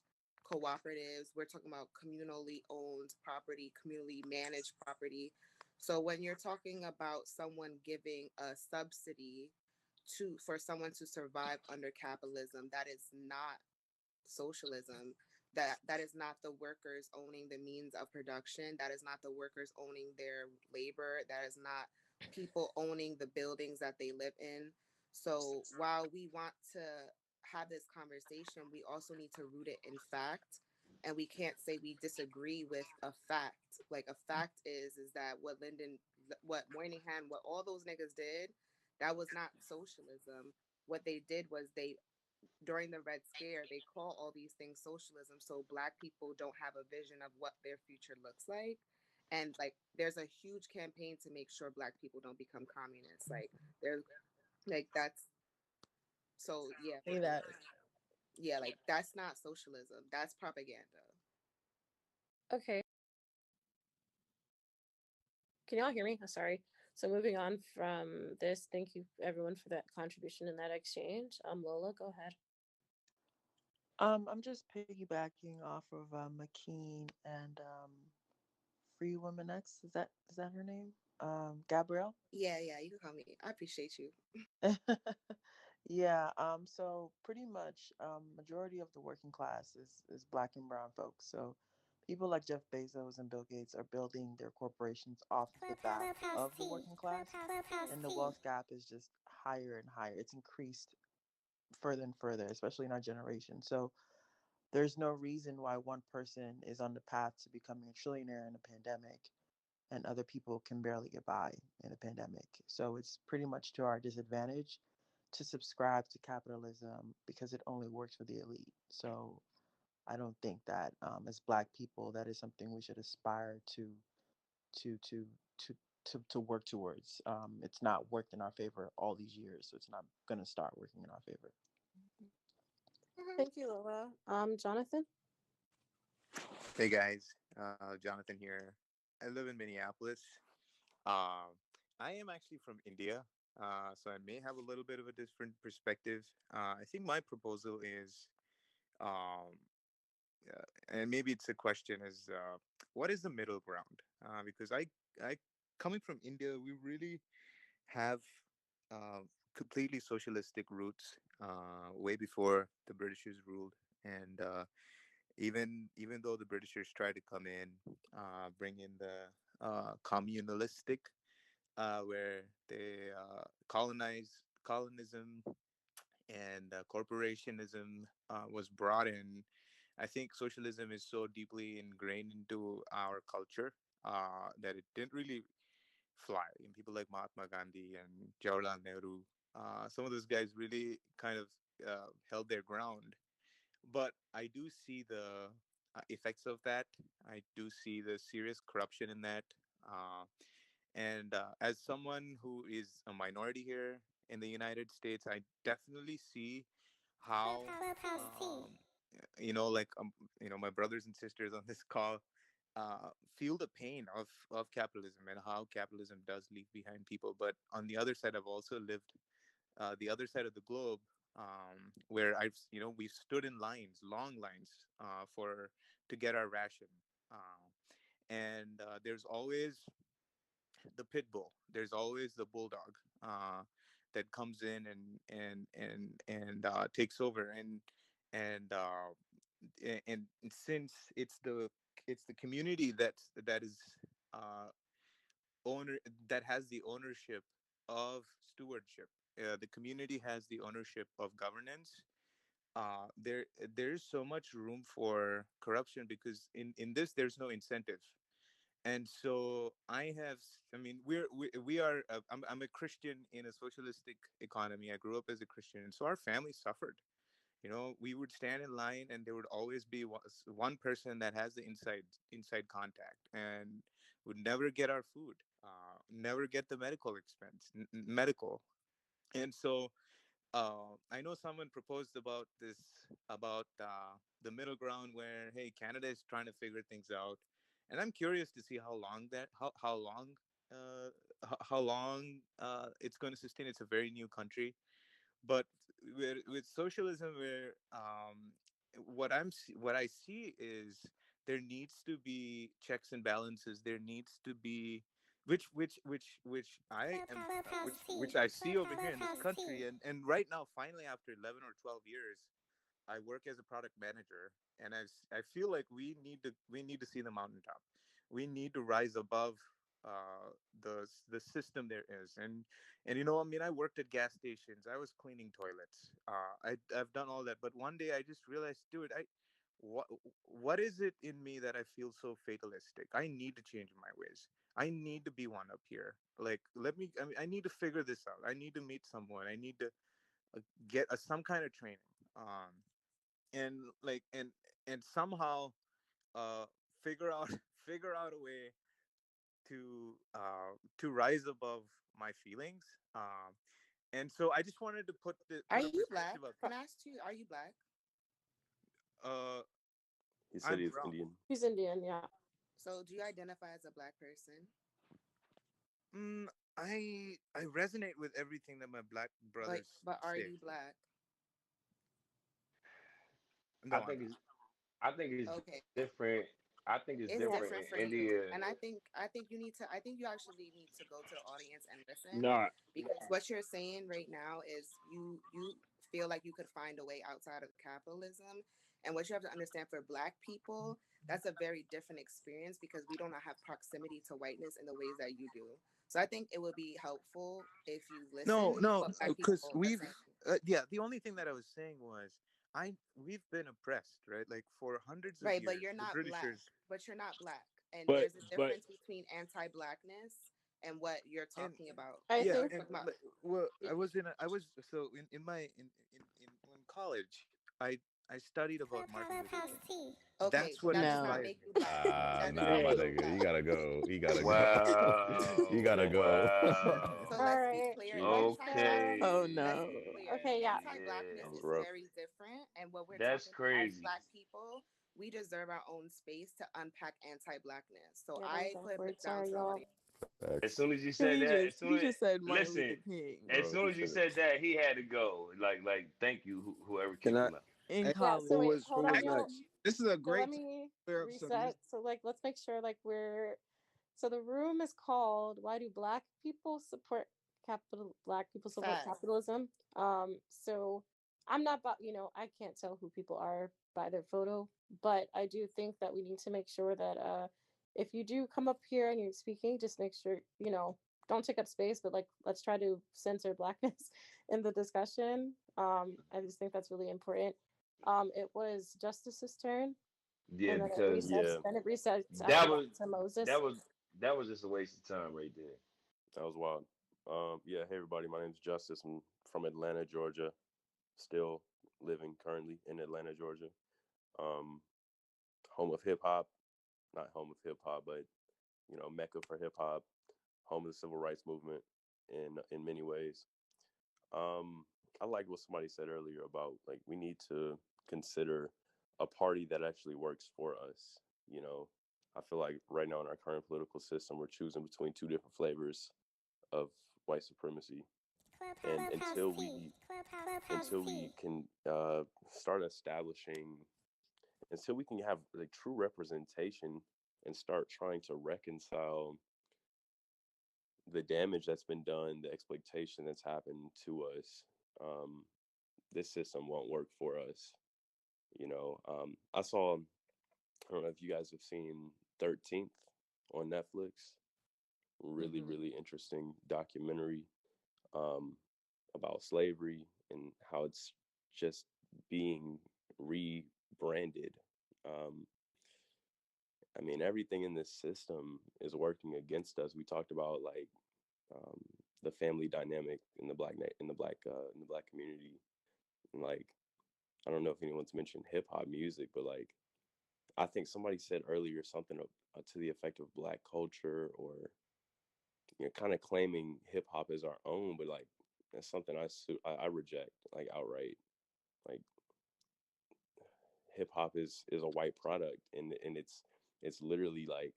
[SPEAKER 5] cooperatives. We're talking about communally owned property, communally managed property. So when you're talking about someone giving a subsidy to for someone to survive under capitalism, that is not socialism. That is not the workers owning the means of production. That is not the workers owning their labor. That is not people owning the buildings that they live in. So while we want to have this conversation, we also need to root it in fact. And we can't say we disagree with a fact. Like, a fact is that what Moynihan, what all those niggas did, that was not socialism. What they did was they, during the Red Scare, they call all these things socialism, so Black people don't have a vision of what their future looks like. And like, there's a huge campaign to make sure Black people don't become communists. Like, there's, like, that's, so yeah,
[SPEAKER 4] Say that.
[SPEAKER 5] yeah, like, that's not socialism, that's propaganda.
[SPEAKER 2] Okay. Can y'all hear me? Oh, sorry. So moving on from this, thank you everyone for that contribution and that exchange. Lola, go ahead.
[SPEAKER 8] I'm just piggybacking off of McKean and Free Woman X. Is that her name? Gabrielle.
[SPEAKER 5] Yeah, you can call me. I appreciate you.
[SPEAKER 8] Yeah. So pretty much, majority of the working class is Black and brown folks. So people like Jeff Bezos and Bill Gates are building their corporations off the back of the working class, and the wealth gap is just higher and higher. It's increased further and further, especially in our generation. So There's no reason why one person is on the path to becoming a trillionaire in a pandemic and other people can barely get by in a pandemic. So it's pretty much to our disadvantage to subscribe to capitalism because it only works for the elite. So I don't think that as Black people, that is something we should aspire to to to to work towards. It's not worked in our favor all these years, so it's not going to start working in our favor.
[SPEAKER 3] Thank you, Lola. Jonathan?
[SPEAKER 9] Hey guys, Jonathan here. I live in Minneapolis. Um, I am actually from India, so I may have a little bit of a different perspective. I think my proposal is, um, and maybe it's a question, is what is the middle ground? Because I, coming from India, we really have uh, completely socialistic roots way before the Britishers ruled, and even though the Britishers tried to come in, bring in the communalistic, where they colonism and corporationism was brought in. I think socialism is so deeply ingrained into our culture that it didn't really fly. And people like Mahatma Gandhi and Jawaharlal Nehru, some of those guys really kind of held their ground, but I do see the effects of that. I do see the serious corruption in that. Uh, and as someone who is a minority here in the United States, I definitely see how, um, like, my brothers and sisters on this call feel the pain of capitalism and how capitalism does leave behind people. But on the other side, I've also lived the other side of the globe, where we've stood in lines, long lines, for to get our ration. And there's always the pit bull. There's always the bulldog that comes in and takes over. And since it's the community that is uh, owner that has the ownership of stewardship. The community has the ownership of governance. There's so much room for corruption because in this there's no incentive. And so I mean, we are. I'm a Christian in a socialistic economy. I grew up as a Christian, and so our family suffered. We would stand in line, and there would always be one person that has the inside contact, and would never get our food, never get the medical expense, medical. And so I know someone proposed about this, about the middle ground, where hey, Canada is trying to figure things out, and I'm curious to see uh, how long it's going to sustain. It's a very new country, but with socialism, where what I see is there needs to be checks and balances. There needs to be which I am which I see over here in this country, and right now, finally, after 11 or 12 years, I work as a product manager, and I feel like we need to see the mountaintop. We need to rise above the system there is. And I mean, I worked at gas stations. I was cleaning toilets. I've done all that, but one day I just realized, dude, what what is it in me that I feel so fatalistic? I need to change my ways. I need to be one up here. Like, I mean, I need to figure this out. I need to meet someone. I need to get some kind of training. And like and somehow uh figure out figure out a way to rise above my feelings. And so I just wanted to
[SPEAKER 5] Are
[SPEAKER 9] put a
[SPEAKER 5] you black?
[SPEAKER 9] perspective up.
[SPEAKER 5] Can I ask you, are you black?
[SPEAKER 9] uh
[SPEAKER 21] He said
[SPEAKER 9] I'm
[SPEAKER 21] he's
[SPEAKER 9] brown.
[SPEAKER 21] Indian.
[SPEAKER 3] He's Indian, yeah.
[SPEAKER 5] So do you identify as a black person?
[SPEAKER 9] mm, I resonate with everything that my black
[SPEAKER 5] Like,
[SPEAKER 9] brothers
[SPEAKER 5] but are
[SPEAKER 9] say.
[SPEAKER 5] you black?
[SPEAKER 17] I
[SPEAKER 9] Go on.
[SPEAKER 17] think it's I think it's
[SPEAKER 5] Okay.
[SPEAKER 17] different. I think it's different
[SPEAKER 5] It's
[SPEAKER 17] in
[SPEAKER 5] different for you.
[SPEAKER 17] India.
[SPEAKER 5] And I think you actually need to go to the audience and listen,
[SPEAKER 17] No,
[SPEAKER 5] because what you're saying right now is you feel like you could find a way outside of capitalism. And what you have to understand, for black people, that's a very different experience, because we do not have proximity to whiteness in the ways that you do. So I think it would be helpful if you
[SPEAKER 9] No,
[SPEAKER 5] listen
[SPEAKER 9] no,
[SPEAKER 5] what black
[SPEAKER 9] because
[SPEAKER 5] people are
[SPEAKER 9] we've
[SPEAKER 5] saying.
[SPEAKER 9] yeah, the only thing that I was saying was we've been oppressed, right? Like for hundreds of
[SPEAKER 5] Right,
[SPEAKER 9] years,
[SPEAKER 5] but you're
[SPEAKER 9] the
[SPEAKER 5] not black.
[SPEAKER 9] Britishers.
[SPEAKER 5] But you're not black, and
[SPEAKER 21] But
[SPEAKER 5] there's a difference between anti-blackness and what you're
[SPEAKER 9] And
[SPEAKER 5] talking about.
[SPEAKER 3] I
[SPEAKER 9] yeah,
[SPEAKER 3] think
[SPEAKER 9] and well, I was so in college, I studied about Martin Luther King.
[SPEAKER 5] Okay,
[SPEAKER 9] That's what
[SPEAKER 5] that does not
[SPEAKER 4] No.
[SPEAKER 5] make you black. That does
[SPEAKER 1] Nah,
[SPEAKER 5] not
[SPEAKER 1] my
[SPEAKER 5] make you
[SPEAKER 1] nigga, you
[SPEAKER 5] black.
[SPEAKER 1] gotta go. You gotta go. you
[SPEAKER 21] wow,
[SPEAKER 1] gotta go.
[SPEAKER 21] wow.
[SPEAKER 5] So
[SPEAKER 3] all
[SPEAKER 5] let's be
[SPEAKER 3] right.
[SPEAKER 5] clear.
[SPEAKER 3] Let's
[SPEAKER 4] Oh
[SPEAKER 5] Let's
[SPEAKER 4] no.
[SPEAKER 5] be clear.
[SPEAKER 3] okay, yeah.
[SPEAKER 5] Anti-blackness
[SPEAKER 21] That was
[SPEAKER 5] is
[SPEAKER 21] rough.
[SPEAKER 5] very different, and what we're
[SPEAKER 8] That's
[SPEAKER 5] talking about as
[SPEAKER 8] crazy.
[SPEAKER 5] Black people, we deserve our own space to unpack anti-blackness. So
[SPEAKER 3] Yeah, that was
[SPEAKER 5] I put
[SPEAKER 3] awkward.
[SPEAKER 5] down
[SPEAKER 3] Sorry,
[SPEAKER 5] to the
[SPEAKER 3] y'all.
[SPEAKER 5] audience.
[SPEAKER 8] As
[SPEAKER 1] Facts.
[SPEAKER 8] soon as you said that, as soon
[SPEAKER 4] He
[SPEAKER 8] as
[SPEAKER 4] just said Martin Luther
[SPEAKER 8] listen,
[SPEAKER 4] King
[SPEAKER 8] as
[SPEAKER 21] Bro,
[SPEAKER 8] soon
[SPEAKER 21] he
[SPEAKER 8] as you
[SPEAKER 21] finished.
[SPEAKER 8] said that, he had to go. Like, thank you, whoever
[SPEAKER 19] Can
[SPEAKER 8] kicked
[SPEAKER 19] I?
[SPEAKER 8] him out.
[SPEAKER 4] in
[SPEAKER 6] Hey,
[SPEAKER 3] Yeah, so
[SPEAKER 6] who
[SPEAKER 3] wait,
[SPEAKER 4] college.
[SPEAKER 3] hold on,
[SPEAKER 6] was
[SPEAKER 3] y'all.
[SPEAKER 6] next? This is a
[SPEAKER 3] So let
[SPEAKER 6] great time
[SPEAKER 3] me
[SPEAKER 6] to clear up some.
[SPEAKER 3] reset. So like let's make sure like we're so the room is called Why Do Black People Support Black People Support
[SPEAKER 5] Facts.
[SPEAKER 3] Capitalism? So I'm not about, I can't tell who people are by their photo, but I do think that we need to make sure that if you do come up here and you're speaking, just make sure, don't take up space, but like let's try to censor blackness in the discussion. I just think that's really important. It was Justice's turn,
[SPEAKER 8] Yeah,
[SPEAKER 3] and then it
[SPEAKER 8] because
[SPEAKER 3] resets.
[SPEAKER 21] Yeah,
[SPEAKER 3] Then it resets after
[SPEAKER 8] that
[SPEAKER 3] that
[SPEAKER 8] was
[SPEAKER 3] to Moses.
[SPEAKER 8] that was that was just a waste of time right there.
[SPEAKER 21] that was wild. Yeah, hey everybody, my name is Justice. I'm from Atlanta, Georgia. Still living currently in Atlanta, Georgia. Um, home of hip hop, not home of hip hop, but Mecca for hip hop, home of the civil rights movement in many ways. Um, I like what somebody said earlier about like we need to consider a party that actually works for us. You know, I feel like right now in our current political system, we're choosing between two different flavors of white supremacy, and until we can start establishing, until we can have like true representation and start trying to reconcile the damage that's been done, the exploitation that's happened to us, um, this system won't work for us. I saw, I don't know if you guys have seen 13th on Netflix. Really,
[SPEAKER 4] Mm-hmm.
[SPEAKER 21] really interesting documentary um, about slavery and how it's just being rebranded. Um, I mean, everything in this system is working against us. We talked about like um, the family dynamic in the in the black community, and like I don't know if anyone's mentioned hip hop music, but like I think somebody said earlier something to the effect of black culture, or kind of claiming hip hop as our own, but like that's something I reject like outright. Like hip hop is a white product, and it's literally like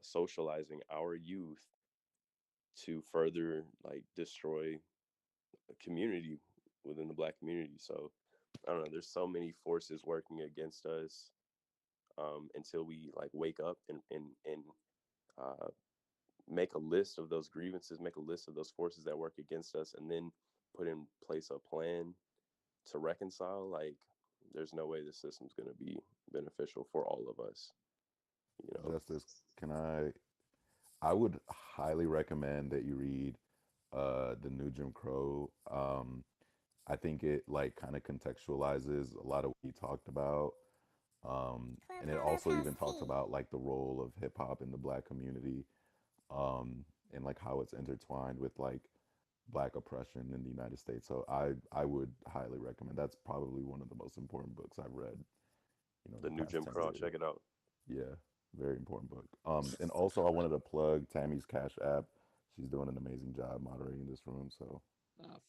[SPEAKER 21] socializing our youth to further like destroy a community within the black community. So I don't know. There's so many forces working against us until we like wake up and uh, make a list of those grievances, make a list of those forces that work against us, and then put in place a plan to reconcile. Like, there's no way the system's going to be beneficial for all of us.
[SPEAKER 1] Justice, can I would highly recommend that you read the new Jim Crow. I think it like kind of contextualizes a lot of what he talked about. And it also even talks about like the role of hip hop in the black community, and like how it's intertwined with like black oppression in the United States. So I would highly recommend. That's probably one of the most important books I've read,
[SPEAKER 21] The
[SPEAKER 1] the
[SPEAKER 21] new
[SPEAKER 1] past
[SPEAKER 21] Jim
[SPEAKER 1] 10
[SPEAKER 21] Crow,
[SPEAKER 1] years.
[SPEAKER 21] check it out.
[SPEAKER 1] Yeah, very important book. And also I wanted to plug Tammy's Cash App. She's doing an amazing job moderating this room. So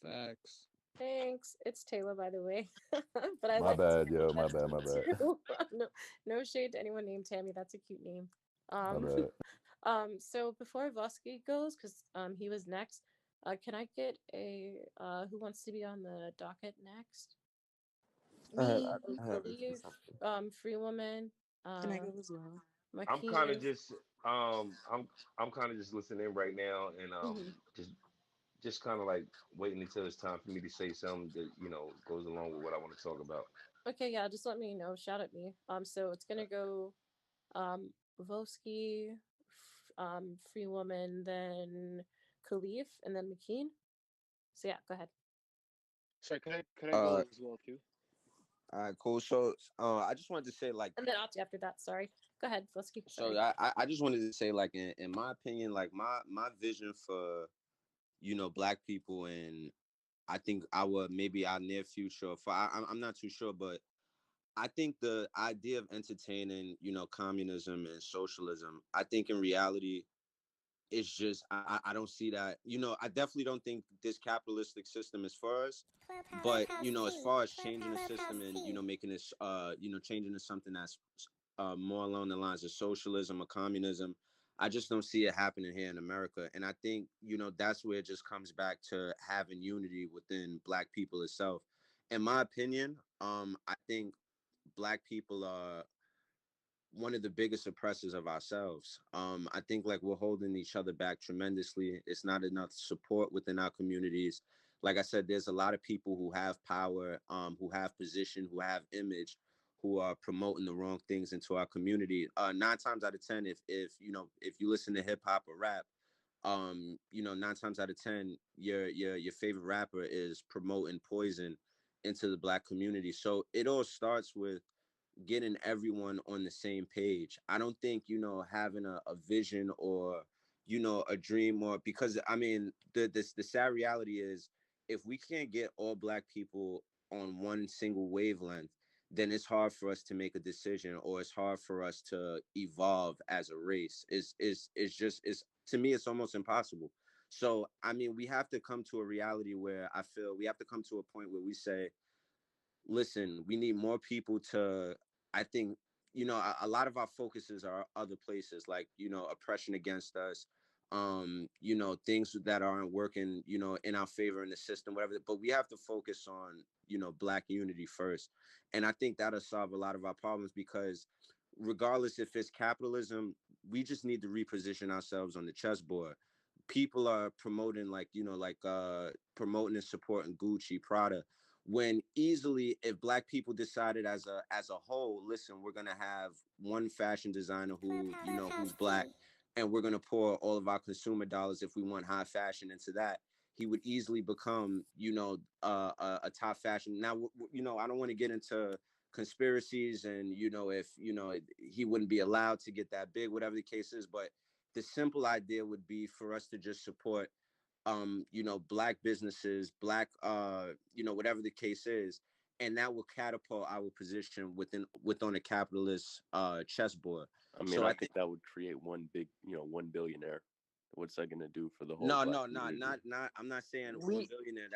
[SPEAKER 6] Facts.
[SPEAKER 3] Thanks. It's Taylor, by the way. But I
[SPEAKER 1] my
[SPEAKER 3] like
[SPEAKER 1] bad,
[SPEAKER 3] Tammy
[SPEAKER 1] yo, my
[SPEAKER 3] better
[SPEAKER 1] bad, my bad.
[SPEAKER 3] too. No, no shade to anyone named Tammy. That's a cute name.
[SPEAKER 1] My
[SPEAKER 3] Um,
[SPEAKER 1] bad.
[SPEAKER 3] so before Vosky goes, because he was next, can I get a who wants to be on the docket next? Me,
[SPEAKER 8] I have it.
[SPEAKER 3] Khalif, Free Woman,
[SPEAKER 4] Can I go as well?
[SPEAKER 8] I'm kind of
[SPEAKER 3] Makeen.
[SPEAKER 8] just I'm kind of just listening in right now, and
[SPEAKER 3] Mhm.
[SPEAKER 8] just kind of like waiting until it's time for me to say something that goes along with what I want to talk about.
[SPEAKER 3] Okay, yeah, just let me know. Shout at me. So it's gonna go Vosky, Free Woman, then Khalif, and then McKean. So yeah, go ahead.
[SPEAKER 6] Sorry, could I
[SPEAKER 19] Uh,
[SPEAKER 6] go as well too?
[SPEAKER 16] All right, cool. So, I just wanted to say, like,
[SPEAKER 3] And then Opti after that. Sorry. Go ahead. Let's keep.
[SPEAKER 16] so
[SPEAKER 3] Sorry.
[SPEAKER 16] I just wanted to say, like, in my opinion, like my vision for black people, and I think maybe our near future. For I'm not too sure, but I think the idea of entertaining, communism and socialism, I think in reality, it's just I don't see that. I definitely don't think this capitalistic system is for us. But as far as changing the system and making this changing to something that's more along the lines of socialism or communism, I just don't see it happening here in America. And I think that's where it just comes back to having unity within Black people itself. In my opinion, I think Black people are one of the biggest oppressors of ourselves. I think like we're holding each other back tremendously. It's not enough support within our communities. Like I said, there's a lot of people who have power, who have position, who have image, who are promoting the wrong things into our community. 9 times out of 10, if you listen to hip hop or rap, 9 times out of 10, your favorite rapper is promoting poison into the Black community. So it all starts with getting everyone on the same page. I don't think, having a vision or, a dream, or because I mean, the sad reality is if we can't get all Black people on one single wavelength, then it's hard for us to make a decision, or it's hard for us to evolve as a race. It's to me, it's almost impossible. So, I mean, we have to come to a reality where I feel we have to come to a point where we say, listen, we need more people to, I think, a lot of our focuses are other places, like, oppression against us, things that aren't working, in our favor in the system, whatever. But we have to focus on, Black unity first. And I think that'll solve a lot of our problems, because regardless if it's capitalism, we just need to reposition ourselves on the chessboard. People are promoting, like, promoting and supporting Gucci, Prada, when easily, if Black people decided as a whole, listen, we're gonna have one fashion designer who's Black, and we're gonna pour all of our consumer dollars, if we want high fashion, into that, he would easily become a top fashion. Now, I don't want to get into conspiracies, and if he wouldn't be allowed to get that big, whatever the case is, but the simple idea would be for us to just support Black businesses, Black whatever the case is, and that will catapult our position within a capitalist chessboard.
[SPEAKER 21] I mean,
[SPEAKER 16] So
[SPEAKER 21] I
[SPEAKER 16] I
[SPEAKER 21] think
[SPEAKER 16] think
[SPEAKER 21] that would create one billionaire. What's that gonna do for the whole
[SPEAKER 16] no,
[SPEAKER 21] Black
[SPEAKER 16] no,
[SPEAKER 21] community?
[SPEAKER 16] not. I'm not saying one
[SPEAKER 6] We
[SPEAKER 16] billionaire.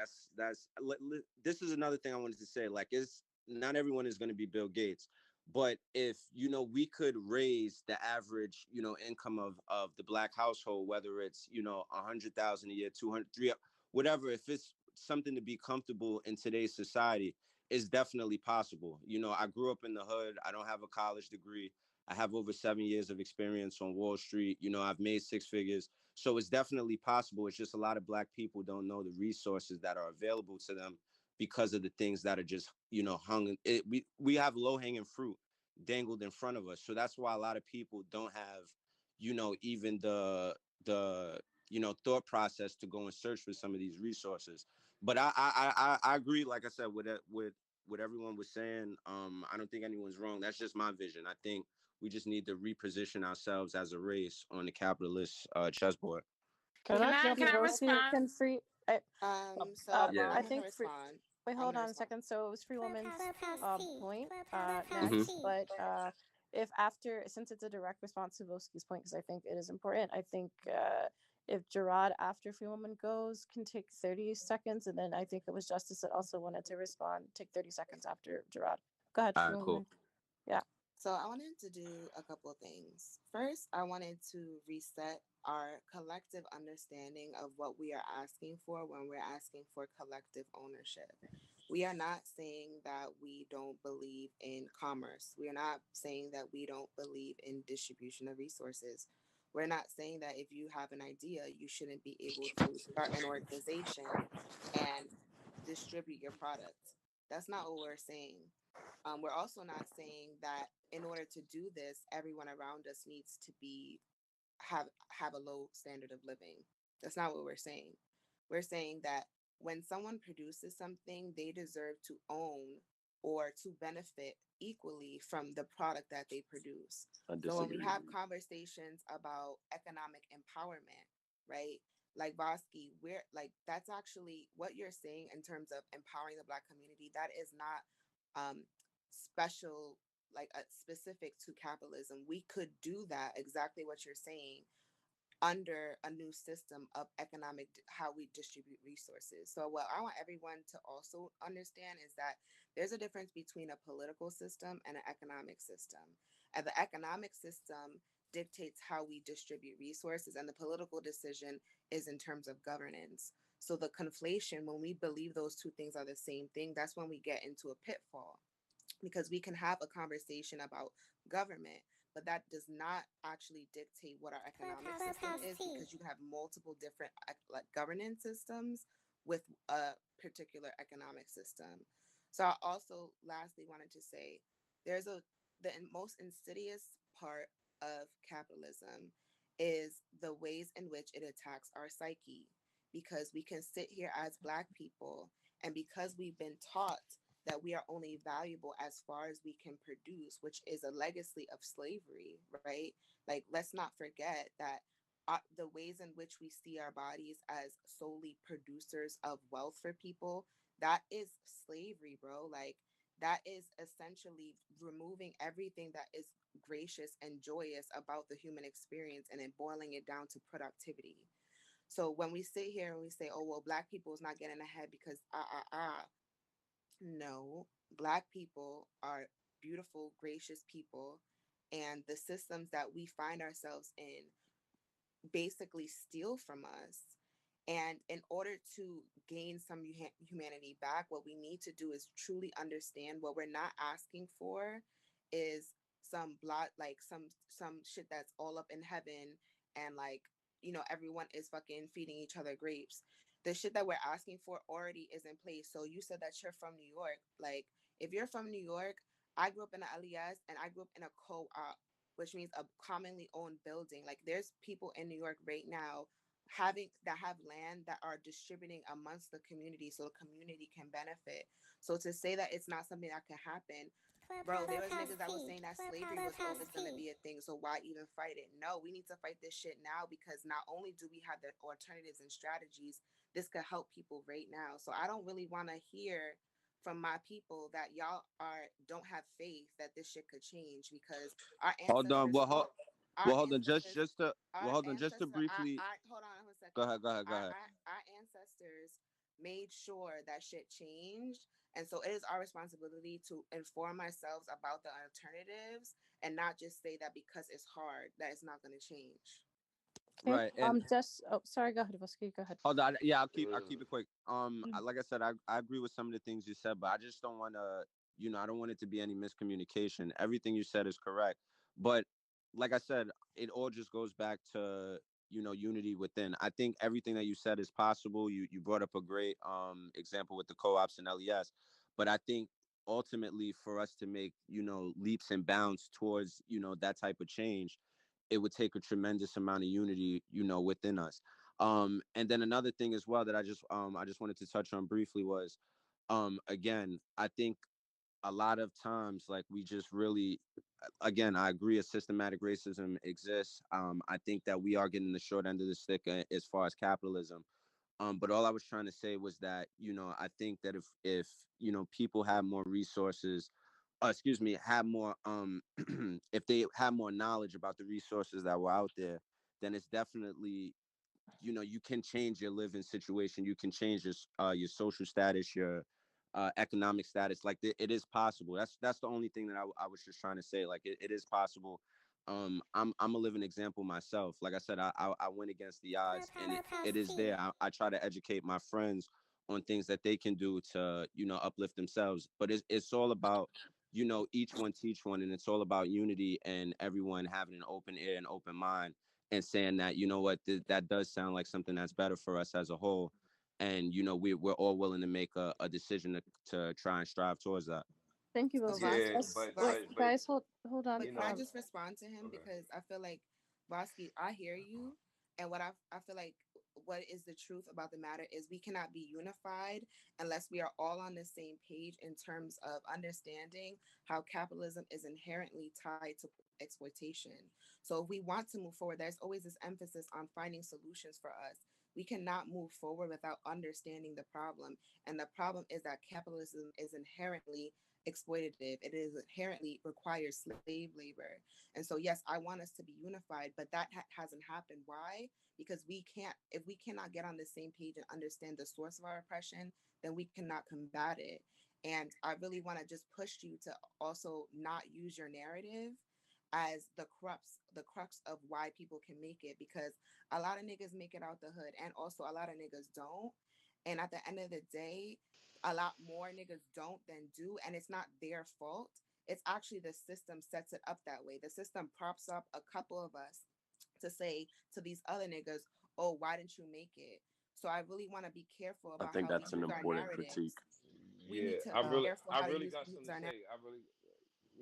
[SPEAKER 16] This is another thing I wanted to say. Like, it's not everyone is going to be Bill Gates, but if we could raise the average income of the Black household, whether it's 100,000 a year, 200, 300, whatever. If it's something to be comfortable in today's society, it's definitely possible. I grew up in the hood. I don't have a college degree. I have over 7 years of experience on Wall Street. I've made six figures. So it's definitely possible. It's just a lot of Black people don't know the resources that are available to them because of the things that are just, hung. We have low hanging fruit dangled in front of us. So that's why a lot of people don't have, even the thought process to go and search for some of these resources. But I agree, like I said, with what everyone was saying. I don't think anyone's wrong. That's just my vision. I think we just need to reposition ourselves as a race on the capitalist chessboard.
[SPEAKER 3] Can
[SPEAKER 2] Can
[SPEAKER 3] I
[SPEAKER 2] I
[SPEAKER 3] jump
[SPEAKER 2] can
[SPEAKER 3] in
[SPEAKER 2] I
[SPEAKER 3] real quick?
[SPEAKER 2] respond?
[SPEAKER 3] Can free?
[SPEAKER 5] So
[SPEAKER 16] Yeah.
[SPEAKER 3] I
[SPEAKER 5] I'm gonna
[SPEAKER 3] think free.
[SPEAKER 5] respond.
[SPEAKER 3] Wait,
[SPEAKER 5] I'm
[SPEAKER 3] hold
[SPEAKER 5] gonna
[SPEAKER 3] on a
[SPEAKER 5] respond.
[SPEAKER 3] second. So it was Free Woman's point
[SPEAKER 16] Hmm.
[SPEAKER 3] next, but if after, since it's a direct response to Voski's point, because I think it is important, I think if Gerard after Free Woman goes can take 30 seconds, and then I think it was Justice that also wanted to respond. Take 30 seconds after Gerard. Go ahead,
[SPEAKER 16] All
[SPEAKER 3] Free
[SPEAKER 16] right, cool.
[SPEAKER 3] Woman. Yeah.
[SPEAKER 5] So I wanted to do a couple of things. First, I wanted to reset our collective understanding of what we are asking for when we're asking for collective ownership. We are not saying that we don't believe in commerce. We are not saying that we don't believe in distribution of resources. We're not saying that if you have an idea, you shouldn't be able to start an organization and distribute your product. That's not what we're saying. We're also not saying that in order to do this, everyone around us needs to be have a low standard of living. That's not what we're saying. We're saying that when someone produces something, they deserve to own or to benefit equally from the product that they produce.
[SPEAKER 21] I
[SPEAKER 5] So when we
[SPEAKER 21] disagree.
[SPEAKER 5] have conversations about economic empowerment, right? Like Bosky, we're like, that's actually what you're saying in terms of empowering the Black community. That is not special, like specific to capitalism. We could do that, exactly what you're saying, under a new system of economic, how we distribute resources. So what I want everyone to also understand is that there's a difference between a political system and an economic system. And the economic system dictates how we distribute resources, and the political decision is in terms of governance. So the conflation, when we believe those two things are the same thing, that's when we get into a pitfall, because we can have a conversation about government, but that does not actually dictate what our economic system is, because you have multiple different like governance systems with a particular economic system. So I also lastly wanted to say there's the most insidious part of capitalism is the ways in which it attacks our psyche, because we can sit here as Black people, and because we've been taught that we are only valuable as far as we can produce, which is a legacy of slavery, right? Like, let's not forget that the ways in which we see our bodies as solely producers of wealth for people, that is slavery, bro. Like, that is essentially removing everything that is gracious and joyous about the human experience and then boiling it down to productivity. So when we sit here and we say, oh, well, Black people is not getting ahead because no, Black people are beautiful, gracious people, and the systems that we find ourselves in basically steal from us. And in order to gain some humanity back, what we need to do is truly understand what we're not asking for is some blot, like some shit that's all up in heaven, and like, everyone is fucking feeding each other grapes. The shit that we're asking for already is in place. So you said that you're from New York. Like, if you're from New York, I grew up in a LES and I grew up in a co-op, which means a commonly owned building. Like, there's people in New York right now have land that are distributing amongst the community so the community can benefit. So to say that it's not something that can happen, bro, there was niggas that was saying that slavery was always going to be a thing, so why even fight it? No, we need to fight this shit now, because not only do we have the alternatives and strategies, this could help people right now. So I don't really want to hear from my people that y'all don't have faith that this shit could change, because our
[SPEAKER 19] Hold on.
[SPEAKER 5] ancestors fought. Our
[SPEAKER 19] Hold on.
[SPEAKER 5] ancestors, our
[SPEAKER 19] Hold on. Just to
[SPEAKER 5] ancestor
[SPEAKER 19] briefly.
[SPEAKER 5] I hold on a
[SPEAKER 19] Go
[SPEAKER 5] second.
[SPEAKER 19] ahead. Go ahead. Go ahead.
[SPEAKER 5] Our ancestors made sure that shit changed, and so it is our responsibility to inform ourselves about the alternatives and not just say that because it's hard that it's not going to change.
[SPEAKER 3] Okay.
[SPEAKER 19] Right. And
[SPEAKER 3] Just sorry, go ahead, Vasky, go ahead.
[SPEAKER 19] hold on. Yeah, I'll keep it quick. Like I said, I agree with some of the things you said, but I just don't want to, I don't want it to be any miscommunication. Everything you said is correct, but like I said, it all just goes back to unity within. I think everything that you said is possible. You brought up a great example with the co-ops and LES, but I think ultimately for us to make leaps and bounds towards that type of change, it would take a tremendous amount of unity within us. And then another thing as well that I just wanted to touch on briefly was, again, I think a lot of times, like, we just really, again, I agree, a systematic racism exists. I think that we are getting the short end of the stick as far as capitalism. But all I was trying to say was that, I think that if people have more resources, excuse me, have more if they have more knowledge about the resources that were out there, then it's definitely, you can change your living situation, you can change your social status, your economic status. Like, it is possible. That's the only thing that I was just trying to say. Like, it is possible. I'm a living example myself. Like I said, I went against the odds, and it is there. I try to educate my friends on things that they can do to uplift themselves. But it's all about each one teach one, and it's all about unity and everyone having an open ear and open mind, and saying that, what, that does sound like something that's better for us as a whole. And we're all willing to make a decision to try and strive towards that.
[SPEAKER 3] Thank you,
[SPEAKER 5] So
[SPEAKER 3] Vasky.
[SPEAKER 5] Vosky,
[SPEAKER 1] Yeah,
[SPEAKER 5] but
[SPEAKER 3] Wait, guys, hold on.
[SPEAKER 5] can I just respond to him,
[SPEAKER 1] okay.
[SPEAKER 5] because I feel like Vosky, I hear you, and what I feel like what is the truth about the matter is we cannot be unified unless we are all on the same page in terms of understanding how capitalism is inherently tied to exploitation. So if we want to move forward, there's always this emphasis on finding solutions for us. We cannot move forward without understanding the problem. And the problem is that capitalism is inherently exploitative. It is inherently requires slave labor. And so, yes, I want us to be unified, but that hasn't happened. Why? Because we can't, if we cannot get on the same page and understand the source of our oppression, then we cannot combat it. And I really want to just push you to also not use your narrative as the crux of why people can make it, because a lot of niggas make it out the hood and also a lot of niggas don't. And at the end of the day, a lot more niggas don't than do, and it's not their fault. It's actually the system sets it up that way. The system props up a couple of us to say to these other niggas, oh, why didn't you make it? So I really want to be careful
[SPEAKER 21] I
[SPEAKER 5] about
[SPEAKER 21] think
[SPEAKER 5] how we
[SPEAKER 21] that's an
[SPEAKER 5] use our
[SPEAKER 21] important critique.
[SPEAKER 5] narratives. We
[SPEAKER 12] Yeah,
[SPEAKER 5] need to
[SPEAKER 12] I
[SPEAKER 5] be
[SPEAKER 12] really,
[SPEAKER 5] careful
[SPEAKER 12] I
[SPEAKER 5] how to
[SPEAKER 12] really
[SPEAKER 5] use,
[SPEAKER 12] got
[SPEAKER 5] use
[SPEAKER 12] something to
[SPEAKER 5] our narrative.
[SPEAKER 12] say. I really, I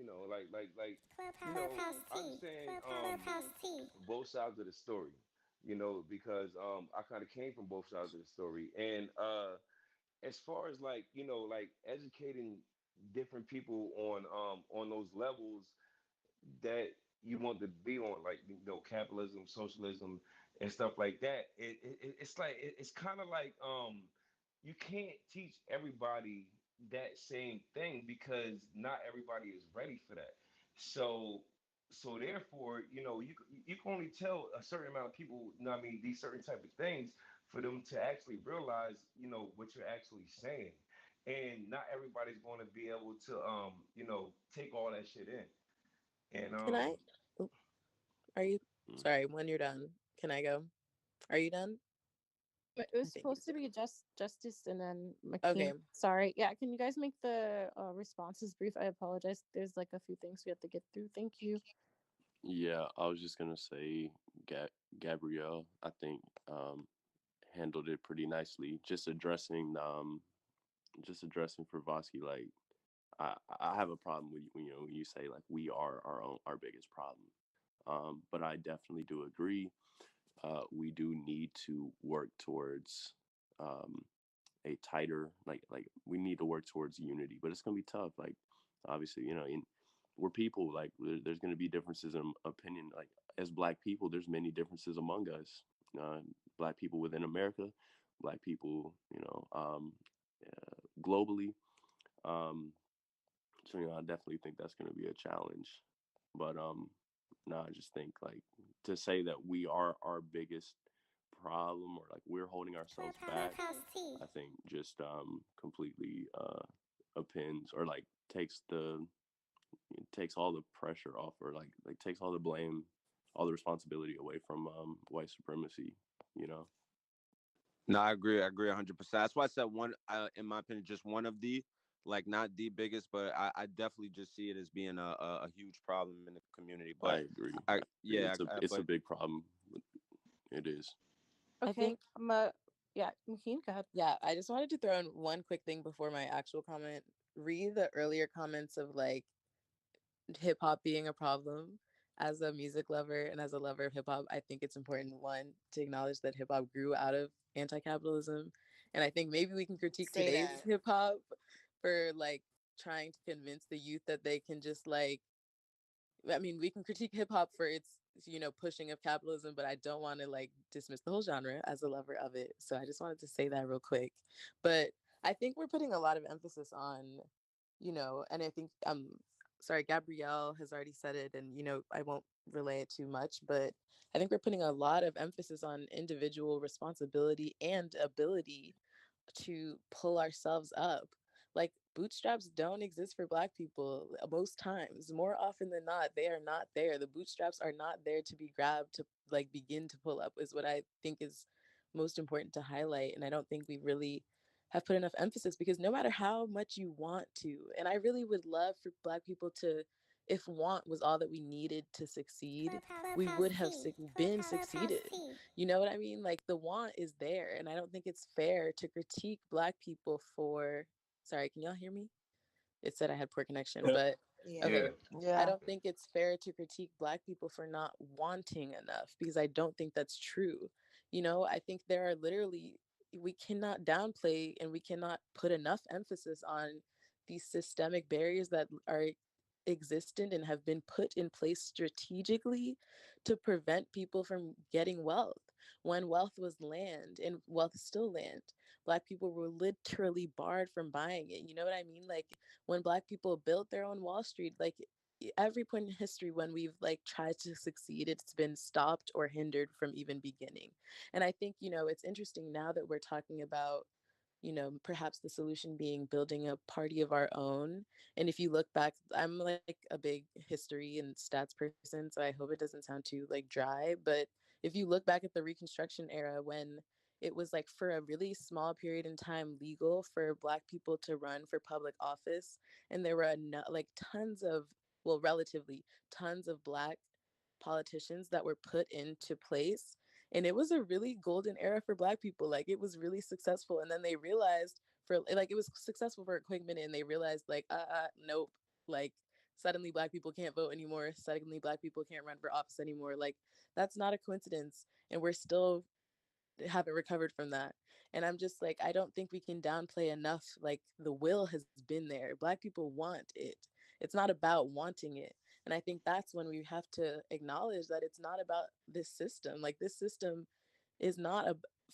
[SPEAKER 12] understand both sides of the story, because I kind of came from both sides of the story, and as far as like educating different people on those levels that you want to be on, like capitalism, socialism, and stuff like that. It's like it's kind of like you can't teach everybody that same thing because not everybody is ready for that. So therefore, you can only tell a certain amount of people, I mean, these certain type of things for them to actually realize, what you're actually saying. And not everybody's going to be able to take all that shit in. And
[SPEAKER 4] Can I? Oop, Are you?
[SPEAKER 21] Mm.
[SPEAKER 4] Sorry, when you're done, can I go? Are you done?
[SPEAKER 2] It
[SPEAKER 4] I
[SPEAKER 2] was
[SPEAKER 4] think you're
[SPEAKER 2] supposed to
[SPEAKER 4] done.
[SPEAKER 2] be Justice and then
[SPEAKER 4] Okay.
[SPEAKER 2] McKean. Sorry. Yeah, can you guys make the responses brief? I apologize. There's like a few things we have to get through. Thank you.
[SPEAKER 21] Yeah, I was just gonna say, Gabrielle, I think handled it pretty nicely. Just addressing Frivosky, like I have a problem with when you say like we are our biggest problem. But I definitely do agree. We do need to work towards um, a tighter like we need to work towards unity, but it's gonna be tough. Like obviously, we're people. Like there's gonna be differences in opinion. Like as Black people, there's many differences among us. Uh, Black people within America, Black people, globally. Um, so I definitely think that's gonna be a challenge. But no, I just think like to say that we are our biggest problem or like we're holding ourselves back, I think just completely appends or like takes all the pressure off or like takes all the blame, all the responsibility away from white supremacy, you know.
[SPEAKER 19] No, I agree. I agree 100%. That's why I said one, in my opinion, just one of the, like not the biggest, but I definitely just see it as being a huge problem in the community. But
[SPEAKER 21] I agree.
[SPEAKER 19] yeah,
[SPEAKER 21] It's a
[SPEAKER 19] but
[SPEAKER 21] big problem. It is.
[SPEAKER 4] I
[SPEAKER 2] Okay.
[SPEAKER 4] think.
[SPEAKER 2] Yeah, McKean, go ahead.
[SPEAKER 4] Yeah, I just wanted to throw in one quick thing before my actual comment. Read the earlier comments of like hip hop being a problem. As a music lover and as a lover of hip hop, I think it's important, one, to acknowledge that hip hop grew out of anti capitalism. And I think maybe we can critique
[SPEAKER 5] Say
[SPEAKER 4] today's
[SPEAKER 5] that.
[SPEAKER 4] hip hop for like trying to convince the youth that they can just like, I mean, we can critique hip hop for its, pushing of capitalism, but I don't want to like dismiss the whole genre as a lover of it. So I just wanted to say that real quick. But I think we're putting a lot of emphasis on, and I think sorry, Gabrielle has already said it, and I won't relay it too much, but I think we're putting a lot of emphasis on individual responsibility and ability to pull ourselves up. Like bootstraps don't exist for Black people most times. More often than not, they are not there. The bootstraps are not there to be grabbed to like begin to pull up, is what I think is most important to highlight. And I don't think we really have put enough emphasis, because no matter how much you want to, and I really would love for Black people to, if want was all that we needed to succeed, we would have been succeeded. You know what I mean? Like the want is there. And I don't think it's fair to critique Black people for, sorry, can y'all hear me? It said I had poor connection,
[SPEAKER 18] Yeah.
[SPEAKER 4] but
[SPEAKER 5] Yeah.
[SPEAKER 4] okay.
[SPEAKER 12] yeah.
[SPEAKER 4] I
[SPEAKER 8] Yeah.
[SPEAKER 4] don't think it's fair to critique Black people for not wanting enough, because I don't think that's true. I think there are literally, we cannot downplay and we cannot put enough emphasis on these systemic barriers that are existent and have been put in place strategically to prevent people from getting wealth. When wealth was land and wealth is still land, Black people were literally barred from buying it. You know what I mean? Like when Black people built their own Wall Street, like every point in history when we've like tried to succeed, it's been stopped or hindered from even beginning. And I think, it's interesting now that we're talking about, perhaps the solution being building a party of our own. And if you look back, I'm like a big history and stats person, so I hope it doesn't sound too like dry. But if you look back at the Reconstruction era, when it was like for a really small period in time legal for Black people to run for public office, and there were like tons of, well, relatively tons of Black politicians that were put into place, and it was a really golden era for Black people. Like it was really successful, and then they realized, for like, it was successful for a quick minute, and they realized like nope, like suddenly Black people can't vote anymore, suddenly Black people can't run for office anymore. Like that's not a coincidence, and we're still haven't recovered from that. And I'm just like, I don't think we can downplay enough, like the will has been there. Black people want it. It's not about wanting it. And I think that's when we have to acknowledge that it's not about this system. Like this system is not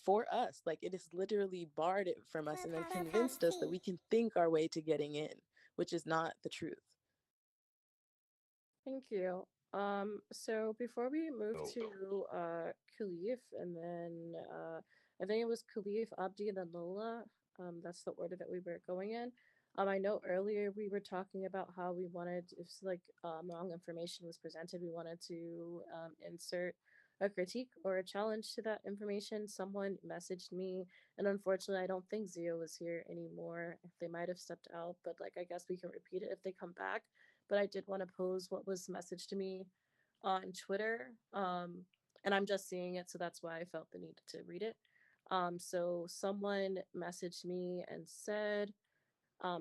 [SPEAKER 4] for us. Like it is literally barred it from us and then convinced us that we can think our way to getting in, which is not the truth.
[SPEAKER 3] Thank you. So before we move to Khalif, and then I think it was Khalif, Abdi, and then Lola. That's the order that we were going in. I know earlier we were talking about how we wanted, if like wrong information was presented, we wanted to insert a critique or a challenge to that information. Someone messaged me, and unfortunately, I don't think Zio is here anymore. They might have stepped out, but like I guess we can repeat it if they come back. But I did want to pose what was messaged to me on Twitter. And I'm just seeing it, so that's why I felt the need to read it. So someone messaged me and said,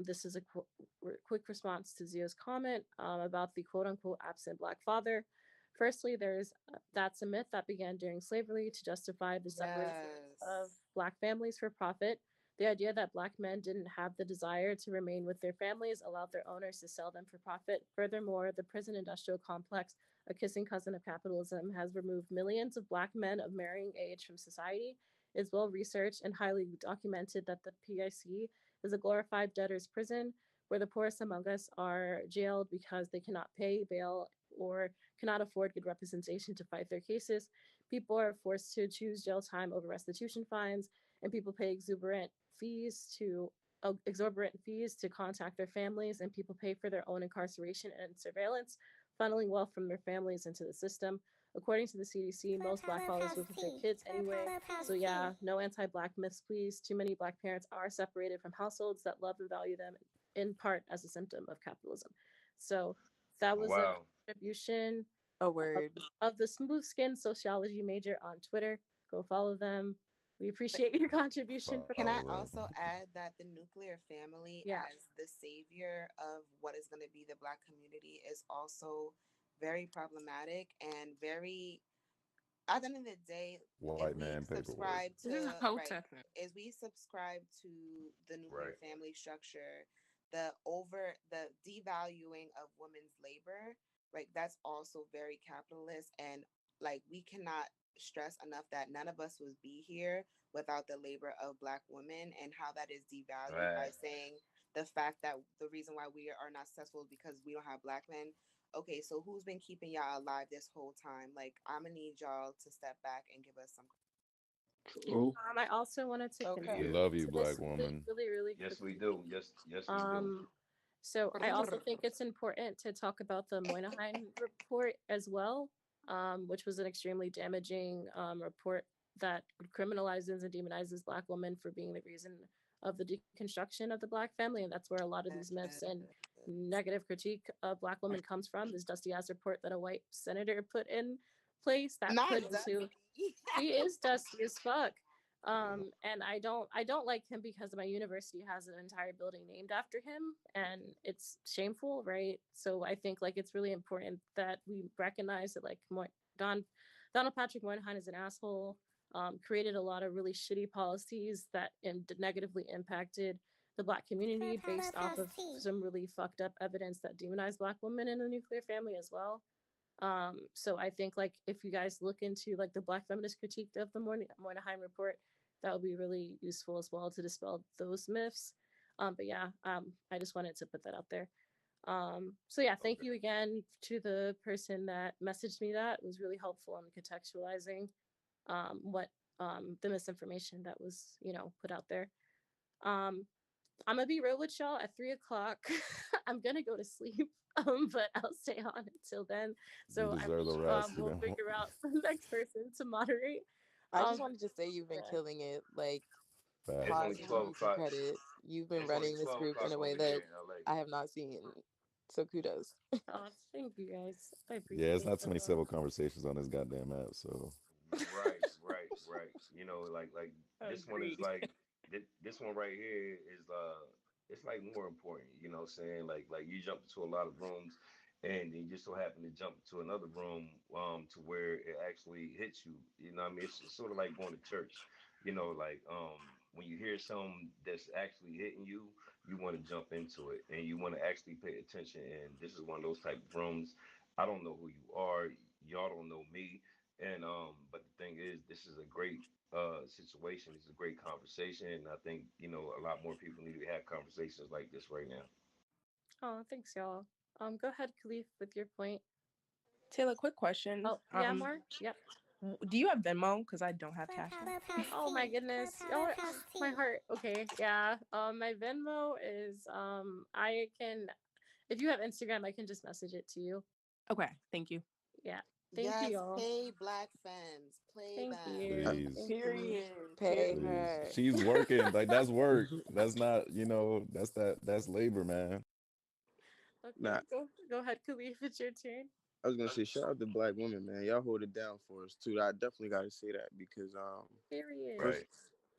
[SPEAKER 3] this is a quick response to Zio's comment about the quote unquote absent Black father. Firstly, that's a myth that began during slavery to justify the separation of Black families for profit. The idea that Black men didn't have the desire to remain with their families allowed their owners to sell them for profit. Furthermore, the prison industrial complex, a kissing cousin of capitalism, has removed millions of Black men of marrying age from society. It's well researched and highly documented that the PIC is a glorified debtor's prison where the poorest among us are jailed because they cannot pay bail or cannot afford good representation to fight their cases. People are forced to choose jail time over restitution fines, and people pay exorbitant fees to contact their families, and people pay for their own incarceration and surveillance, funneling wealth from their families into the system. According to the CDC, most Black fathers live with their kids anyway. So yeah, no anti-Black myths, please. Too many Black parents are separated from households that love and value them, in part as a symptom of capitalism. So that was a
[SPEAKER 12] Wow.
[SPEAKER 3] contribution
[SPEAKER 4] A word.
[SPEAKER 3] of the smooth skin sociology major on Twitter. Go follow them. We appreciate your contribution.
[SPEAKER 5] Can I
[SPEAKER 1] Follow
[SPEAKER 5] also add that the nuclear family
[SPEAKER 3] Yeah.
[SPEAKER 5] as the savior of what is going to be the Black community is also very problematic and very, at the end of the day,
[SPEAKER 1] white
[SPEAKER 5] if
[SPEAKER 1] man
[SPEAKER 5] we
[SPEAKER 1] paperwork.
[SPEAKER 5] subscribe
[SPEAKER 7] This is
[SPEAKER 5] to right,
[SPEAKER 7] Hotep.
[SPEAKER 5] as we subscribe to the nuclear
[SPEAKER 12] Right.
[SPEAKER 5] family structure, the devaluing of women's labor, right, that's also very capitalist. And like we cannot stress enough that none of us would be here without the labor of Black women, and how that is devalued by
[SPEAKER 12] Right.
[SPEAKER 5] saying the fact that the reason why we are not successful is because we don't have Black men. Okay, so who's been keeping y'all alive this whole time? Like, I'm gonna need y'all to step back and give us some.
[SPEAKER 16] Oh,
[SPEAKER 3] I also wanted to
[SPEAKER 5] Okay.
[SPEAKER 1] We
[SPEAKER 3] contribute
[SPEAKER 12] Yeah.
[SPEAKER 1] love you,
[SPEAKER 3] to this
[SPEAKER 1] black
[SPEAKER 3] really,
[SPEAKER 1] woman.
[SPEAKER 3] really, really
[SPEAKER 12] Yes, we
[SPEAKER 3] quickly.
[SPEAKER 12] do. Yes, we do.
[SPEAKER 3] So I also think it's important to talk about the Moynihan report as well, which was an extremely damaging report that criminalizes and demonizes Black women for being the reason of the deconstruction of the Black family, and that's where a lot of these myths and negative critique of Black women comes from. This dusty ass report that a white senator put in place that
[SPEAKER 5] Not
[SPEAKER 3] put into
[SPEAKER 5] Dusty.
[SPEAKER 3] he is dusty as fuck. And I don't like him because my university has an entire building named after him, and it's shameful, right? So I think like it's really important that we recognize that like Don Donald Patrick Moynihan is an asshole. created a lot of really shitty policies that negatively impacted the Black community based off of some really fucked up evidence that demonized Black women in the nuclear family as well. So I think like if you guys look into like the Black feminist critique of the Moynihan report, that would be really useful as well to dispel those myths. But yeah, I just wanted to put that out there. So yeah, thank you again to the person that messaged me. That it was really helpful in contextualizing what the misinformation that was, put out there. Um, I'm gonna be real with y'all. At 3 o'clock, I'm gonna go to sleep. But I'll stay on until then.
[SPEAKER 1] You
[SPEAKER 3] So
[SPEAKER 1] deserve the rest. You've
[SPEAKER 3] we'll
[SPEAKER 1] been
[SPEAKER 3] figure out the next person to moderate.
[SPEAKER 4] I just wanted to say you've been
[SPEAKER 3] Yeah.
[SPEAKER 4] killing it. Like,
[SPEAKER 12] It's
[SPEAKER 1] facts.
[SPEAKER 12] only
[SPEAKER 4] pause and give
[SPEAKER 12] 12
[SPEAKER 4] you some
[SPEAKER 12] o'clock.
[SPEAKER 4] credit. You've been
[SPEAKER 12] It's only
[SPEAKER 4] running this
[SPEAKER 12] 12
[SPEAKER 4] group in
[SPEAKER 12] o'clock
[SPEAKER 4] a way
[SPEAKER 12] over
[SPEAKER 4] that
[SPEAKER 12] here in LA.
[SPEAKER 4] I have not seen. So kudos.
[SPEAKER 3] Oh, thank you guys. I
[SPEAKER 1] Yeah, it's
[SPEAKER 3] appreciate
[SPEAKER 1] not too
[SPEAKER 3] that.
[SPEAKER 1] many civil conversations on this goddamn app. So
[SPEAKER 12] Right, right, right. You know, like this one is
[SPEAKER 7] Agreed.
[SPEAKER 12] like this one right here is it's like more important, you know what I'm saying? Like you jump into a lot of rooms and then you just so happen to jump into another room to where it actually hits you. You know what I mean? It's sort of like going to church. You know, like when you hear something that's actually hitting you, you want to jump into it and you want to actually pay attention. And this is one of those type of rooms. I don't know who you are. Y'all don't know me, and but the thing is, this is a great situation. It's a great conversation, and I think a lot more people need to have conversations like this right now.
[SPEAKER 3] Oh, thanks, y'all. Go ahead, Khalif, with your point.
[SPEAKER 7] Taylor, quick question.
[SPEAKER 3] Oh, yeah, Mark. Yep.
[SPEAKER 7] Do you have Venmo? Because I don't have Cash App.
[SPEAKER 3] Oh my goodness. Y'all are, my heart. Okay, yeah. My Venmo is I can, if you have Instagram, I can just message it to you.
[SPEAKER 7] Okay, thank you.
[SPEAKER 3] Yeah. Thank you,
[SPEAKER 5] Yes,
[SPEAKER 3] y'all.
[SPEAKER 5] pay Black femmes, play
[SPEAKER 3] Thank
[SPEAKER 5] them.
[SPEAKER 3] you.
[SPEAKER 1] please,
[SPEAKER 3] Thank you.
[SPEAKER 4] Period. Pay
[SPEAKER 1] please.
[SPEAKER 4] her.
[SPEAKER 1] She's working. Like that's work. That's not. That's labor, man.
[SPEAKER 3] Okay,
[SPEAKER 17] Nah,
[SPEAKER 3] go ahead, Khalif. It's your turn.
[SPEAKER 17] I was gonna say shout out to Black women, man. Y'all hold it down for us too. I definitely got to say that because
[SPEAKER 3] Period.
[SPEAKER 17] first
[SPEAKER 12] Right.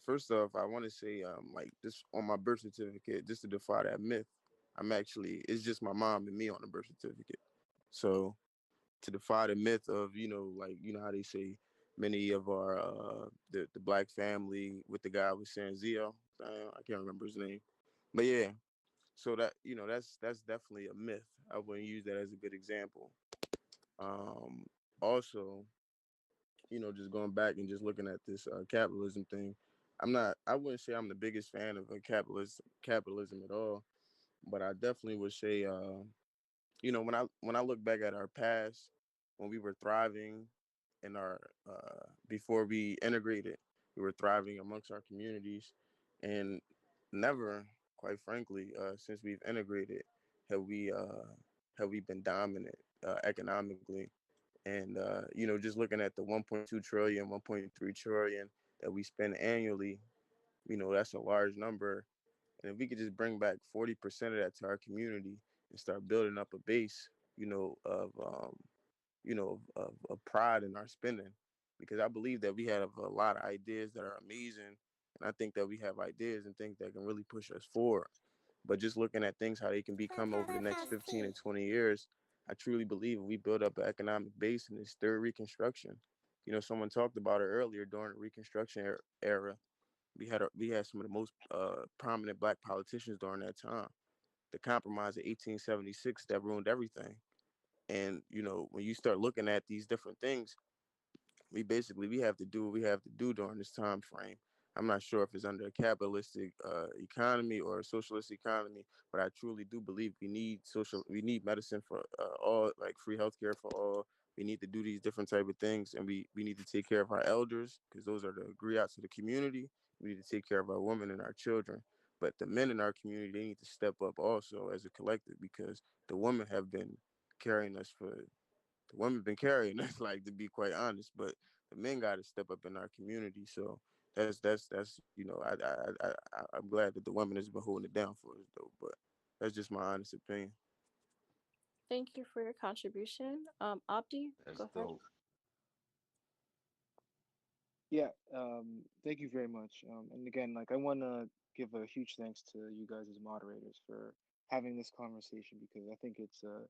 [SPEAKER 17] first off, I want to say like this on my birth certificate, just to defy that myth. It's just my mom and me on the birth certificate. So to defy the myth of like how they say many of our the Black family with the guy was saying Zio. I can't remember his name, but yeah. So that that's definitely a myth. I wouldn't use that as a good example. Um, Also, just going back and just looking at this capitalism thing, I wouldn't say I'm the biggest fan of capitalism at all, but I definitely would say, when I look back at our past, when we were thriving in our before we integrated, we were thriving amongst our communities, and never, quite frankly, since we've integrated, have we uh, have we been dominant economically. And just looking at the 1.2 trillion, 1.3 trillion that we spend annually, that's a large number. And if we could just bring back 40% of that to our community and start building up a base, of pride in our spending, because I believe that we have a lot of ideas that are amazing, and I think that we have ideas and things that can really push us forward. But just looking at things how they can become over the next 15 and 20 years, I truly believe if we build up an economic base in this third Reconstruction. Someone talked about it earlier during the Reconstruction era. We had some of the most prominent Black politicians during that time. The Compromise of 1876 that ruined everything. And when you start looking at these different things, we have to do what we have to do during this time frame. I'm not sure if it's under a capitalistic economy or a socialist economy, but I truly do believe we need medicine for all, like free healthcare for all. We need to do these different type of things, and we need to take care of our elders because those are the griots of the community. We need to take care of our women and our children. But the men in our community, they need to step up also as a collective because the women have been carrying us for the women been carrying us, like to be quite honest, but the men got to step up in our community. So that's I'm glad that the women has been holding it down for us though. But that's just my honest opinion.
[SPEAKER 3] Thank you for your contribution. Abdi,
[SPEAKER 12] That's
[SPEAKER 3] go ahead.
[SPEAKER 12] dope.
[SPEAKER 14] Yeah, thank you very much. And again, like I want to give a huge thanks to you guys as moderators for having this conversation because I think it's a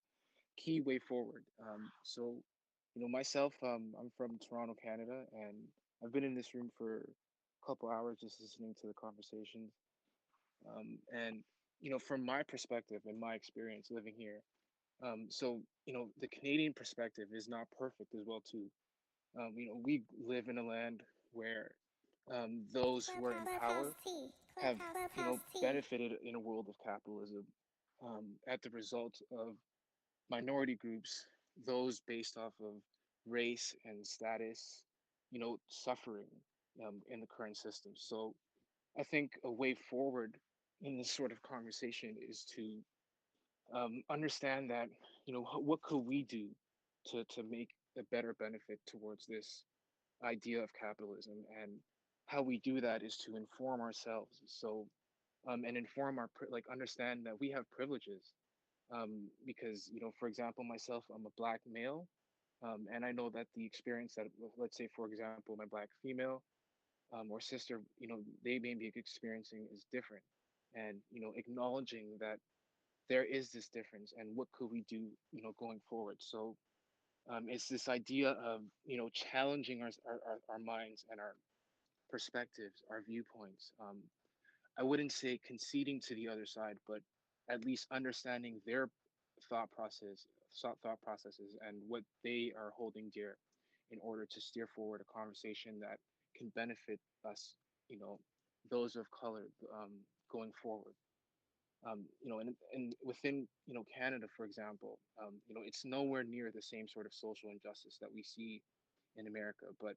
[SPEAKER 14] key way forward. So, myself, I'm from Toronto, Canada, and I've been in this room for a couple hours just listening to the conversations. And from my perspective and my experience living here, so the Canadian perspective is not perfect as well too. We live in a land where those who are in power have benefited in a world of capitalism at the result of minority groups, those based off of race and status, suffering in the current system. So I think a way forward in this sort of conversation is to understand that, what could we do to make a better benefit towards this idea of capitalism, and how we do that is to inform ourselves. So and inform like understand that we have privileges, because for example, myself, I'm a black male, and I know that the experience that, let's say for example, my black female or sister, they may be experiencing is different, and acknowledging that there is this difference and what could we do going forward. So it's this idea of challenging our minds and our perspectives, our viewpoints. I wouldn't say conceding to the other side, but at least understanding their thought process, thought processes, and what they are holding dear, in order to steer forward a conversation that can benefit us, you know, those of color, going forward. And within Canada, for example, it's nowhere near the same sort of social injustice that we see in America, but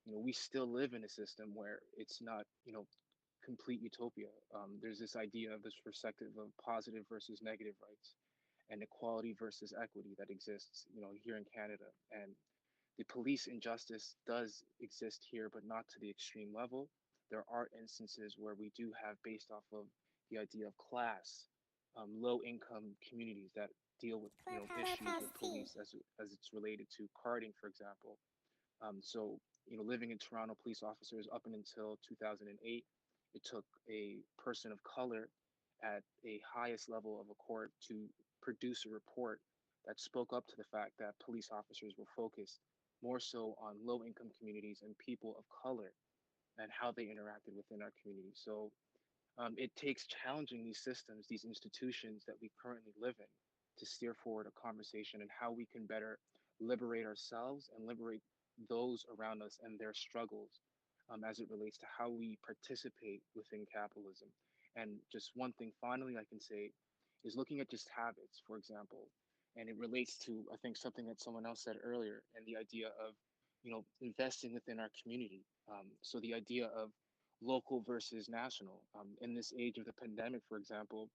[SPEAKER 14] we still live in a system where it's not complete utopia. There's this idea of this perspective of positive versus negative rights and equality versus equity that exists, here in Canada. And the police injustice does exist here, but not to the extreme level. There are instances where we do have, based off of the idea of class, low income communities that deal with issues with police as it's related to carding, for example. So, living in Toronto, police officers up and until 2008, it took a person of color at a highest level of a court to produce a report that spoke up to the fact that police officers were focused more so on low income communities and people of color and how they interacted within our community. So it takes challenging these systems, these institutions that we currently live in, to steer forward a conversation and how we can better liberate ourselves and liberate those around us and their struggles, as it relates to how we participate within capitalism. And just one thing finally I can say is looking at just habits, for example, and it relates to, I think, something that someone else said earlier, and the idea of investing within our community. So the idea of local versus national. In this age of the pandemic, for example,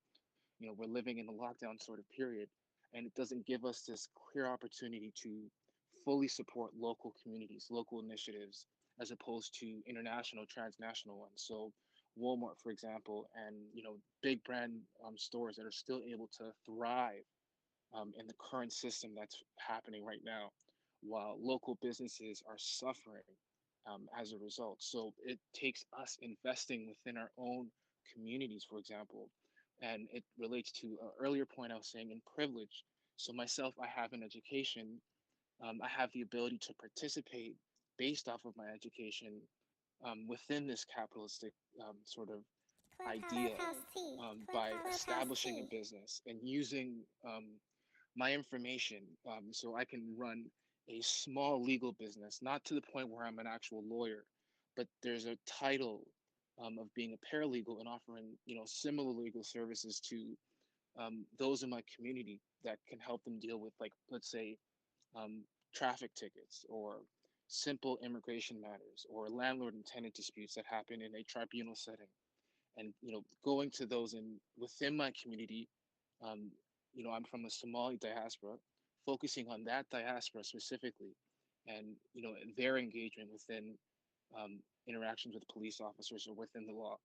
[SPEAKER 14] we're living in a lockdown sort of period, and it doesn't give us this clear opportunity to fully support local communities, local initiatives, as opposed to international, transnational ones. So Walmart, for example, and big brand stores that are still able to thrive in the current system that's happening right now, while local businesses are suffering as a result. So it takes us investing within our own communities, for example, and it relates to an earlier point I was saying in privilege. So myself, I have an education. I have the ability to participate based off of my education within this capitalistic sort of idea, by establishing a business and using my information, so I can run a small legal business, not to the point where I'm an actual lawyer, but there's a title of being a paralegal and offering similar legal services to those in my community that can help them deal with, like, let's say, traffic tickets or simple immigration matters or landlord and tenant disputes that happen in a tribunal setting. And going to those in within my community, um, I'm from the Somali diaspora, focusing on that diaspora specifically, and their engagement within interactions with police officers or within the law.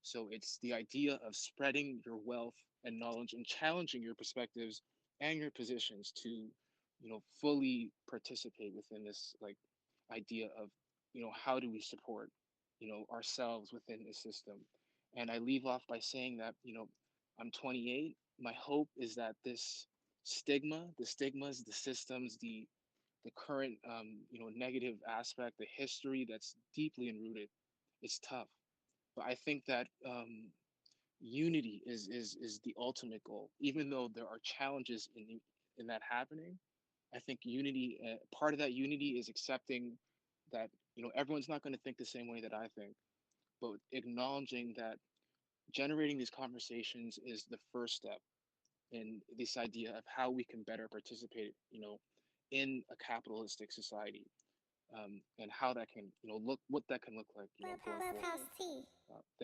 [SPEAKER 14] So it's the idea of spreading your wealth and knowledge and challenging your perspectives and your positions to fully participate within this, like, idea of how do we support ourselves within the system. And I leave off by saying that I'm 28. My hope is that this stigmas, the systems, the the current negative aspect, the history that's deeply enrooted. It's tough, but I think that unity is the ultimate goal. Even though there are challenges in that happening, I think unity. Part of that unity is accepting that everyone's not going to think the same way that I think, but acknowledging that generating these conversations is the first step in this idea of how we can better participate, in a capitalistic society, and how that can, look what that can look like, going forward. Thank